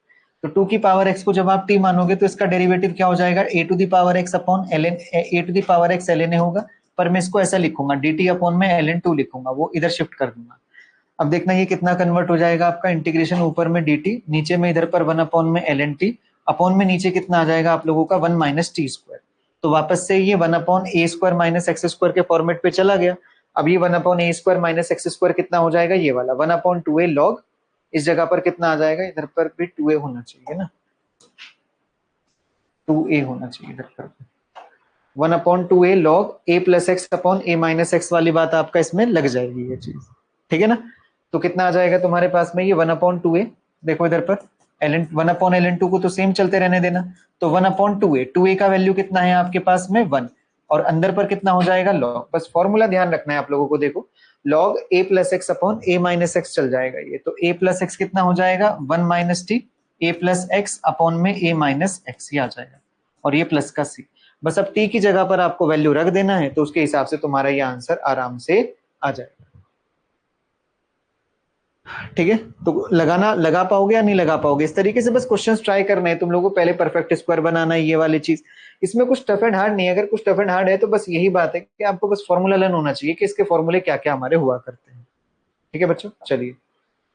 S1: तो 2 की पावर x को जब आप t मानोगे तो इसका डेरिवेटिव क्या हो जाएगा, a to the power x upon ln a to the power x ln a होगा, पर मैं इसको ऐसा लिखूंगा dt अपॉन में ln2 लिखूंगा, वो इधर शिफ्ट कर दूंगा। अब देखना ये कितना कन्वर्ट हो जाएगा आपका, इंटीग्रेशन ऊपर में dt, नीचे में इधर पर 1 अपॉन में ln t, अपॉन में नीचे कितना आ जाएगा आप लोगों का 1 माइनस टी स्क्वायर। तो वापस से ये 1 अपॉन ए स्क्वायर माइनस एक्स स्क्वायर के फॉर्मेट पे चला गया। अब ये 1 अपॉन ए स्क्वायर माइनस एक्स स्क्वायर कितना हो जाएगा, ये वाला 1/2a लॉग, इस जगह पर कितना आ जाएगा, इधर पर भी 2a होना चाहिए ना, 2a होना चाहिए इधर पर, 1/2a log a plus x upon a minus x वाली बात आपका इसमें लग जाएगी ये चीज, ठीक है ना। तो कितना आ जाएगा तुम्हारे पास में ये 1/2a, देखो इधर पर ln 1/ln2 को तो सेम चलते रहने देना, तो 1/2a, 2a का वैल्यू कितना है आपके पास में 1, और अंदर पर कितना हो जाएगा लॉग, बस फॉर्मूला ध्यान रखना है आप लोगों को, देखो log a plus x upon a minus x चल जाएगा ये, तो a प्लस एक्स कितना हो जाएगा 1 minus T, a plus x upon में a माइनस एक्स, ये आ जाएगा, और ये प्लस का c। बस अब t की जगह पर आपको वैल्यू रख देना है, तो उसके हिसाब से तुम्हारा ये आंसर आराम से आ जाएगा, ठीक है। तो लगा पाओगे या नहीं लगा पाओगे, इस तरीके से बस क्वेश्चंस ट्राई करना है तुम लोगों को, पहले परफेक्ट स्क्वायर बनाना है, ये वाली चीज, इसमें कुछ टफ एंड हार्ड नहीं है। अगर कुछ टफ एंड हार्ड है तो बस यही बात है कि आपको बस फॉर्मूला लर्न होना चाहिए कि इसके फॉर्मूले क्या क्या हमारे हुआ करते हैं, ठीक है बच्चों। चलिए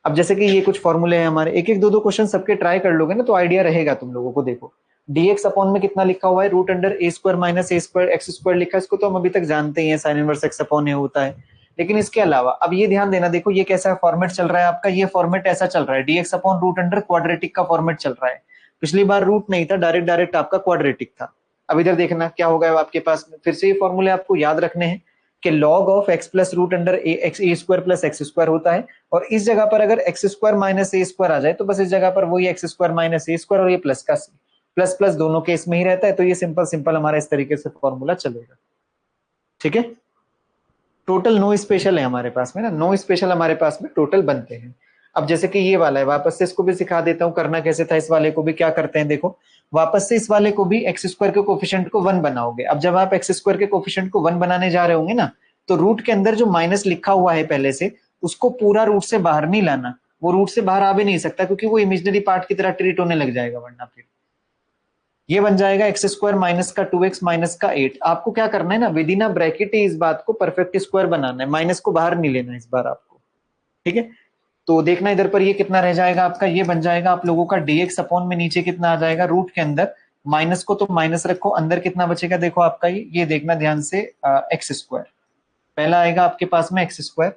S1: अब जैसे कि ये कुछ फॉर्मूले हैं हमारे, एक एक दो दो क्वेश्चन सबके ट्राई कर लोगे ना तो आइडिया रहेगा तुम लोगों को। देखो dx अपॉन में कितना लिखा हुआ है, √a square minus a square x square लिखा है, इसको तो हम अभी तक जानते ही हैं, साइन इनवर्स एक्स अपॉन ए होता है। लेकिन इसके अलावा अब ये ध्यान देना, देखो ये कैसा फॉर्मेट चल रहा है आपका, ये फॉर्मेट ऐसा चल रहा है dx upon root under quadratic का फॉर्मेट चल रहा है। पिछली बार रूट नहीं था, डायरेक्ट डायरेक्ट आपका क्वाड्रेटिक था। अब इधर देखना क्या होगा आपके पास में, फिर से ये फॉर्मूले आपको याद रखने हैं कि log of x plus root under x a square plus x square होता है, और इस जगह पर अगर x square minus a square आ जाए तो बस इस जगह पर वही x square minus a square और ये प्लस का प्लस प्लस दोनों केस में ही रहता है, तो ये सिंपल सिंपल हमारा इस तरीके से फॉर्मूला चलेगा। ठीक है, टोटल 9 स्पेशल है हमारे पास में ना, 9 स्पेशल हमारे पास में टोटल बनते हैं। अब जैसे कि ये वाला है, वापस से इसको भी सिखा देता हूँ करना कैसे था। इस वाले को भी क्या करते हैं, देखो वापस से इस वाले को भी एक्स स्क्वायर के कोफिशिएंट को 1 बनाओगे। अब जब आप एक्स स्क्वायर के कोफिशिएंट को 1 बनाने जा रहे होंगे ना, तो रूट के अंदर जो माइनस लिखा हुआ है पहले से, उसको पूरा रूट से बाहर नहीं लाना, वो रूट से बाहर आ भी नहीं सकता क्योंकि वो इमेजिनरी पार्ट की तरह ट्रीट होने लग जाएगा, वरना फिर ये बन जाएगा एक्स स्क्वायर माइनस का 2x माइनस का 8। आपको क्या करना है ना, विद इन अ ब्रैकेट ही इस बात को परफेक्ट स्क्वायर बनाना है, माइनस को बाहर नहीं लेना इस बार आपको। ठीक है, तो देखना इधर पर ये कितना रह जाएगा आपका, ये बन जाएगा आप लोगों का dx अपॉन में नीचे कितना आ जाएगा रूट के अंदर, माइनस को तो माइनस रखो, अंदर कितना बचेगा देखो आपका, ये देखना ध्यान से, एक्स स्क्वायर पहला आएगा आपके पास में एक्स स्क्वायर,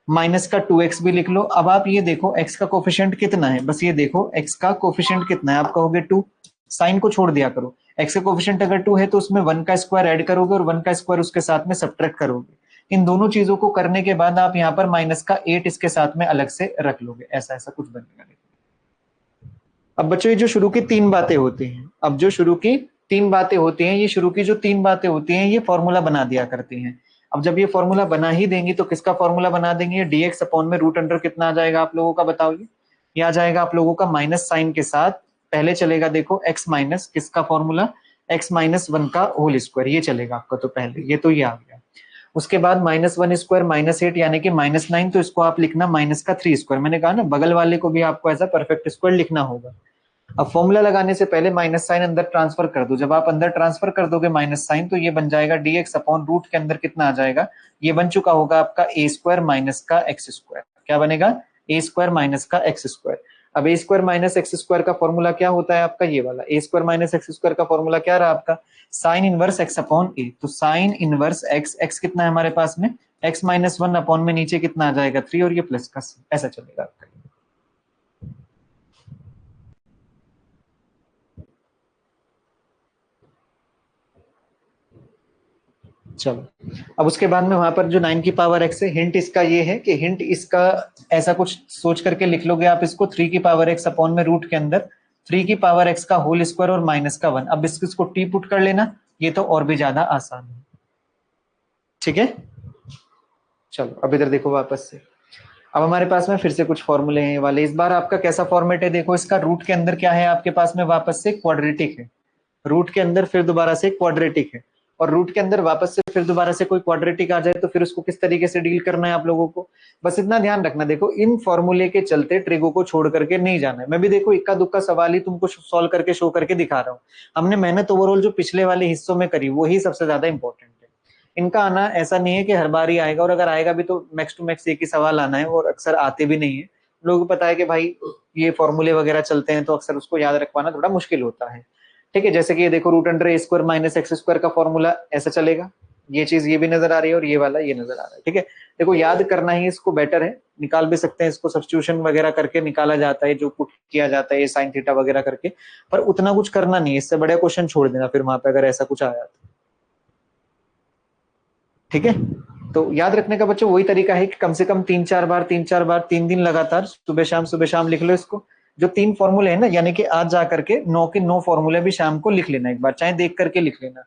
S1: माइनस का 2x भी लिख लो। अब आप ये देखो x का कोफिशिएंट कितना है, बस ये देखो x का कोफिशिएंट कितना है, आप कहोगे 2, साइन को छोड़ दिया करो, x का कोफिशिएंट अगर 2 है तो उसमें 1 का स्क्वायर ऐड करोगे और 1 का स्क्वायर उसके साथ में सब्ट्रैक्ट करोगे। इन दोनों चीजों को करने के बाद आप यहाँ पर माइनस का 8 इसके साथ में अलग से रख लोगे, ऐसा ऐसा कुछ बनेगा। अब बच्चों ये जो शुरू की 3 बातें होती हैं, अब जो शुरू की 3 बातें होती हैं, ये शुरू की जो 3 बातें होती हैं ये फॉर्मूला बना दिया करती हैं। अब जब ये फॉर्मूला बना ही देंगी तो किसका फॉर्मूला बना देंगे, dx अपॉन में रूट अंडर कितना आ जाएगा आप लोगों का, बताओ ये आ जाएगा आप लोगों का माइनस साइन के साथ, पहले चलेगा देखो x माइनस किसका फॉर्मूला, x माइनस 1 का होल स्क्वायर, ये चलेगा आपका, तो पहले ये तो ये आ गया। उसके बाद -1 स्क्वायर -8 यानी कि -9, तो इसको आप लिखना माइनस का 3 स्क्वायर। मैंने कहा ना बगल वाले को भी आपको ऐसा परफेक्ट स्क्वायर लिखना होगा। अब फॉर्मूला लगाने से पहले माइनस साइन अंदर ट्रांसफर कर दो, जब आप अंदर ट्रांसफर कर दोगे माइनस साइन तो ये बन जाएगा dx अपॉन रूट के अंदर कितना आ जाएगा, ये बन चुका होगा आपका a स्क्वायर माइनस का एक्स स्क्वायर। क्या बनेगा, a स्क्वायर माइनस का एक्स स्क्वायर। अब a square minus x square का फॉर्मूला क्या होता है आपका, ये वाला a square minus x square का फॉर्मूला क्या रहा आपका, sine inverse x upon a। तो साइन इनवर्स x कितना है हमारे पास में, x माइनस 1 अपॉन में नीचे कितना आ जाएगा 3 और ये प्लस का c, ऐसा चलेगा आपका। चलो, अब उसके बाद में वहां पर जो 9 की पावर x है, हिंट इसका ये है कि हिंट इसका ऐसा कुछ सोच करके लिख लोगे आप इसको, 3 की पावर x अपॉन में रूट के अंदर 3 की पावर x का होल स्क्वायर और माइनस का 1। अब इसको टी पुट कर लेना, ये तो और भी ज्यादा आसान है। ठीक है, चलो अब इधर देखो वापस से, अब हमारे पास में फिर से कुछ फॉर्मूले हैं वाले। इस बार आपका कैसा फॉर्मेट है देखो, इसका रूट के अंदर क्या है आपके पास में, वापस से क्वाड्रेटिक है, रूट के अंदर फिर दोबारा से क्वाड्रेटिक है, और रूट के अंदर वापस से फिर दोबारा से कोई क्वाड्रेटिक आ जाए तो फिर उसको किस तरीके से डील करना है आप लोगों को, बस इतना ध्यान रखना। देखो इन फॉर्मूले के चलते ट्रिगो को छोड़ करके नहीं जाना है। मैं भी देखो इक्का दुक्का सवाल ही तुमको सॉल्व करके शो करके दिखा रहा हूँ। हमने मेहनत ओवरऑल जो पिछले वाले हिस्सों में करी वही सबसे ज्यादा इंपॉर्टेंट है। इनका आना ऐसा नहीं है कि हर बार ही आएगा, और अगर आएगा भी तो मैक्स टू मैक्स एक ही सवाल आना है, और अक्सर आते भी नहीं है। लोगों को पता है कि भाई ये फॉर्मूले वगैरह चलते हैं तो अक्सर उसको याद रखवाना थोड़ा मुश्किल होता है। ठीक है, जैसे कि ये देखो root under a square minus x square का फॉर्मूला ऐसा चलेगा, ये चीज ये भी नजर आ रही है और ये वाला ये नजर आ रहा है। ठीक है, देखो याद करना ही इसको बेटर है, निकाल भी सकते हैं इसको, सब्स्टिट्यूशन वगैरह करके निकाला जाता है, जो पुट किया जाता है साइन थीटा वगैरह करके, पर उतना कुछ करना नहीं है, इससे बड़े क्वेश्चन छोड़ देना फिर वहां पे अगर ऐसा कुछ आया तो। ठीक है, तो याद रखने का बच्चों वही तरीका है कि कम से कम 3-4 बार 3 दिन लगातार सुबह शाम लिख लो इसको। जो 3 फॉर्मूले हैं ना, यानी कि आज जा करके 9 के 9 फॉर्मूले भी शाम को लिख लेना एक बार, चाहे देख करके लिख लेना।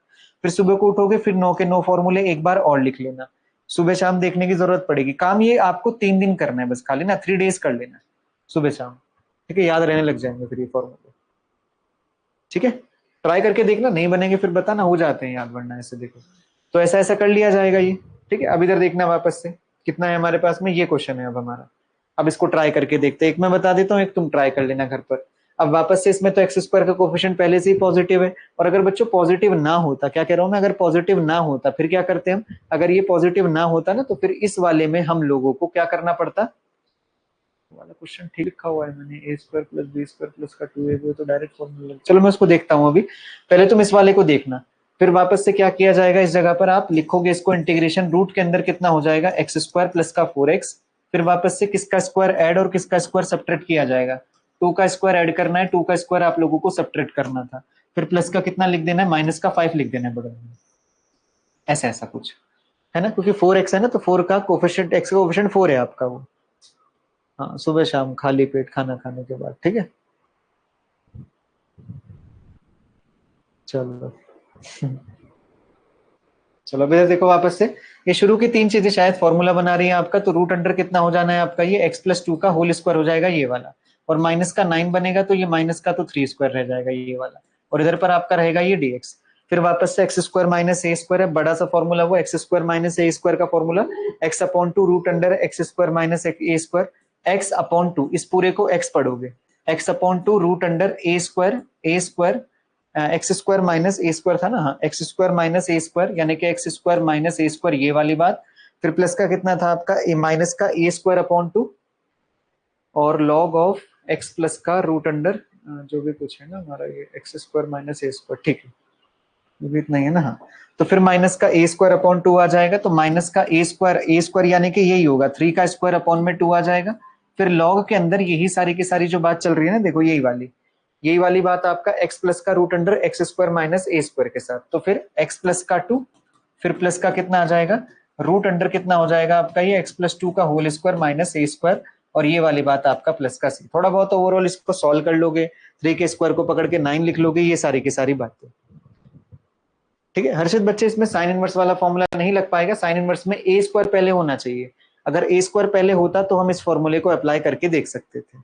S1: फिर सुबह को उठोगे फिर 9 के 9 फॉर्मूले एक बार और लिख लेना, सुबह शाम देखने की जरूरत पड़ेगी। काम ये आपको 3 दिन करना है बस, खाली ना 3 डेज कर लेना सुबह शाम। ठीक है, याद रहने लग जाएंगे फिर ये फॉर्मूले। ठीक है, ट्राई करके देखना, नहीं बनेंगे फिर बताना, हो जाते हैं याद, वरना ऐसे देखो तो ऐसा ऐसा कर लिया जाएगा ये। ठीक है, अब इधर देखना वापस से कितना है हमारे पास में, ये क्वेश्चन है अब हमारा। अब इसको ट्राई करके देखते हैं, एक मैं बता देता हूँ, एक तुम ट्राई कर लेना घर पर। अब वापस से इसमें तो एक्स स्क्वायर का कोफिशिएंट पहले से ही पॉजिटिव है, और अगर बच्चों पॉजिटिव ना होता, क्या कह रहा हूं मैं, अगर पॉजिटिव ना होता फिर क्या करते हम, अगर ये पॉजिटिव ना होता ना तो फिर इस वाले में हम लोगों को क्या करना पड़ता, वाला क्वेश्चन ठीक लिखा हुआ है मैंने, a square plus b square plus का 2ab, तो डायरेक्ट फॉर्मूला। चलो मैं उसको देखता हूँ अभी, पहले तुम इस वाले को देखना, फिर वापस से क्या किया जाएगा, इस जगह पर आप लिखोगे इसको इंटीग्रेशन, रूट के अंदर कितना हो जाएगा एक्स स्क्वायर प्लस का 4x, फिर वापस से किसका स्क्वायर ऐड और किसका स्क्वायर सब्ट्रैक्ट किया जाएगा, 2 का स्क्वायर ऐड करना है, 2 का स्क्वायर आप लोगों को सब्ट्रैक्ट करना था, फिर प्लस का कितना लिख देना है, माइनस का 5 लिख देना है बगल में, ऐसा ऐसा कुछ है ना, क्योंकि 4x है ना, तो 4 का कोफिशिएंट, x का कोफिशिएंट 4 है आपका वो। हाँ, सुबह शाम खाली पेट खाना खाने के बाद, ठीक है। चलो चलो अभी देखो वापस से, ये शुरू की तीन चीजें शायद फॉर्मूला बना रही है आपका, तो रूट अंडर कितना हो जाना है आपका, ये x प्लस 2 का होल स्क्वायर हो जाएगा ये वाला, और माइनस का 9 बनेगा तो ये माइनस का तो 3 स्क्वायर रह जाएगा ये वाला, और इधर पर आपका रहेगा ये dx, फिर वापस से x square minus a square है, बड़ा सा फॉर्मूला वो x square minus a square का formula, x upon two root under x square minus a square, x upon two, इस पूरे को एक्स पढ़ोगे, x upon two root under a square x square minus a square था ना, हाँ x square minus a square, यानी कि x square minus a square ये वाली बात, फिर प्लस का कितना था आपका ए माइनस का ए स्क्वायर अपॉन टू, और लॉग ऑफ एक्स प्लस का रूट अंडर जो भी कुछ है ना हमारा, ये x square minus a square, ठीक है ये भी इतना ही है ना, हाँ तो फिर माइनस का ए स्क्वायर अपॉन टू आ जाएगा, तो माइनस का ए स्क्वायर यानी कि यही होगा 3 का स्क्वायर अपॉन में 2 आ जाएगा, फिर लॉग के अंदर यही सारी की सारी जो बात चल रही है ना, देखो यही वाली बात आपका x प्लस का root under x square minus a square के साथ, तो फिर x प्लस का 2, फिर प्लस का कितना आ जाएगा रूट अंडर कितना हो जाएगा आपका ये x प्लस 2 का whole square minus a square, और ये वाली बात आपका प्लस का c, थोड़ा बहुत ओवरऑल इसको सॉल्व कर लोगे, 3 के स्क्वायर को पकड़ के 9 लिख लोगे, ये सारी की सारी बातें, ठीक है। हर्षित बच्चे इसमें साइन इनवर्स वाला फॉर्मूला नहीं लग पाएगा, साइन इनवर्स में ए स्क्वायर पहले होना चाहिए, अगर ए स्क्वायर पहले होता तो हम इस फॉर्मूले को अप्लाई करके देख सकते थे,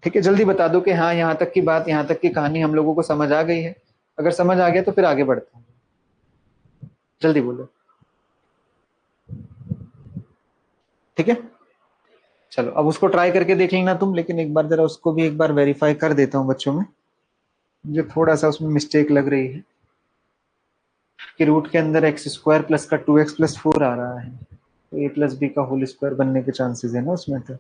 S1: ठीक है। जल्दी बता दो कि हाँ यहाँ तक की बात, यहाँ तक की कहानी हम लोगों को समझ आ गई है, अगर समझ आ गया तो फिर आगे बढ़ते हैं, जल्दी बोलो, ठीक है। चलो अब उसको ट्राई करके देख लेना तुम, लेकिन एक बार जरा उसको भी एक बार वेरीफाई कर देता हूँ बच्चों में, मुझे थोड़ा सा उसमें मिस्टेक लग रही है कि रूट के अंदर एक्स स्क्वायर प्लस का 2x प्लस 4 आ रहा है, तो ए प्लस बी का होल स्क्वायर बनने के चांसेस है ना उसमें, तो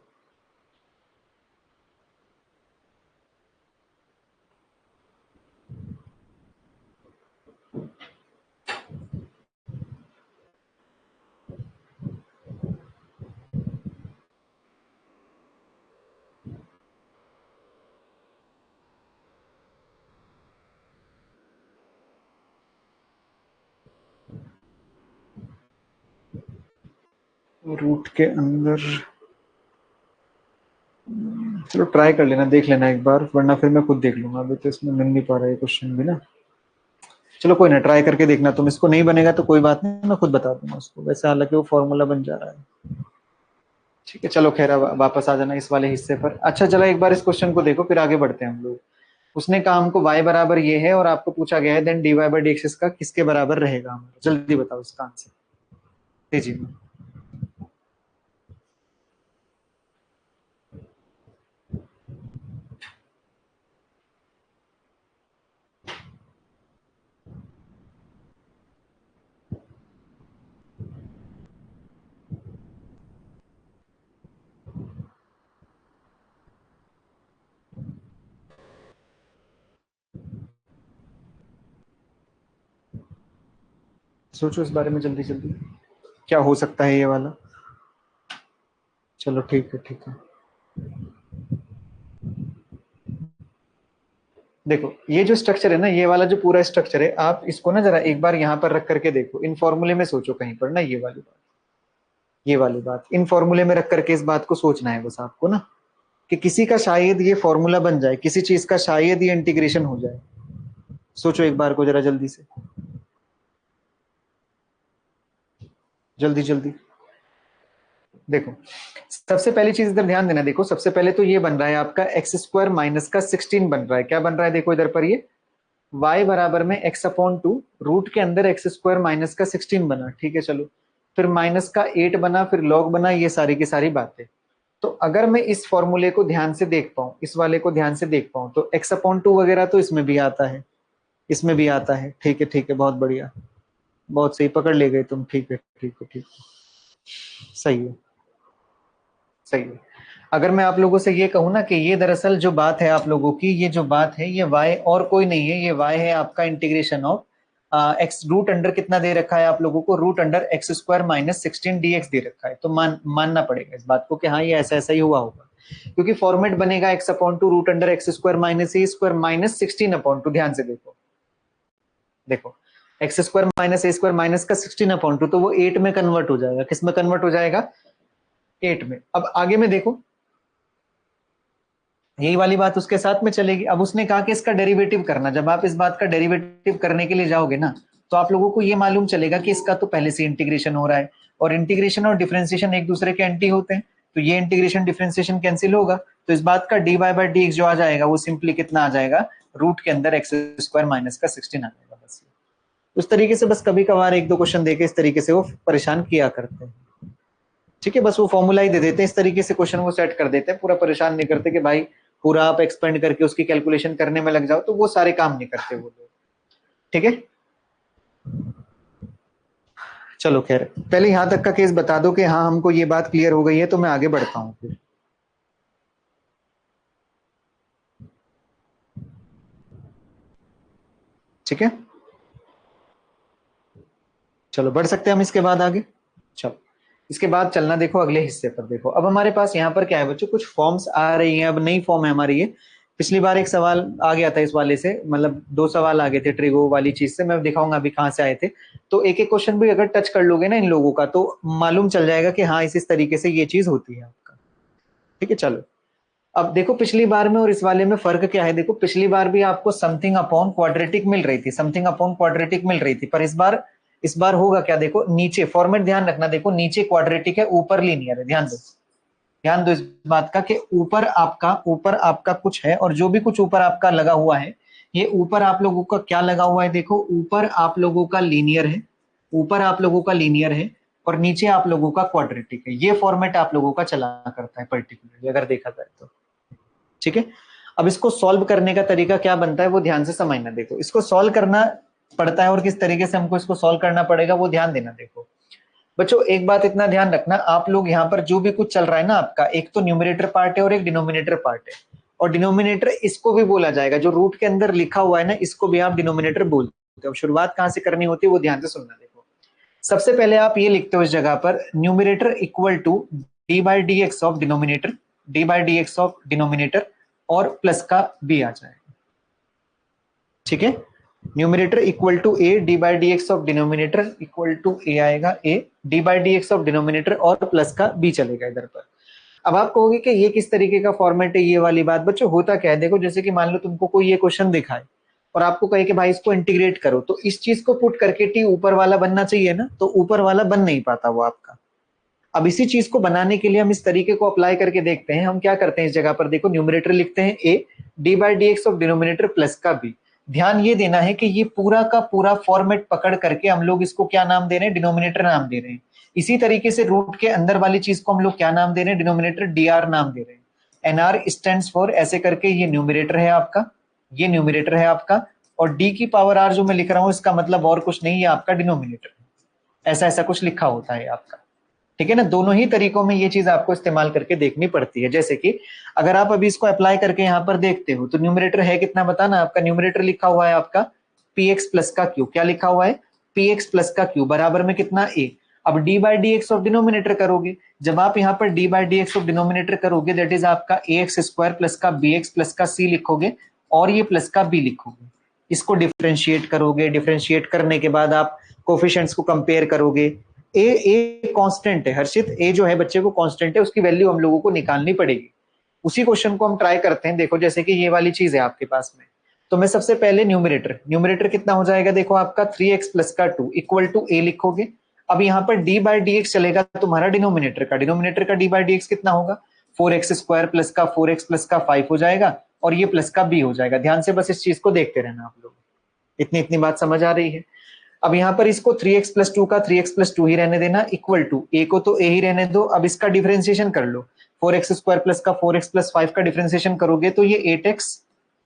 S1: रूट के अंदर, चलो ट्राई कर लेना, देख लेना एक बार, वरना फिर मैं खुद देख लूंगा, अभी तो इसमें मिल नहीं पा रहा है क्वेश्चन भी ना, चलो कोई ना, ट्राई करके देखना तुम, इसको नहीं बनेगा तो कोई बात नहीं, मैं खुद बता दूंगा उसको, वैसे हालांकि वो फॉर्मूला बन जा रहा है, ठीक है। चलो खैर वापस आ जाना इस वाले हिस्से पर, अच्छा चलो एक बार इस क्वेश्चन को देखो फिर आगे बढ़ते हैं हम लोग। उसने कहा हमको y बराबर ये है और आपको पूछा गया है then dy by d x का किसके बराबर रहेगा हमारा, जल्दी बताओ इसका आंसर दीजिए। सोचो इस बारे में जल्दी जल्दी, क्या हो सकता है ये वाला, चलो ठीक है ठीक है। देखो ये जो स्ट्रक्चर है ना, ये वाला जो पूरा स्ट्रक्चर है, आप इसको ना जरा एक बार यहाँ पर रख करके देखो, इन फॉर्मूले में सोचो कहीं पर ना, ये वाली बात इन फॉर्मूले में रख करके इस बात को सोचना है बस आपको ना, कि किसी का शायद ये फॉर्मूला बन जाए, किसी चीज का शायद ये इंटीग्रेशन हो जाए, सोचो एक बार को जरा जल्दी से, जल्दी जल्दी। देखो सबसे पहली चीज इधर ध्यान देना, देखो सबसे पहले तो ये बन रहा है आपका एक्स स्क्वायर माइनस का 16 बन रहा है, क्या बन रहा है देखो इधर पर, ये y बराबर में x अपॉन टू, रूट के अंदर एक्स स्क्वायर माइनस का 16 बना, ठीक है चलो, फिर माइनस का 8 बना, फिर लॉग बना, ये सारी की सारी बातें, तो अगर मैं इस फॉर्मूले को ध्यान से देख पाऊं, इस वाले को ध्यान से देख पाऊं, तो x अपॉन टू वगैरह तो इसमें भी आता है, इसमें भी आता है, ठीक है बहुत बढ़िया, बहुत सही पकड़ ले गए तुम, ठीक है ठीक है ठीक है, सही है सही है। अगर मैं आप लोगों से ये कहूँ ना कि ये दरअसल जो बात है आप लोगों की, ये जो बात है ये y और कोई नहीं है, ये y है आपका integration of x root under कितना दे रखा है आप लोगों को, root under x square minus 16 dx दे रखा है। तो मानना पड़ेगा इस बात को कि हाँ ये ऐसा ऐसा ही हुआ होगा, क्योंकि फॉर्मेट बनेगा x upon two root under x square minus a square minus 16 upon two. ध्यान से देखो, देखो x square minus a square minus का 16 अपॉन टू, तो वो 8 में कन्वर्ट हो जाएगा। किस में कन्वर्ट हो जाएगा? 8 में। अब आगे में देखो, यही वाली बात उसके साथ में चलेगी। अब उसने कहा कि इसका डेरिवेटिव करना। जब आप इस बात का डेरिवेटिव करने के लिए जाओगे ना, तो आप लोगों को ये मालूम चलेगा कि इसका तो पहले से इंटीग्रेशन हो रहा है, और इंटीग्रेशन और डिफरेंशिएशन एक दूसरे के एंटी होते हैं, तो ये इंटीग्रेशन डिफरेंशिएशन कैंसिल होगा, तो इस बात का d y by d x जो आ जाएगा वो सिंपली कितना आ जाएगा, रूट के अंदर एक्स स्क्वायर माइनस का 16 आ जाएगा। बस उस तरीके से बस कभी कभार एक दो क्वेश्चन देके इस तरीके से वो परेशान किया करते हैं। ठीक है, बस वो फॉर्मूला ही दे देते हैं, इस तरीके से क्वेश्चन वो सेट कर देते हैं, पूरा परेशान नहीं करते कि भाई पूरा आप एक्सपेंड करके उसकी कैलकुलेशन करने में लग जाओ, तो वो सारे काम नहीं करते वो लोग। ठीक है, चलो खैर पहले यहां तक का केस बता दो कि हाँ हमको ये बात क्लियर हो गई है, तो मैं आगे बढ़ता हूँ फिर। ठीक है, चलो बढ़ सकते हैं हम इसके बाद आगे। चलो इसके बाद चलना, देखो अगले हिस्से पर। देखो अब हमारे पास यहाँ पर क्या है बच्चों, कुछ फॉर्म्स आ रही हैं, अब नई फॉर्म है हमारी ये। पिछली बार एक सवाल आ गया था इस वाले से, मतलब दो सवाल आ गए थे ट्रिगो वाली चीज से, मैं दिखाऊंगा अभी कहाँ से आए थे। तो एक एक क्वेश्चन भी अगर टच कर लोगे ना इन लोगों का, तो मालूम चल जाएगा कि हाँ इस तरीके से ये चीज होती है आपका। ठीक है, चलो अब देखो पिछली बार में और इस वाले में फर्क क्या है। देखो पिछली बार भी आपको समथिंग अपॉन क्वाड्रेटिक मिल रही थी, समथिंग अपॉन क्वाड्रेटिक मिल रही थी, पर इस बार होगा क्या, देखो नीचे फॉर्मेट ध्यान रखना, देखो नीचे क्वाड्रेटिक है, ऊपर लीनियर है। ध्यान दो, ध्यान दो इस बात का कि ऊपर आपका कुछ है, और जो भी कुछ ऊपर आपका लगा हुआ है, ये ऊपर आप लोगों का क्या लगा हुआ है, देखो ऊपर आप लोगों का लीनियर है, ऊपर आप लोगों का लीनियर है, और नीचे आप लोगों का क्वाड्रेटिक है। ये फॉर्मेट आप लोगों का चला करता है पर्टिकुलरली अगर देखा जाए तो। ठीक है, अब इसको सॉल्व करने का तरीका क्या बनता है वो ध्यान से समझना। देखो इसको सॉल्व करना पड़ता है, और किस तरीके से हमको इसको सॉल्व करना पड़ेगा वो ध्यान देना। देखो बच्चों एक बात इतना ध्यान रखना, आप लोग यहाँ पर जो भी कुछ चल रहा है ना आपका, एक तो न्यूमरेटर पार्ट है और एक डिनोमिनेटर पार्ट है। और डिनोमिनेटर इसको भी बोला जाएगा, जो रूट के अंदर लिखा हुआ है ना, इसको भी आप डिनोमिनेटर बोलते हो। शुरुआत कहाँ से करनी होती है वो ध्यान से सुनना। देखो सबसे पहले आप ये लिखते हो इस जगह पर, numerator equal to d by d x of denominator, d by d x of denominator, और प्लस का बी आ जाएगा। ठीक है, numerator equal to a d by d x of denominator equal to a आएगा, a d by d x of denominator और plus का b चलेगा इधर पर। अब आप कहोगे कि ये किस तरीके का फॉर्मेट है, ये वाली बात बच्चों होता क्या है। देखो जैसे कि मान लो तुमको कोई ये क्वेश्चन दिखा है और आपको कहे कि भाई इसको इंटीग्रेट करो, तो इस चीज को पुट करके टी ऊपर वाला बनना चाहिए ना, तो ऊपर वाला बन नहीं पाता वो आपका। अब इसी चीज को बनाने के लिए हम इस तरीके को अप्लाई करके देखते हैं। हम क्या करते हैं इस जगह पर, देखो न्यूमरेटर लिखते हैं ए d by d x of denominator plus का बी। ध्यान ये देना है कि ये पूरा का पूरा फॉर्मेट पकड़ करके हम लोग इसको क्या नाम दे रहे हैं, डिनोमिनेटर नाम दे रहे हैं। इसी तरीके से रूट के अंदर वाली चीज को हम लोग क्या नाम दे रहे हैं, डिनोमिनेटर डी आर नाम दे रहे हैं। एनआर स्टैंड्स फॉर, ऐसे करके ये न्यूमरेटर है आपका, ये न्यूमरेटर है आपका, और डी की पावर आर जो मैं लिख रहा हूं इसका मतलब और कुछ नहीं, ये आपका डिनोमिनेटर है। ऐसा ऐसा कुछ लिखा होता है आपका। ठीक है ना, दोनों ही तरीकों में ये चीज आपको इस्तेमाल करके देखनी पड़ती है। जैसे कि अगर आप अभी इसको अप्लाई करके यहाँ पर देखते हो, तो न्यूमरेटर है कितना बताना, आपका न्यूमरेटर लिखा हुआ है आपका पी एक्स प्लस का क्यू। क्या लिखा हुआ है, पी एक्स प्लस का क्यू बराबर में कितना ए। अब D by d x of denominator करोगे, जब आप यहाँ पर D by d x of denominator करोगे, दैट इज आपका ए एक्स स्क्वायर प्लस का बी एक्स प्लस का सी लिखोगे, और ये प्लस का बी लिखोगे। इसको डिफ्रेंशिएट करोगे, डिफ्रेंशिएट करने के बाद आप कोफिशिएंट्स को कंपेयर करोगे। ए कांस्टेंट है हर्षित, ए जो है बच्चे को कांस्टेंट है, उसकी वैल्यू हम लोगों को निकालनी पड़ेगी। उसी क्वेश्चन को हम ट्राई करते हैं। देखो जैसे कि ये वाली चीज है आपके पास में, तो मैं सबसे पहले न्यूमरेटर कितना हो जाएगा, देखो आपका 3x प्लस का 2 इक्वल टू ए लिखोगे। अब यहाँ पर डी बाई डी एक्स चलेगा, तुम्हारा डिनोमिनेटर का डी बाई डी एक्स कितना होगा, 4x स्क्वायर प्लस का 4x प्लस का 5 हो जाएगा, और ये प्लस का बी हो जाएगा। ध्यान से बस इस चीज को देखते रहना आप लोग, इतनी इतनी बात समझ आ रही है। अब यहाँ पर इसको 3x प्लस 2 का 3x प्लस 2 ही रहने देना, इक्वल टू ए को तो ए ही रहने दो। अब इसका डिफरेंशिएशन कर लो, 4x स्क्वायर प्लस का 4x प्लस 5 का डिफरेंशिएशन करोगे तो ये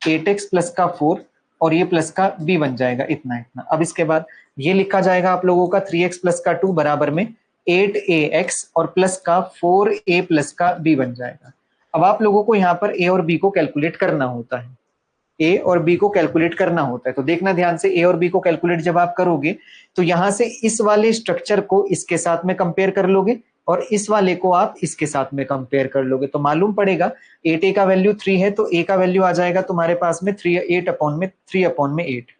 S1: 8x प्लस का 4 और ये प्लस का b बन जाएगा, इतना इतना। अब इसके बाद ये लिखा जाएगा आप लोगों का 3x प्लस का 2 बराबर में 8ax और प्लस का 4a प्लस का b बन जाएगा। अब आप लोगों को यहाँ पर ए और बी को कैलकुलेट करना होता है, ए और बी को कैलकुलेट करना होता है। तो देखना ध्यान से, ए और बी को कैलकुलेट जब आप करोगे तो यहां से इस वाले स्ट्रक्चर को इसके साथ में कंपेयर कर लोगे और इस वाले को आप इसके साथ में कंपेयर कर लोगे, तो मालूम पड़ेगा 8 ए का वैल्यू 3 है, तो ए का वैल्यू आ जाएगा तुम्हारे पास में 3/8।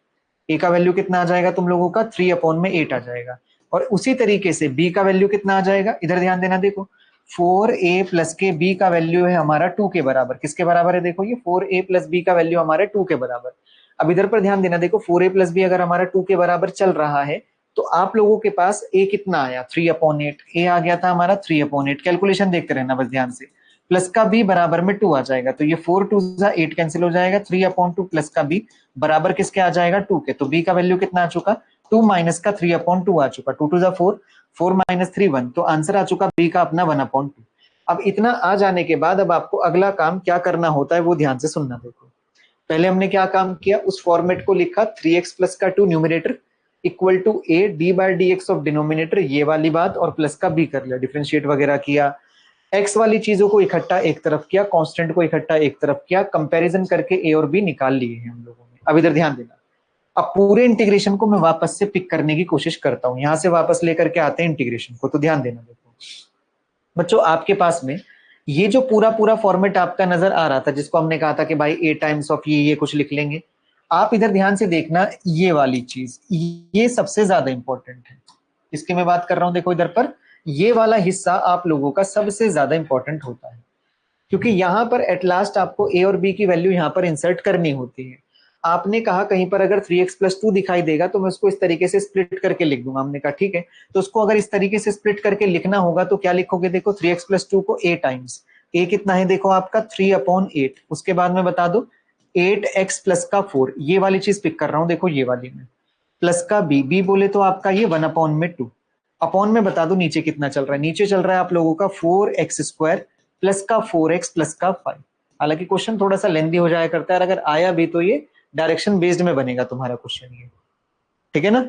S1: ए का वैल्यू कितना आ जाएगा तुम लोगों का 3/8 आ जाएगा। और उसी तरीके से बी का वैल्यू कितना आ जाएगा, इधर ध्यान देना, देखो 4a प्लस के बी का वैल्यू है हमारा 2 के बराबर। किसके बराबर है, देखो ये 4a प्लस बी का वैल्यू हमारे 2 के बराबर। अब इधर पर ध्यान देना, देखो 4a प्लस बी अगर हमारा 2 के बराबर चल रहा है तो आप लोगों के पास a कितना आया 3/8, a आ गया था हमारा 3/8। कैलकुलेशन देखते रहना बस ध्यान से, प्लस का b बराबर में 2 आ जाएगा, तो ये 4 2 8 कैंसिल हो जाएगा, 3/2 प्लस का b बराबर किसके आ जाएगा 2 के। तो b का वैल्यू कितना आ चुका 2 माइनस का 3/2 आ चुका, 2 2 4, 4 माइनस 3 1, तो आंसर आ चुका बी का अपना 1/2। अब इतना आ जाने के बाद अब आपको अगला काम क्या करना होता है वो ध्यान से सुनना। देखो पहले हमने क्या काम किया, उस फॉर्मेट को लिखा 3x प्लस का 2 numerator equal to a d/dx of denominator, ये वाली बात, और प्लस का b कर लिया, डिफरेंशिएट वगैरह किया, x वाली चीजों को इकट्ठा एक तरफ किया, कांस्टेंट को इकट्ठा एक तरफ किया, कंपैरिजन करके a और b निकाल लिए हैं हम लोगों ने। अब इधर ध्यान देना, अब पूरे इंटीग्रेशन को मैं वापस से पिक करने की कोशिश करता हूं, यहां से वापस लेकर के आते हैं इंटीग्रेशन को। तो ध्यान देना, देखो बच्चों आपके पास में ये जो पूरा पूरा फॉर्मेट आपका नजर आ रहा था, जिसको हमने कहा था कि भाई ए टाइम्स ऑफ ये कुछ लिख लेंगे, आप इधर ध्यान से देखना, ये वाली चीज ये सबसे ज्यादा इंपॉर्टेंट है। इसकी मैं बात कर रहा हूं, देखो इधर पर ये वाला हिस्सा आप लोगों का सबसे ज्यादा इंपॉर्टेंट होता है, क्योंकि यहां पर एट लास्ट आपको ए और बी की वैल्यू यहां पर इंसर्ट करनी होती है। आपने कहा कहीं पर अगर 3x प्लस 2 दिखाई देगा तो मैं उसको इस तरीके से स्प्लिट करके लिख दूंगा, हमने कहा ठीक है। तो उसको अगर इस तरीके से स्प्लिट करके लिखना होगा तो क्या लिखोगे, देखो 3x प्लस 2 को a टाइम्स, a कितना है देखो आपका 3/8, उसके बाद में बता दो 8x प्लस का 4, ये वाली चीज पिक कर रहा हूं, देखो ये वाली में, प्लस का b बोले तो आपका ये 1/2, अपॉन में बता दो नीचे कितना चल रहा है, नीचे चल रहा है आप लोगों का 4x² प्लस का 4x प्लस का 5। हालांकि क्वेश्चन थोड़ा सा लेंदी हो जाया करता है, अगर आया भी तो ये डायरेक्शन बेस्ड में बनेगा तुम्हारा क्वेश्चन ये, ठीक है ना।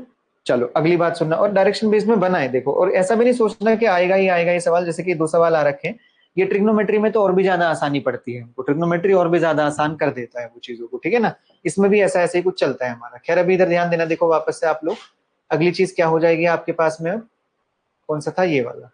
S1: चलो अगली बात सुनना, और डायरेक्शन बेस्ड में बना है देखो, और ऐसा भी नहीं सोचना कि आएगा ही आएगा ये सवाल, जैसे कि 2 सवाल आ रखे हैं, ये ट्रिग्नोमेट्री में तो और भी ज्यादा आसानी पड़ती है हमको, ट्रिग्नोमेट्री और भी ज्यादा आसान कर देता है वो चीजों को, ठीक है ना। इसमें भी ऐसा ऐसे ही कुछ चलता है हमारा। खैर अभी इधर ध्यान देना, देखो वापस से आप लोग, अगली चीज क्या हो जाएगी आपके पास में, अब कौन सा था ये वाला,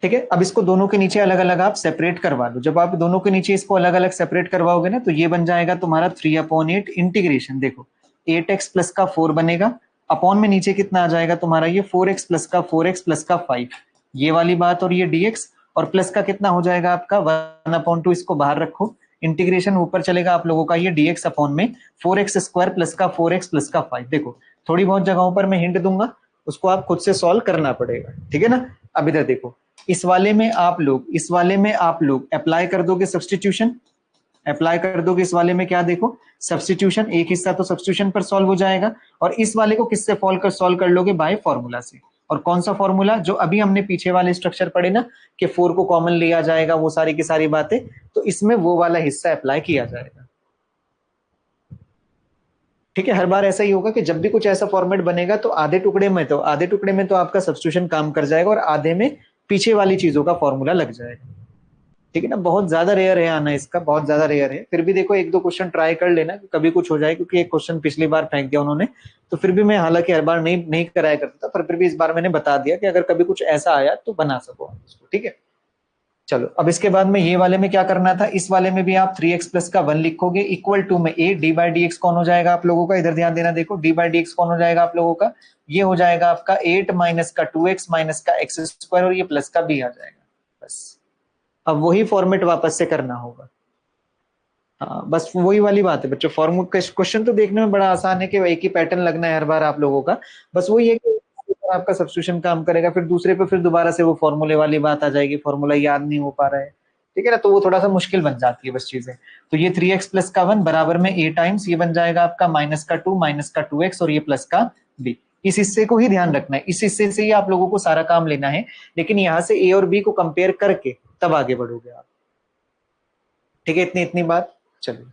S1: ठीक है। अब इसको दोनों के नीचे अलग अलग आप सेपरेट करवा लो, जब आप दोनों के नीचे इसको अलग अलग सेपरेट करवाओगे ना तो ये बन जाएगा तुम्हारा 3/8 इंटीग्रेशन, देखो 8x प्लस का 4 बनेगा, अपॉन में नीचे कितना आ जाएगा तुम्हारा ये 4x प्लस का 4x प्लस का 5, ये वाली बात, और ये dx, और प्लस का कितना हो जाएगा आपका 1/2, इसको बाहर रखो, इंटीग्रेशन ऊपर चलेगा आप लोगों का ये dx अपॉन में 4x² प्लस का 4x प्लस का 5। देखो थोड़ी बहुत जगहों पर मैं हिंट दूंगा, उसको आप खुद से सॉल्व करना पड़ेगा, ठीक है ना। अब इधर देखो, इस वाले में आप लोग अप्लाई कर दोगे सब्स्टिट्यूशन, अप्लाई कर दोगे इस वाले में क्या, देखो सब्स्टिट्यूशन, एक हिस्सा तो सब्स्टिट्यूशन पर सॉल्व हो जाएगा, और इस वाले को किससे सॉल्व कर लोगे, बाय फॉर्मूला से। और कौन सा फॉर्मूला, जो अभी हमने पीछे वाले स्ट्रक्चर पढ़े ना कि 4 को कॉमन लिया जाएगा, वो सारी की सारी बातें, तो इसमें वो वाला हिस्सा अप्लाई किया जाएगा, ठीक है। हर बार ऐसा ही होगा कि जब भी कुछ ऐसा फॉर्मेट बनेगा तो आधे टुकड़े में तो आपका सब्स्टिट्यूशन काम कर जाएगा, और आधे में पीछे वाली चीजों का फॉर्मूला लग जाएगा, ठीक है ना। बहुत ज्यादा रेयर है आना इसका, बहुत ज्यादा रेयर है, फिर भी देखो एक दो क्वेश्चन ट्राई कर लेना, कभी कुछ हो जाए, क्योंकि एक क्वेश्चन पिछली बार फेंक दिया उन्होंने, तो फिर भी मैं, हालांकि हर बार नहीं कराया करता था, पर फिर भी इस बार मैंने बता दिया कि अगर कभी कुछ ऐसा आया तो बना सको आप उसको, ठीक है। चलो अब इसके बाद में ये वाले में क्या करना था, इस वाले में भी आप 3x प्लस का 1 लिखोगे, इक्वल टू में a d/dx कौन हो जाएगा आप लोगों का, इधर ध्यान देना, देखो d/dx कौन हो जाएगा आप लोगों का, ये हो जाएगा आपका 8 माइनस का 2x माइनस का x², और ये प्लस का b आ जाएगा, बस। अब वही फॉर्मेट वापस से करना होगा, हाँ बस वही वाली बात है बच्चों। फॉर्मूला क्वेश्चन तो देखने में बड़ा आसान है कि एक ही पैटर्न लगना है हर बार आप लोगों का, बस वही है कि आपका सब्स्टिट्यूशन काम करेगा, फिर दूसरे पे फिर दोबारा से वो फॉर्मूले वाली बात आ जाएगी, फॉर्मूला याद नहीं हो पा रहा है, ठीक है ना, तो वो थोड़ा सा मुश्किल बन जाती है बस चीजें। तो ये 3x प्लस का 1 बराबर में a टाइम्स, ये बन जाएगा आपका माइनस का 2 माइनस का 2x, और ये प्लस का b। इस हिस्से को ही ध्यान रखना है, इस हिस्से से ही आप लोगों को सारा काम लेना है, लेकिन यहाँ से a और b को कंपेयर करके तब आगे बढ़ोगे आप, ठीक है। इतनी इतनी बात, चलिए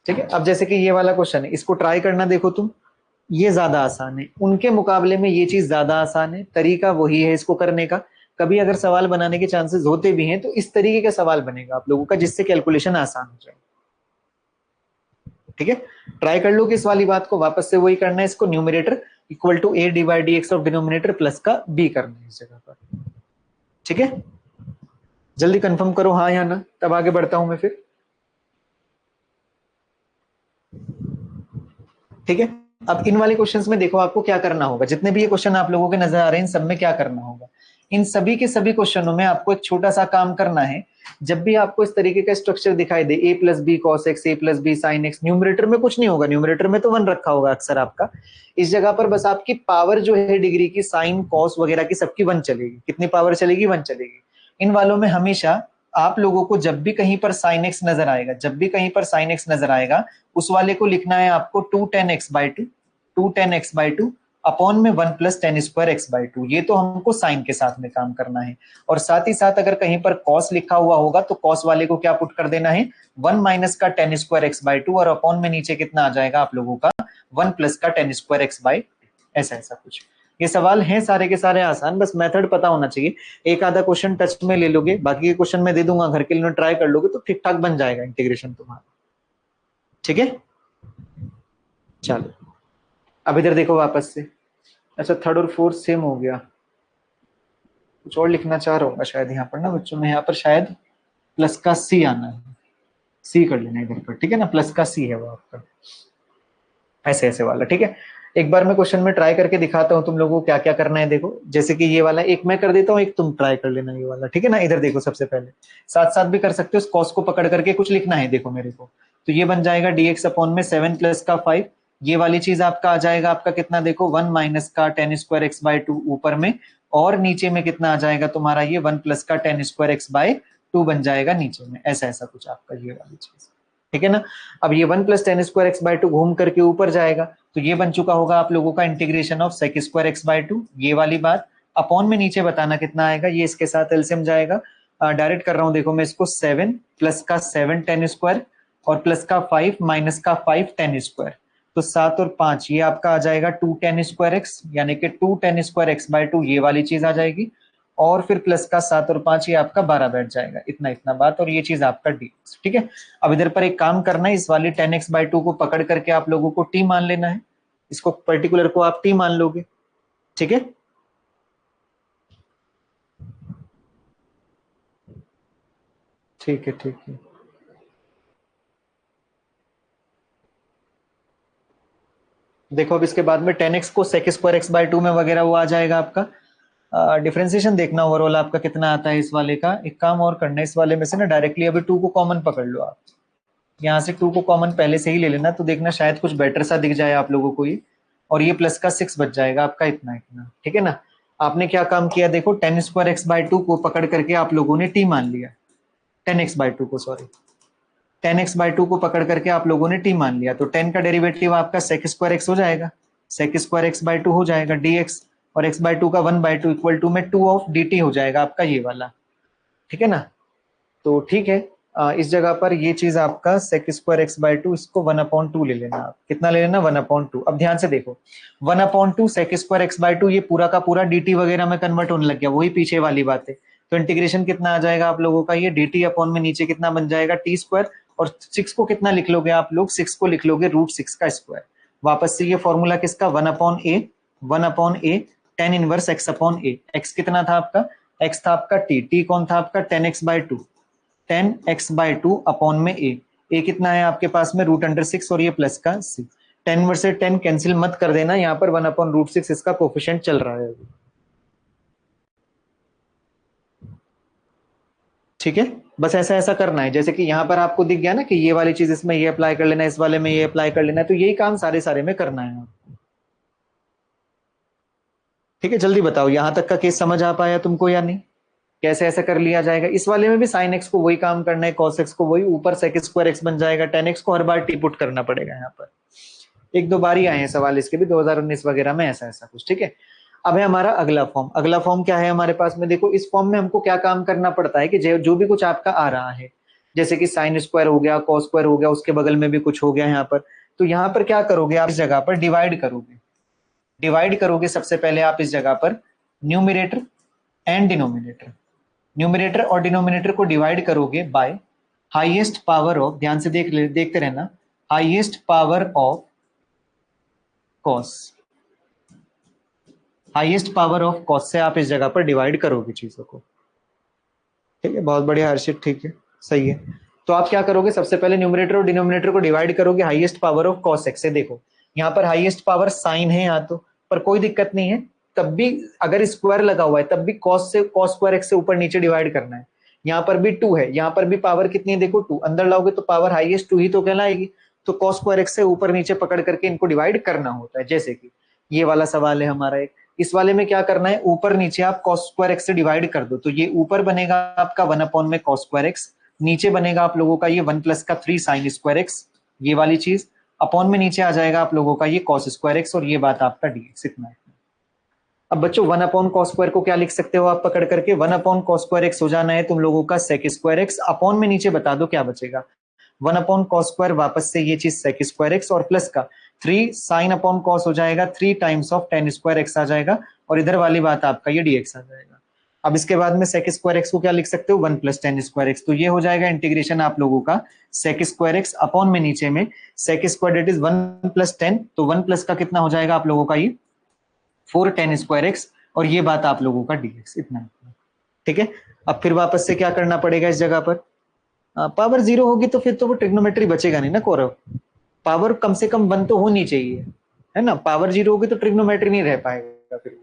S1: ठीक है। अब जैसे कि ये वाला क्वेश्चन है, इसको ट्राई करना, देखो तुम, ये ज्यादा आसान है, उनके मुकाबले में ये चीज ज्यादा आसान है, तरीका वही है इसको करने का। कभी अगर सवाल बनाने के चांसेस होते भी हैं तो इस तरीके का सवाल बनेगा आप लोगों का, जिससे कैलकुलेशन आसान हो जाए। ठीक है, ट्राई कर लो कि इस वाली बात को वापस से वही करना है, इसको numerator equal to a divide dx of denominator plus का b करना है इस जगह पर। ठीक है, जल्दी कंफर्म करो हाँ या ना, तब आगे बढ़ता हूं मैं फिर। ठीक है, अब इन वाले क्वेश्चंस में देखो आपको क्या करना होगा, जितने भी ये क्वेश्चन आप लोगों के नजर आ रहे हैं इन सब में क्या करना होगा। इन सभी के सभी क्वेश्चनों में आपको एक छोटा सा काम करना है। जब भी आपको इस तरीके का स्ट्रक्चर दिखाई दे a plus b cos x, a plus b sine x, numerator में कुछ नहीं होगा, न्यूमरेटर में तो 1 रखा होगा अक्सर आपका। इस जगह पर बस आपकी पावर जो है डिग्री की, साइन कॉस वगैरह की सबकी 1 चलेगी। कितनी पावर चलेगी? 1 चलेगी। इन वालों में हमेशा आप लोगों को जब भी कहीं पर साइन एक्स नजर आएगा, जब भी कहीं पर साइन एक्स नजर आएगा, उस वाले को लिखना है आपको 2 tan x by 2, 2 tan x by 2 upon में 1 plus tan square x by 2। ये तो हमको साइन के साथ में काम करना है। और साथ ही साथ अगर कहीं पर कॉस लिखा हुआ होगा तो कॉस वाले को क्या पुट कर देना है? 1 माइनस का tan स्क्वायर x by 2 और अपॉन में नीचे कितना आ जाएगा आप लोगों का? 1 प्लस का tan स्क्वायर x by, ऐसा ऐसा कुछ। ये सवाल हैं सारे के सारे आसान, बस मेथड पता होना चाहिए। एक आधा क्वेश्चन टच में ले लोगे, बाकी के क्वेश्चन मैं दे दूंगा, घर के लिए ट्राई कर लोगे तो ठीक ठाक बन जाएगा इंटीग्रेशन तुम्हारा। ठीक है, चलो अब इधर देखो वापस से। अच्छा, थर्ड और फोर्थ सेम हो गया, कुछ और लिखना चाह रहा हूँ शायद यहाँ पर ना बच्चों में, यहाँ पर शायद प्लस का सी आना है, सी कर लेना इधर पर। ठीक है ना, प्लस का सी है वो आपका, ऐसे ऐसे वाला। ठीक है, एक बार मैं क्वेश्चन में ट्राई करके दिखाता हूँ तुम लोगों को क्या क्या करना है। देखो जैसे कि ये वाला एक मैं कर देता हूँ, एक तुम ट्राई कर लेना ये वाला। ठीक है ना, इधर देखो सबसे पहले साथ साथ भी कर सकते हो, कॉस को पकड़ करके कुछ लिखना है देखो मेरे को। तो ये बन जाएगा dx अपॉन में 7 प्लस का 5। ये वाली चीज आपका आ जाएगा आपका कितना, देखो 1 माइनस का tan स्क्वायर x बाय 2 ऊपर में, और नीचे में कितना आ जाएगा तुम्हारा, ये 1 प्लस का tan स्क्वायर x बाय 2 बन जाएगा नीचे में, ऐसा ऐसा कुछ आपका ये वाली चीज। ठीक है ना, अब ये 1 plus tan square x by 2 घूम करके ऊपर जाएगा, तो ये बन चुका होगा आप लोगों का integration of sec square x by 2, ये वाली बात। अपॉन में नीचे बताना कितना आएगा, ये इसके साथ एलसीएम जाएगा। डायरेक्ट कर रहा हूं देखो मैं इसको, 7 प्लस का 7 tan स्क्वायर और प्लस का 5 माइनस का 5 tan स्क्वायर, तो 7 और 5 ये आपका आ जाएगा 2 tan स्क्वायर x, यानी कि 2 tan स्क्वायर x बाय 2 ये वाली चीज आ जाएगी, और फिर प्लस का 7 और 5 ये आपका 12 बैठ जाएगा, इतना इतना बात, और ये चीज आपका dx। ठीक है, अब इधर पर एक काम करना है, इस वाली tan x बाय 2 को पकड़ करके आप लोगों को t मान लेना है, इसको पर्टिकुलर को आप t मान लोगे। ठीक है, ठीक है, ठीक है। देखो अब इसके बाद में 10x को sec स्क्वायर x बाय 2 में वगैरह वो आ जाएगा आपका। डिफरेंशिएशन देखना ओवरऑल आपका कितना आता है इस वाले का। एक काम और करना है, इस वाले में से ना डायरेक्टली अभी 2 को कॉमन पकड़ लो आप, यहाँ से 2 को कॉमन पहले से ही ले लेना, तो देखना शायद कुछ बेटर सा दिख जाए आप लोगों को ये, और ये प्लस का 6 बच जाएगा आपका, इतना इतना। ठीक है ना, आपने क्या काम किया देखो, tan स्क्वायर एक्स बाय 2 को पकड़ करके आप लोगों ने t मान लिया, 10x बाय 2 को, सॉरी 10x बाय 2 को पकड़ करके आप लोगों ने t मान लिया, तो 10 का डेरिवेटिव आपका sec स्क्वायर x हो जाएगा, sec स्क्वायर x बाय 2 हो जाएगा dx, और x बाय 2 का 1 बाय 2 इक्वल टू में 2 ऑफ dt हो जाएगा आपका ये वाला। ठीक है ना, तो ठीक है, इस जगह पर ये चीज आपका sec स्क्वायर एक्स बाय 2, इसको 1/2 ले लेना आप, कितना ले लेना 1/2। अब ध्यान से देखो 1/2 sec स्क्वायर एक्स बाय 2 ये पूरा का पूरा dt वगैरह में कन्वर्ट होने लग गया, वही पीछे वाली बात है। तो इंटीग्रेशन कितना आ जाएगा आप लोगों का, ये dt अपॉन में नीचे कितना बन जाएगा t स्क्वायर, और 6 को कितना लिख लोगे आप लोग, 6 को लिख लोगे √6 का स्क्वायर। वापस से ये फॉर्मूला किसका, 1/a tan inverse x upon a। x कितना था आपका, x था आपका t कौन था आपका 10x by 2, 10x by 2 upon में a कितना है आपके पास में √6, और ये प्लस का c। 10 में से 10 कैंसिल मत कर देना, यहाँ पर 1/√6 इसका कोफिशिएंट चल रहा है अभी। ठीक है, बस ऐसा ऐसा करना है, जैसे कि यहाँ पर आपको दिख गया ना कि ये वाली चीज इसमें ये अप्लाई कर लेना है, इस वाले में ये अप्लाई कर लेना है, तो यही काम सारे सारे में करना है आपको। ठीक है, जल्दी बताओ यहाँ तक का केस समझ आ पाया तुमको या नहीं, कैसे ऐसा कर लिया जाएगा। इस वाले में भी साइन एक्स को वही काम करना है, कॉस एक्स को वही, ऊपर सेक स्क्वायर एक्स बन जाएगा, टेन एक्स को हर बार टी पुट करना पड़ेगा। यहाँ पर एक दो बार ही आए हैं सवाल इसके भी 2019 वगैरह में, ऐसा ऐसा कुछ। ठीक है, अब है हमारा अगला फॉर्म। अगला फॉर्म क्या है हमारे पास में, देखो इस फॉर्म में हमको क्या काम करना पड़ता है कि जो भी कुछ आपका आ रहा है, जैसे कि साइन स्क्वायर हो गया, कॉस स्क्वायर हो गया, उसके बगल में भी कुछ हो गया यहाँ पर, तो यहाँ पर क्या करोगे आप, इस जगह पर डिवाइड करोगे। डिवाइड करोगे सबसे पहले आप इस जगह पर न्यूमिरेटर एंड डिनोमिनेटर, न्यूमिनेटर और डिनोमिनेटर को डिवाइड करोगे बाय हाईएस्ट पावर ऑफ, ध्यान से देखते रहना, highest power of cos, highest power of cos से आप इस जगह पर डिवाइड करोगे चीजों को। ठीक है, बहुत बढ़िया हर्षित, ठीक है, सही है। तो आप क्या करोगे, सबसे पहले न्यूमरेटर और डिनोमिनेटर को डिवाइड करोगे highest power of cos x से। देखो यहाँ पर हाईएस्ट पावर साइन है यहाँ तो, पर कोई दिक्कत नहीं है, तब भी अगर स्क्वायर लगा हुआ है तब भी कॉस से, कॉस स्क्वायर एक्स से ऊपर नीचे डिवाइड करना है। यहाँ पर भी 2 है, यहाँ पर भी पावर कितनी है देखो 2, अंदर लाओगे तो पावर हाईएस्ट 2 ही तो कहलाएगी। तो कॉस स्क्वायर एक्स से ऊपर नीचे पकड़ करके इनको डिवाइड करना होता है। जैसे कि ये वाला सवाल है हमारा एक, इस वाले में क्या करना है, ऊपर नीचे आप cos स्क्वायर एक्स से डिवाइड कर दो, तो ये ऊपर बनेगा आपका 1 में cos स्क्वायर एक्स, नीचे बनेगा आप लोगों का ये 1 प्लस का 3 साइन स्क्वायर एक्स, ये वाली चीज अपॉन में नीचे आ जाएगा आप लोगों का ये cos स्क्वायर एक्स, और ये बात आपका dx, इतना है। अब बच्चों 1 cos स्क्वायर को क्या लिख सकते हो आप पकड़ करके, 1 cos स्क्वायर एक्स हो जाना है तुम लोगों का sec स्क्वायर एक्स, अपॉन में नीचे बता दो क्या बचेगा, 1 cos स्क्वायर, वापस से ये चीज sec स्क्वायर एक्स, और प्लस का 3 साइन अपॉन कॉस हो जाएगा, 3 times of tan square x आ जाएगा, और इधर वाली बात आपका ये dx आ जाएगा। अब इसके बाद में sec स्क्वायर एक्स को क्या लिख सकते हो, 1 प्लस tan स्क्वायर एक्स, तो ये हो जाएगा इंटीग्रेशन आप लोगों का sec स्क्वायर एक्स अपॉन में नीचे में sec square that is 1 plus 10, तो 1 प्लस का कितना हो जाएगा आप लोगों का ये 4 tan स्क्वायर एक्स, और ये बात आप लोगों का dx, इतना। ठीक है, अब फिर वापस से क्या करना पड़ेगा इस जगह पर, पावर 0 होगी तो फिर तो वो ट्रिग्नोमेट्री बचेगा नहीं ना कौरव, पावर कम से कम 1 तो होनी चाहिए, है ना, पावर 0 होगी तो ट्रिग्नोमेट्री नहीं रह पाएगा फिर।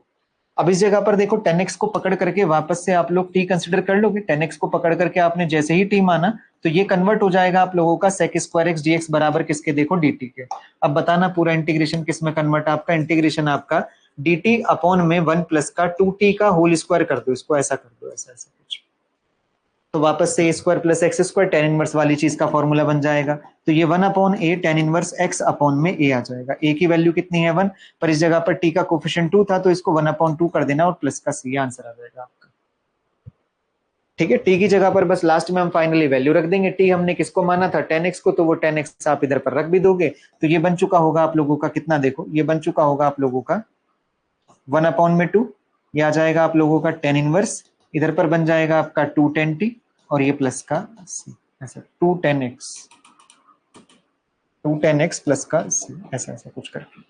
S1: अब इस जगह पर देखो tan x को पकड़ करके वापस से आप लोग t कंसिडर कर लोगे, tan x को पकड़ करके आपने जैसे ही t माना तो ये कन्वर्ट हो जाएगा आप लोगों का sec स्क्वायर एक्स dx बराबर किसके, देखो dt के। अब बताना पूरा इंटीग्रेशन किस में कन्वर्ट, आपका इंटीग्रेशन आपका dt अपॉन में 1 प्लस का 2t का होल स्क्वायर कर दो, इसको ऐसा कर दो, ऐसा ऐसा कुछ, तो वापस से a square plus x square tan inverse वाली चीज का फॉर्मूला बन जाएगा। तो ये 1 upon a tan inverse x upon में a आ जाएगा, a की वैल्यू कितनी है 1, पर इस जगह पर t का कोफिशिएंट 2 था तो इसको 1 अपॉन 2 कर देना और प्लस का c आंसर आ जाएगा आपका। ठीक है, t की जगह पर बस लास्ट में हम फाइनली वैल्यू रख देंगे, t हमने किसको माना था tan x को, तो वो tan x आप इधर पर रख भी दोगे, तो ये बन चुका होगा आप लोगों का कितना, देखो ये बन चुका होगा आप लोगों का 1 अपॉन में 2, ये आ जाएगा आप लोगों का tan इनवर्स, इधर पर बन जाएगा आपका 2 tan t, और ये प्लस का c, ऐसा 2 tan x प्लस का c, ऐसा ऐसा कुछ करके।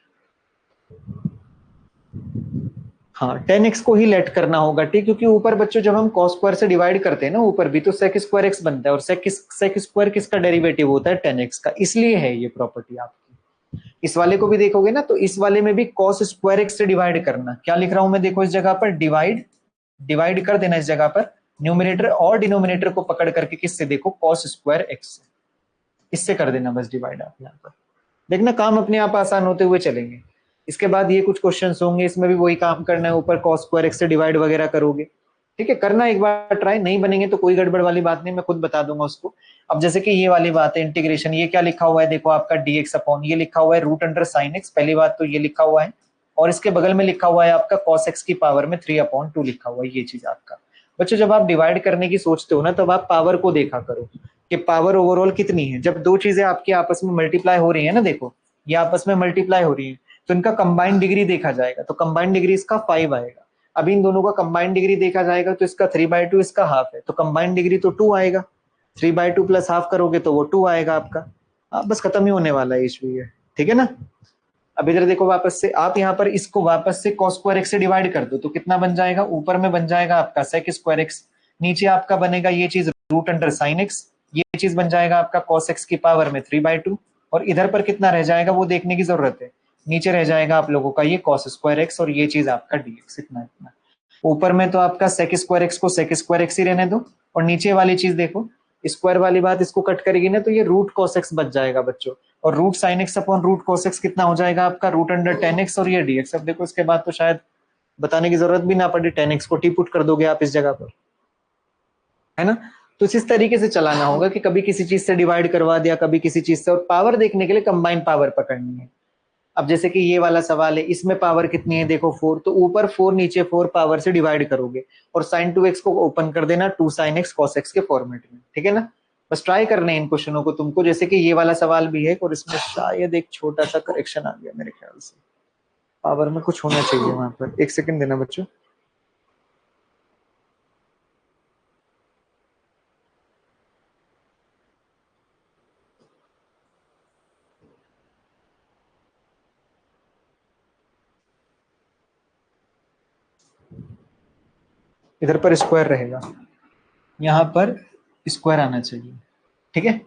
S1: हाँ, tan x को ही लेट करना होगा ठीक, क्योंकि ऊपर बच्चों जब हम cos स्क्वायर से डिवाइड करते हैं ना ऊपर भी, तो sec स्क्वायर x बनता है, और sec स्क्वायर किसका डेरिवेटिव होता है, tan x का, इसलिए है ये प्रॉपर्टी आपकी। इस वाले को भी देखोगे ना तो इस वाले में भी cos स्क्वायर x से डिवाइड करना, क्या लिख रहा हूं मैं, देखो इस जगह पर डिवाइड कर देना, इस जगह पर न्यूमिनेटर और डिनोमिनेटर को पकड़ करके किससे, देखो cos स्क्वायर x से, इससे कर देना बस डिवाइड आप यहाँ पर, देखना काम अपने आप आसान होते हुए चलेंगे। इसके बाद ये कुछ क्वेश्चंस होंगे, इसमें भी वही काम करना है, ऊपर cos स्क्वायर x से डिवाइड वगैरह करोगे। ठीक है, करना एक बार ट्राई, नहीं बनेंगे तो कोई गड़बड़ वाली बात नहीं, मैं खुद बता दूंगा उसको। अब जैसे कि ये वाली बात है इंटीग्रेशन, ये क्या लिखा हुआ है देखो आपका dx अपॉन, ये लिखा हुआ है रूट अंडर साइन एक्स, पहली बात तो ये लिखा हुआ है, और इसके बगल में लिखा हुआ है आपका cos x की पावर में 3/2 लिखा हुआ है, ये चीज आपका। बच्चों जब आप डिवाइड करने की सोचते हो ना तब आप पावर को देखा करो कि पावर ओवरऑल कितनी है। जब दो चीजें आपकी आपस में मल्टीप्लाई हो रही है ना, देखो ये आपस में मल्टीप्लाई हो रही है, तो इनका कंबाइंड डिग्री देखा जाएगा, तो कंबाइंड डिग्री इसका 5 आएगा। अभी इन दोनों का कंबाइंड डिग्री देखा जाएगा तो इसका 3/2 इसका हाफ है, तो कंबाइंड डिग्री तो 2 आएगा, 3/2 प्लस हाफ करोगे तो वो 2 आएगा आपका। बस खत्म ही होने वाला है इशू ये, ठीक है ना। अब इधर देखो वापस से आप यहाँ पर इसको वापस से cos स्क्वायर एक्स से डिवाइड कर दो, तो कितना बन जाएगा, ऊपर में बन जाएगा आपका sec स्क्वायर एक्स, नीचे आपका बनेगा ये चीज रूट अंडर साइन एक्स, ये चीज बन जाएगा आपका cos x की पावर में 3/2, और इधर पर कितना रह जाएगा वो देखने की जरूरत है, नीचे रह जाएगा आप लोगों का ये cos स्क्वायर एक्स, और ये चीज आपका dx, इतना इतना। ऊपर में तो आपका sec स्क्वायर एक्स को sec स्क्वायर एक्स ही रहने दो, और नीचे वाली चीज देखो स्क्वायर वाली बात इसको कट करेगी ना तो ये रूट cos x बच जाएगा बच्चों, और root sine x upon root cos x कितना हो जाएगा आपका रूट अंडर tan x, और ये dx। अब देखो इसके बाद तो शायद बताने की जरूरत भी ना पड़े, tan x को टी पुट कर दोगे आप इस जगह पर, है ना। तो इस तरीके से चलाना होगा कि कभी किसी चीज से डिवाइड करवा दिया, कभी किसी चीज से, और पावर देखने के लिए कंबाइंड पावर पकड़नी है। अब जैसे कि ये वाला सवाल है, इसमें पावर कितनी है देखो 4, तो ऊपर 4 नीचे 4 पावर से डिवाइड करोगे, और sin 2x को ओपन कर देना 2 sin x cos x के फॉर्मेट में, ठीक है ना। बस ट्राई करने इन क्वेश्चनों को तुमको, जैसे कि ये वाला सवाल भी है और इसमें शायद एक छोटा सा करेक्शन आ गया मेरे ख्याल से, पावर में कुछ होना चाहिए वहां पर, एक सेकंड देना बच्चों। इधर पर स्क्वायर रहेगा, यहाँ पर स्क्वायर आना चाहिए। ठीक है,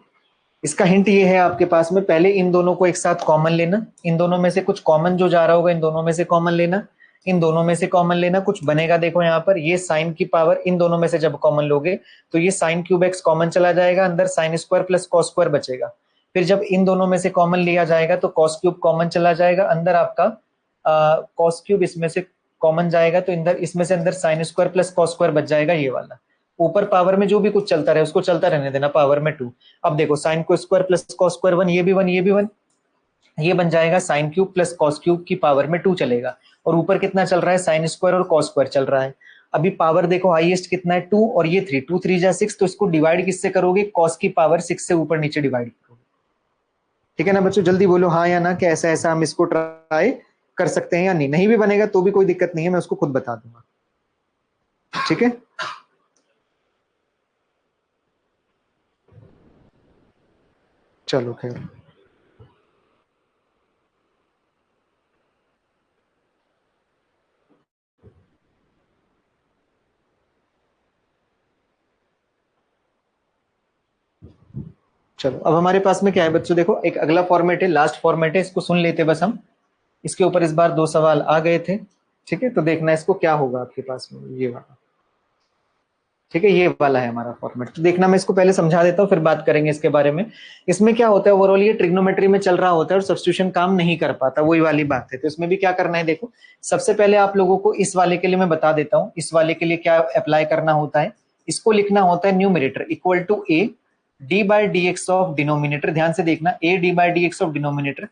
S1: इसका हिंट ये है आपके पास में, पहले इन दोनों को एक साथ कॉमन लेना, इन दोनों में से कुछ कॉमन जो जा रहा होगा इन दोनों में से कॉमन लेना, इन दोनों में से कॉमन लेना, कुछ बनेगा देखो यहाँ पर, ये साइन की पावर इन दोनों में से जब कॉमन लोगे तो ये साइन क्यूब एक्स कॉमन चला जाएगा, अंदर sine square plus cos square बचेगा। फिर जब इन दोनों में से कॉमन लिया जाएगा तो कॉस क्यूब कॉमन चला जाएगा, अंदर आपका कॉस क्यूब इसमें से कॉमन जाएगा तो अंदर इसमें से अंदर sine square plus cos square बच जाएगा ये वाला। ऊपर पावर में जो भी कुछ चलता रहे उसको चलता रहने देना, पावर में 2। अब देखो साइन को स्क्वायर प्लस कॉस स्क्वायर 1, ये भी 1, ये भी 1, ये बन जाएगा sine cube plus cos cube की पावर में 2 चलेगा, और ऊपर कितना चल रहा है, साइन स्क्वायर और कॉस स्क्वायर चल रहा है। अभी पावर देखो हाईएस्ट कितना है 2 और ये 3, 2 3 जा 6, तो इसको डिवाइड किससे करोगे, कॉस की पावर 6 से ऊपर नीचे डिवाइड करोगे। ठीक है ना बच्चों, जल्दी बोलो हाँ या ना कि ऐसा ऐसा हम इसको ट्राई कर सकते हैं या नहीं। नहीं भी बनेगा तो भी कोई दिक्कत नहीं है, मैं उसको खुद बता दूंगा। ठीक है, चलो खैर। चलो अब हमारे पास में क्या है बच्चों, देखो एक अगला फॉर्मेट है, लास्ट फॉर्मेट है, इसको सुन लेते बस हम। इसके ऊपर इस बार 2 सवाल आ गए थे। ठीक है, तो देखना इसको क्या होगा आपके पास में, ये वाला। ठीक है, ये वाला है हमारा फॉर्मेट, तो देखना मैं इसको पहले समझा देता हूँ फिर बात करेंगे इसके बारे में। इसमें क्या होता है, ओवरऑल ये ट्रिग्नोमेट्री में चल रहा होता है और सब्स्टिट्यूशन काम नहीं कर पाता, वही वाली बात है। तो इसमें भी क्या करना है, देखो सबसे पहले आप लोगों को इस वाले के लिए मैं बता देता हूँ, इस वाले के लिए क्या अप्लाई करना होता है। इसको लिखना होता है numerator equal to a d by d x of denominator, ध्यान से देखना, a d by d x of denominator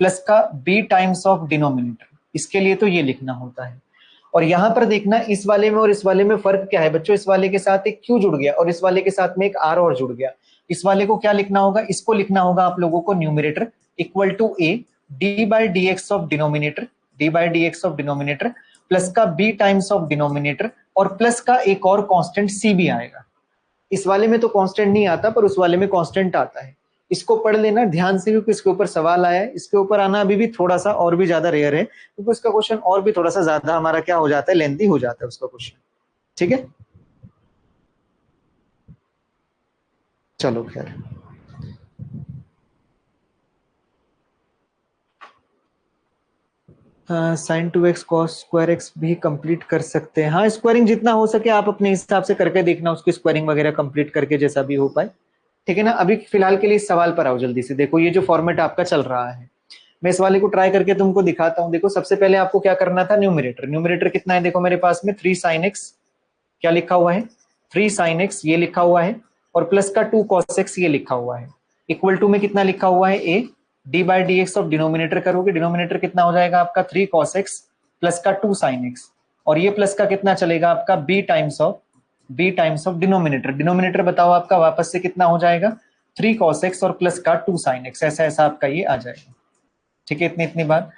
S1: plus का बी टाइम्स ऑफ डिनोमिनेटर, इसके लिए तो ये लिखना होता है। और यहां पर देखना इस वाले में और इस वाले में फर्क क्या है बच्चों, इस वाले के साथ एक क्यू जुड़ गया और इस वाले के साथ में एक आर और जुड़ गया। इस वाले को क्या लिखना होगा, इसको लिखना होगा आप लोगों को numerator equal to a d by d x of denominator, d by d x of denominator plus का बी टाइम्स ऑफ डिनोमिनेटर, और प्लस का एक और कांस्टेंट सी भी आएगा। इस वाले में तो कांस्टेंट नहीं आता पर उस वाले में कांस्टेंट आता है। इसको पढ़ लेना ध्यान से क्योंकि इसके ऊपर सवाल आया है, इसके ऊपर आना अभी भी थोड़ा सा और भी ज्यादा रेयर है क्योंकि उसका क्वेश्चन और भी थोड़ा सा ज्यादा हमारा क्या हो जाता है, लेंथी हो जाता है उसका क्वेश्चन। ठीक है, चलो खैर। Sine 2x cos square x भी कंप्लीट कर सकते हैं, हाँ स्क्वायरिंग जितना हो सके आप अपने हिसाब से करके देखना, उसकी स्क्वायरिंग वगैरह कंप्लीट करके जैसा भी हो पाए। ठीक है ना, अभी फिलहाल के लिए इस सवाल पर आओ जल्दी से। देखो ये जो फॉर्मेट आपका चल रहा है, मैं इस वाले को ट्राई करके तुमको दिखाता हूँ। देखो सबसे पहले आपको क्या करना था, न्यूमरेटर, न्यूमरेटर कितना है देखो मेरे पास में 3 sin x, क्या लिखा हुआ है 3 sin x ये लिखा हुआ है, और प्लस का 2 cos x ये लिखा हुआ है, इक्वल टू में कितना लिखा हुआ है a D by d x of denominator करोगे, डिनोमिनेटर कितना हो जाएगा आपका 3 cos x प्लस का 2 sin x, और ये प्लस का कितना चलेगा आपका b times of denominator, denominator बताओ आपका वापस से कितना हो जाएगा 3 cos x और प्लस का 2 sin x, ऐसा ऐसा आपका ये आ जाएगा। ठीक है, इतनी इतनी बात।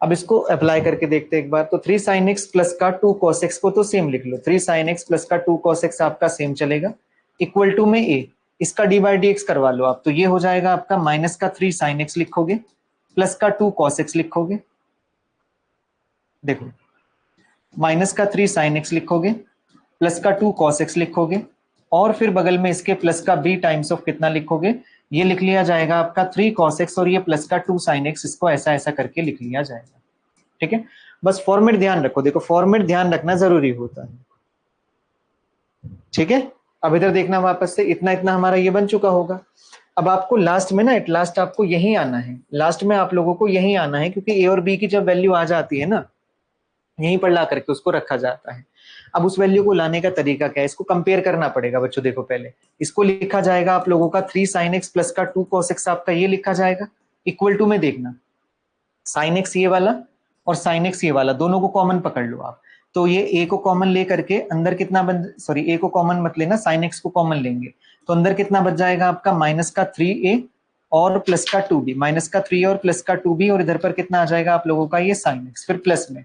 S1: अब इसको अप्लाई करके देखते हैं एक बार, तो 3 sin x प्लस का 2 cos x को तो सेम लिख लो, 3 sin x प्लस का 2 cos x आपका सेम चलेगा, इक्वल टू में a, इसका डी बाई डी एक्स करवा लो आप, तो ये हो जाएगा आपका माइनस का 3 sin x लिखोगे प्लस का 2 cos x लिखोगे, देखो माइनस का 3 sin x लिखोगे प्लस का 2 cos x लिखोगे, और फिर बगल में इसके प्लस का b टाइम्स ऑफ कितना लिखोगे, ये लिख लिया जाएगा आपका 3 cos x और ये प्लस का 2 sin x, इसको ऐसा ऐसा करके लिख लिया जाएगा। ठीक है, बस फॉर्मेट ध्यान रखो, देखो फॉर्मेट ध्यान रखना जरूरी होता है। ठीक है, अब इधर देखना वापस से, इतना इतना हमारा ये बन चुका होगा। अब आपको लास्ट में ना, एट लास्ट आपको यही आना है, लास्ट में आप लोगों को यही आना है, क्योंकि ए और बी की जब वैल्यू आ जाती है ना, यहीं पर ला करके उसको रखा जाता है। अब उस वैल्यू को लाने का तरीका क्या है, इसको कंपेयर करना पड़ेगा बच्चों। देखो पहले इसको लिखा जाएगा आप लोगों का 3 sin x प्लस का 2 cos x आपका ये लिखा जाएगा, इक्वल टू में देखना sin x ये वाला और sin x ये वाला दोनों को कॉमन पकड़ लो आप, तो ये a को कॉमन ले करके अंदर कितना सॉरी a को कॉमन मत लेना, sin x को कॉमन लेंगे तो अंदर कितना बच जाएगा आपका माइनस का 3a और प्लस का 2b, माइनस का 3 और प्लस का 2b, और इधर पर कितना आ जाएगा आप लोगों का ये sin x, फिर प्लस में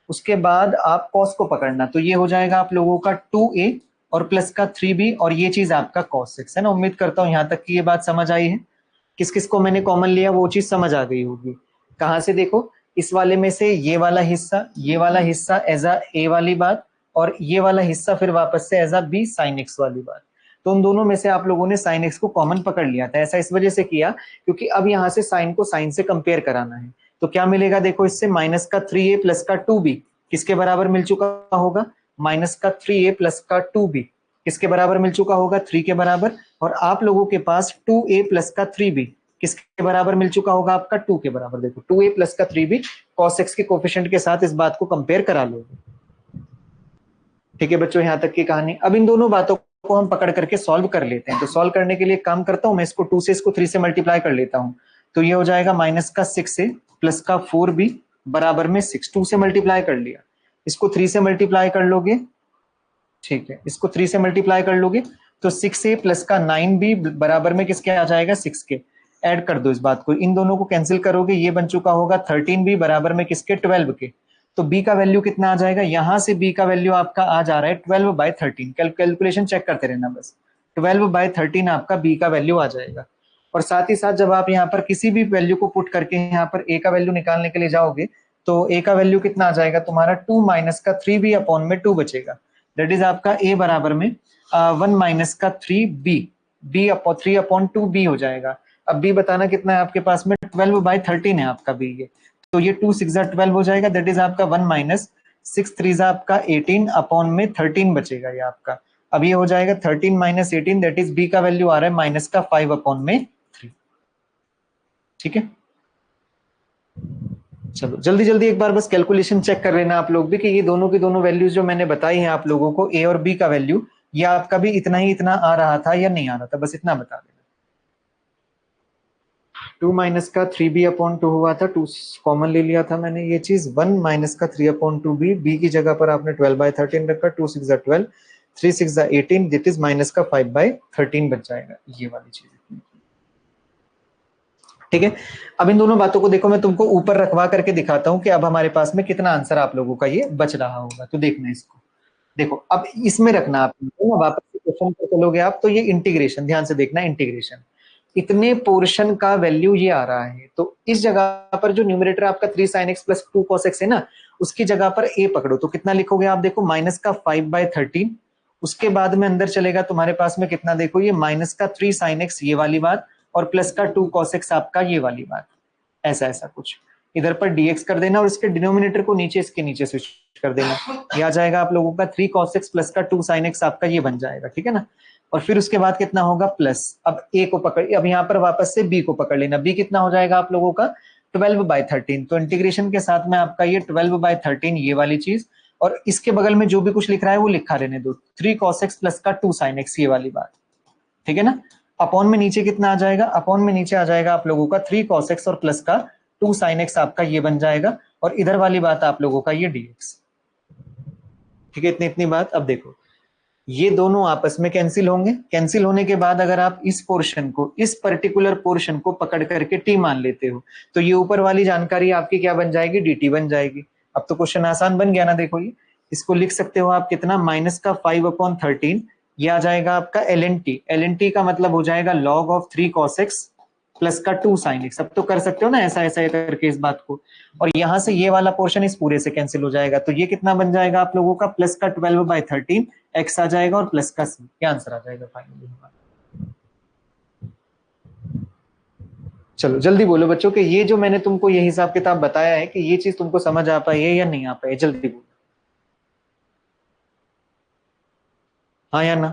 S1: उसके बाद आप cos को पकड़ना, तो ये हो जाएगा आप लोगों का 2a और प्लस का 3b, और ये चीज आपका cos x है ना। उम्मीद करता हूं यहां तक की ये बात समझ आई है, किस किस को मैंने कॉमन लिया वो चीज समझ आ गई होगी। कहां से, देखो इस वाले में से ये वाला हिस्सा एज ए वाली बात, और ये वाला हिस्सा फिर वापस से as a b sine x वाली बात। तो उन दोनों में से आप लोगों ने साइन एक्स को कॉमन पकड़ लिया था। ऐसा इस वजह से किया क्योंकि अब यहाँ से साइन को साइन से कंपेयर कराना है। तो क्या मिलेगा देखो, इससे माइनस का 3a प्लस का 2b किसके बराबर मिल चुका होगा, माइनस का 3a प्लस का 2b किसके बराबर मिल चुका होगा, 3 के बराबर। और आप लोगों के पास 2a प्लस का 3b किसके बराबर मिल चुका होगा, आपका 2 के बराबर। देखो 2a प्लस का 3b cos x के कोफिशिएंट के साथ इस बात को कंपेयर करा लोगे। ठीक है बच्चों, यहां तक की कहानी। अब इन दोनों बातों को हम पकड़ करके सॉल्व कर लेते हैं। तो सॉल्व करने के लिए काम करता हूं मैं, इसको 2 से इसको 3 से मल्टीप्लाई कर लेता हूं। तो ये हो जाएगा माइनस का 6a प्लस का 4b बराबर में 6। 2 से मल्टीप्लाई कर लिया, इसको 3 से मल्टीप्लाई कर लोगे, ठीक है, इसको 3 से मल्टीप्लाई कर लोगे तो 6a प्लस का 9b बराबर में किसके आ जाएगा, 6 के। ऐड कर दो इस बात को, इन दोनों को कैंसिल करोगे, ये बन चुका होगा 13b बराबर में किसके, 12 के। तो b का वैल्यू कितना आ जाएगा, यहां से b का वैल्यू आपका आ जा रहा है 12/13। कैलकुलेशन चेक करते रहना बस, 12/13 आपका b का वैल्यू आ जाएगा। और साथ ही साथ जब आप यहाँ पर किसी भी वैल्यू को पुट करके यहाँ पर a का वैल्यू निकालने के लिए जाओगे तो a का वैल्यू कितना आ जाएगा तुम्हारा, 2 माइनस का 3b अपॉन में 2 बचेगा। दैट इज आपका a बराबर में 1 माइनस का 3b, b upon 3 upon 2b हो जाएगा। अब b बताना कितना है आपके पास में, 12/13 है आपका b ये। तो ये 2 6 12 हो जाएगा। दैट इज आपका 1 माइनस 6 3 आपका 18 अपॉन में 13 बचेगा ये आपका। अब ये हो जाएगा 13 माइनस 18, दैट इज b का वैल्यू आ रहा है माइनस का 5 अपॉन में 3। ठीक है, चलो जल्दी जल्दी एक बार बस कैलकुलेशन चेक कर लेना आप लोग भी कि ये दोनों की दोनों वैल्यूज जो मैंने बताई हैं आप लोगों को, a और b का वैल्यू, ये आपका भी इतना ही इतना आ रहा था या नहीं आ रहा था, बस इतना बता देना। 2 माइनस का 3b अपॉन 2 हुआ था, 2 कॉमन ले लिया था मैंने ये चीज। 1 माइनस का 3 अपॉन 2b, b की जगह पर आपने 12/13 रखा, 2 6 12, 3 6 18, दिट इज माइनस का 5/13 बच जाएगा ये वाली चीज। ठीक है, अब इन दोनों बातों को देखो, मैं तुमको ऊपर रखवा करके दिखाता हूं कि अब हमारे पास में कितना आंसर आप लोगों का ये बच रहा होगा। तो देखना इसको, देखो अब इसमें रखना आप वापस से क्वेश्चन पर चलोगे आप, तो ये इंटीग्रेशन ध्यान से देखना, इंटीग्रेशन इतने पोर्शन का वैल्यू ये आ रहा है। तो इस जगह पर जो न्यूमरेटर आपका 3 sin x plus 2 cos x है ना, उसकी जगह पर a पकड़ो तो कितना लिखोगे आप, देखो माइनस का 5/13। उसके बाद में अंदर चलेगा तुम्हारे पास में कितना, देखो ये माइनस का 3 sin x ये वाली बात, और प्लस का 2 cos x आपका ये वाली बात। ऐसा ऐसा कुछ इधर पर dx कर देना और इसके डिनोमिनेटर को नीचे इसके नीचे स्विच कर देना। ये आ जाएगा आप लोगों का 3 cos x प्लस का 2 sin x आपका ये बन जाएगा। ठीक है ना, और फिर उसके बाद कितना होगा प्लस, अब a को पकड़, अब यहाँ पर वापस से b को पकड़ लेना। b कितना हो जाएगा आप लोगों का 12/13। तो इंटीग्रेशन के साथ में आपका ये 12/13 ये वाली चीज, और इसके बगल में जो भी कुछ लिख रहा है वो लिखा रहने दो, 3 cos x प्लस का 2 sin x ये वाली बात। ठीक है ना, अपॉन में नीचे कितना आ जाएगा, अपॉन में नीचे आ जाएगा आप लोगों का 3 cos x और प्लस का 2 sin x आपका ये बन जाएगा, और इधर वाली बात आप लोगों का ये dx। ठीक है, इतनी इतनी बात। अब देखो ये दोनों आपस में कैंसिल होंगे, कैंसिल होने के बाद अगर आप इस पोर्शन को, इस पर्टिकुलर पोर्शन को पकड़ करके t मान लेते हो तो ये ऊपर वाली जानकारी आपकी क्या बन जाएगी, dt बन जाएगी। अब तो क्वेश्चन आसान बन गया ना, देखो ये इसको लिख सकते हो आप कितना, माइनस का 5/13, ये आ जाएगा आपका ln t का मतलब हो जाएगा log of 3 cos x plus का 2 sin x। अब तो कर सकते हो ना ऐसा ऐसा करके इस बात को, और यहां से ये वाला पोर्शन इस पूरे से कैंसिल हो जाएगा। तो ये कितना बन जाएगा आप लोगों का, प्लस का 12/13 x आ जाएगा और प्लस का c, क्या आंसर आ जाएगा फाइनली हमारा। चलो जल्दी बोलो बच्चों कि ये जो मैंने तुमको ये हिसाब किताब बताया है कि ये चीज तुमको समझ आ पाई है या नहीं आ पाई, जल्दी बोलो हाँ या ना।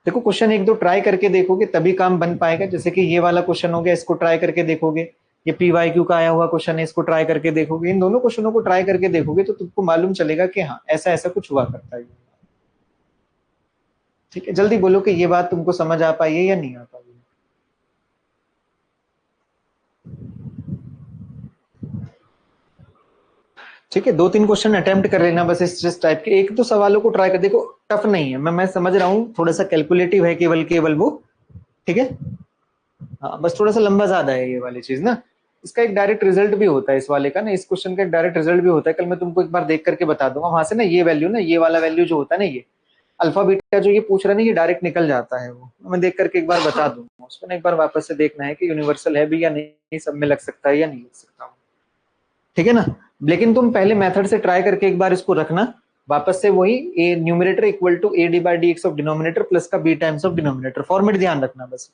S1: देखो क्वेश्चन एक दो ट्राई करके देखोगे तभी काम बन पाएगा। जैसे कि ये वाला क्वेश्चन हो गया, इसको ट्राई करके देखोगे। ये PYQ का आया हुआ क्वेश्चन है, इसको ट्राई करके देखोगे। इन दोनों क्वेश्चनों को ट्राई करके देखोगे तो तुमको मालूम चलेगा कि हाँ ऐसा ऐसा कुछ हुआ करता है। ठीक है, जल्दी बोलो कि ये बात तुमको समझ आ पाई है या नहीं आ पाई है। ठीक है, 2-3 क्वेश्चन अटेम्प्ट कर लेना बस इस टाइप के। एक तो सवालों को ट्राई कर देखो, टफ नहीं है, मैं समझ रहा हूँ, थोड़ा सा कैलकुलेटिव है केवल केवल वो। ठीक है, हाँ बस थोड़ा सा लंबा ज्यादा है ये वाली चीज ना। इसका एक डायरेक्ट रिजल्ट भी होता है इस वाले का ना, इस क्वेश्चन का एक डायरेक्ट रिजल्ट भी होता है। कल मैं तुमको एक बार देख करके बता दूंगा वहां से ना, ये वैल्यू ना, ये वाला वैल्यू जो होता है ना, ये अल्फा बीटा जो ये पूछ रहा है ना, ये डायरेक्ट निकल जाता है। वो मैं देख करके एक बार बता दूंगा, उसको ना एक बार वापस से देखना है कि यूनिवर्सल है भी या नहीं, सब में लग सकता है या नहीं लग सकता। ठीक है ना, लेकिन तुम पहले मेथड से ट्राई करके एक बार इसको रखना, वापस से वही a numerator equal to a d by d x of denominator plus का b times of denominator, format ध्यान रखना बस,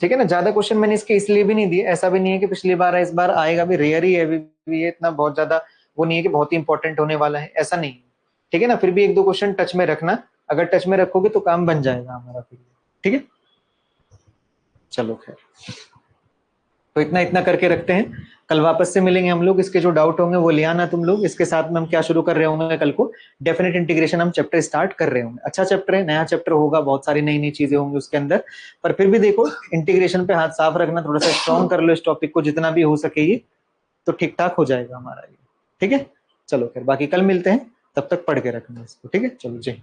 S1: ठीक है ना। ज्यादा क्वेश्चन मैंने इसके इसलिए भी नहीं दिए, ऐसा भी नहीं है कि पिछली बार है इस बार आएगा भी, रेयर ही है भी ये, इतना बहुत ज्यादा वो नहीं है कि बहुत ही इंपॉर्टेंट होने वाला है, ऐसा नहीं, ठीक है ना। फिर भी एक दो क्वेश्चन टच में रखना, अगर टच में रखोगे तो काम बन जाएगा हमारा फिर, ठीक है। चलो खैर, तो इतना इतना करके रखते हैं, कल वापस से मिलेंगे हम लोग, इसके जो डाउट होंगे वो ले आना तुम लोग। इसके साथ में हम क्या शुरू कर रहे होंगे कल को, डेफिनेट इंटीग्रेशन हम चैप्टर स्टार्ट कर रहे होंगे। अच्छा चैप्टर है, नया चैप्टर होगा, बहुत सारी नई नई चीजें होंगी उसके अंदर, पर फिर भी देखो इंटीग्रेशन पे हाथ साफ रखना, थोड़ा सा स्ट्रॉन्ग कर लो इस टॉपिक को जितना भी हो सके ये, तो ठीक ठाक हो जाएगा हमारा ये, ठीक है। चलो फिर बाकी कल मिलते हैं, तब तक पढ़ के रखना इसको, ठीक है। चलो जी।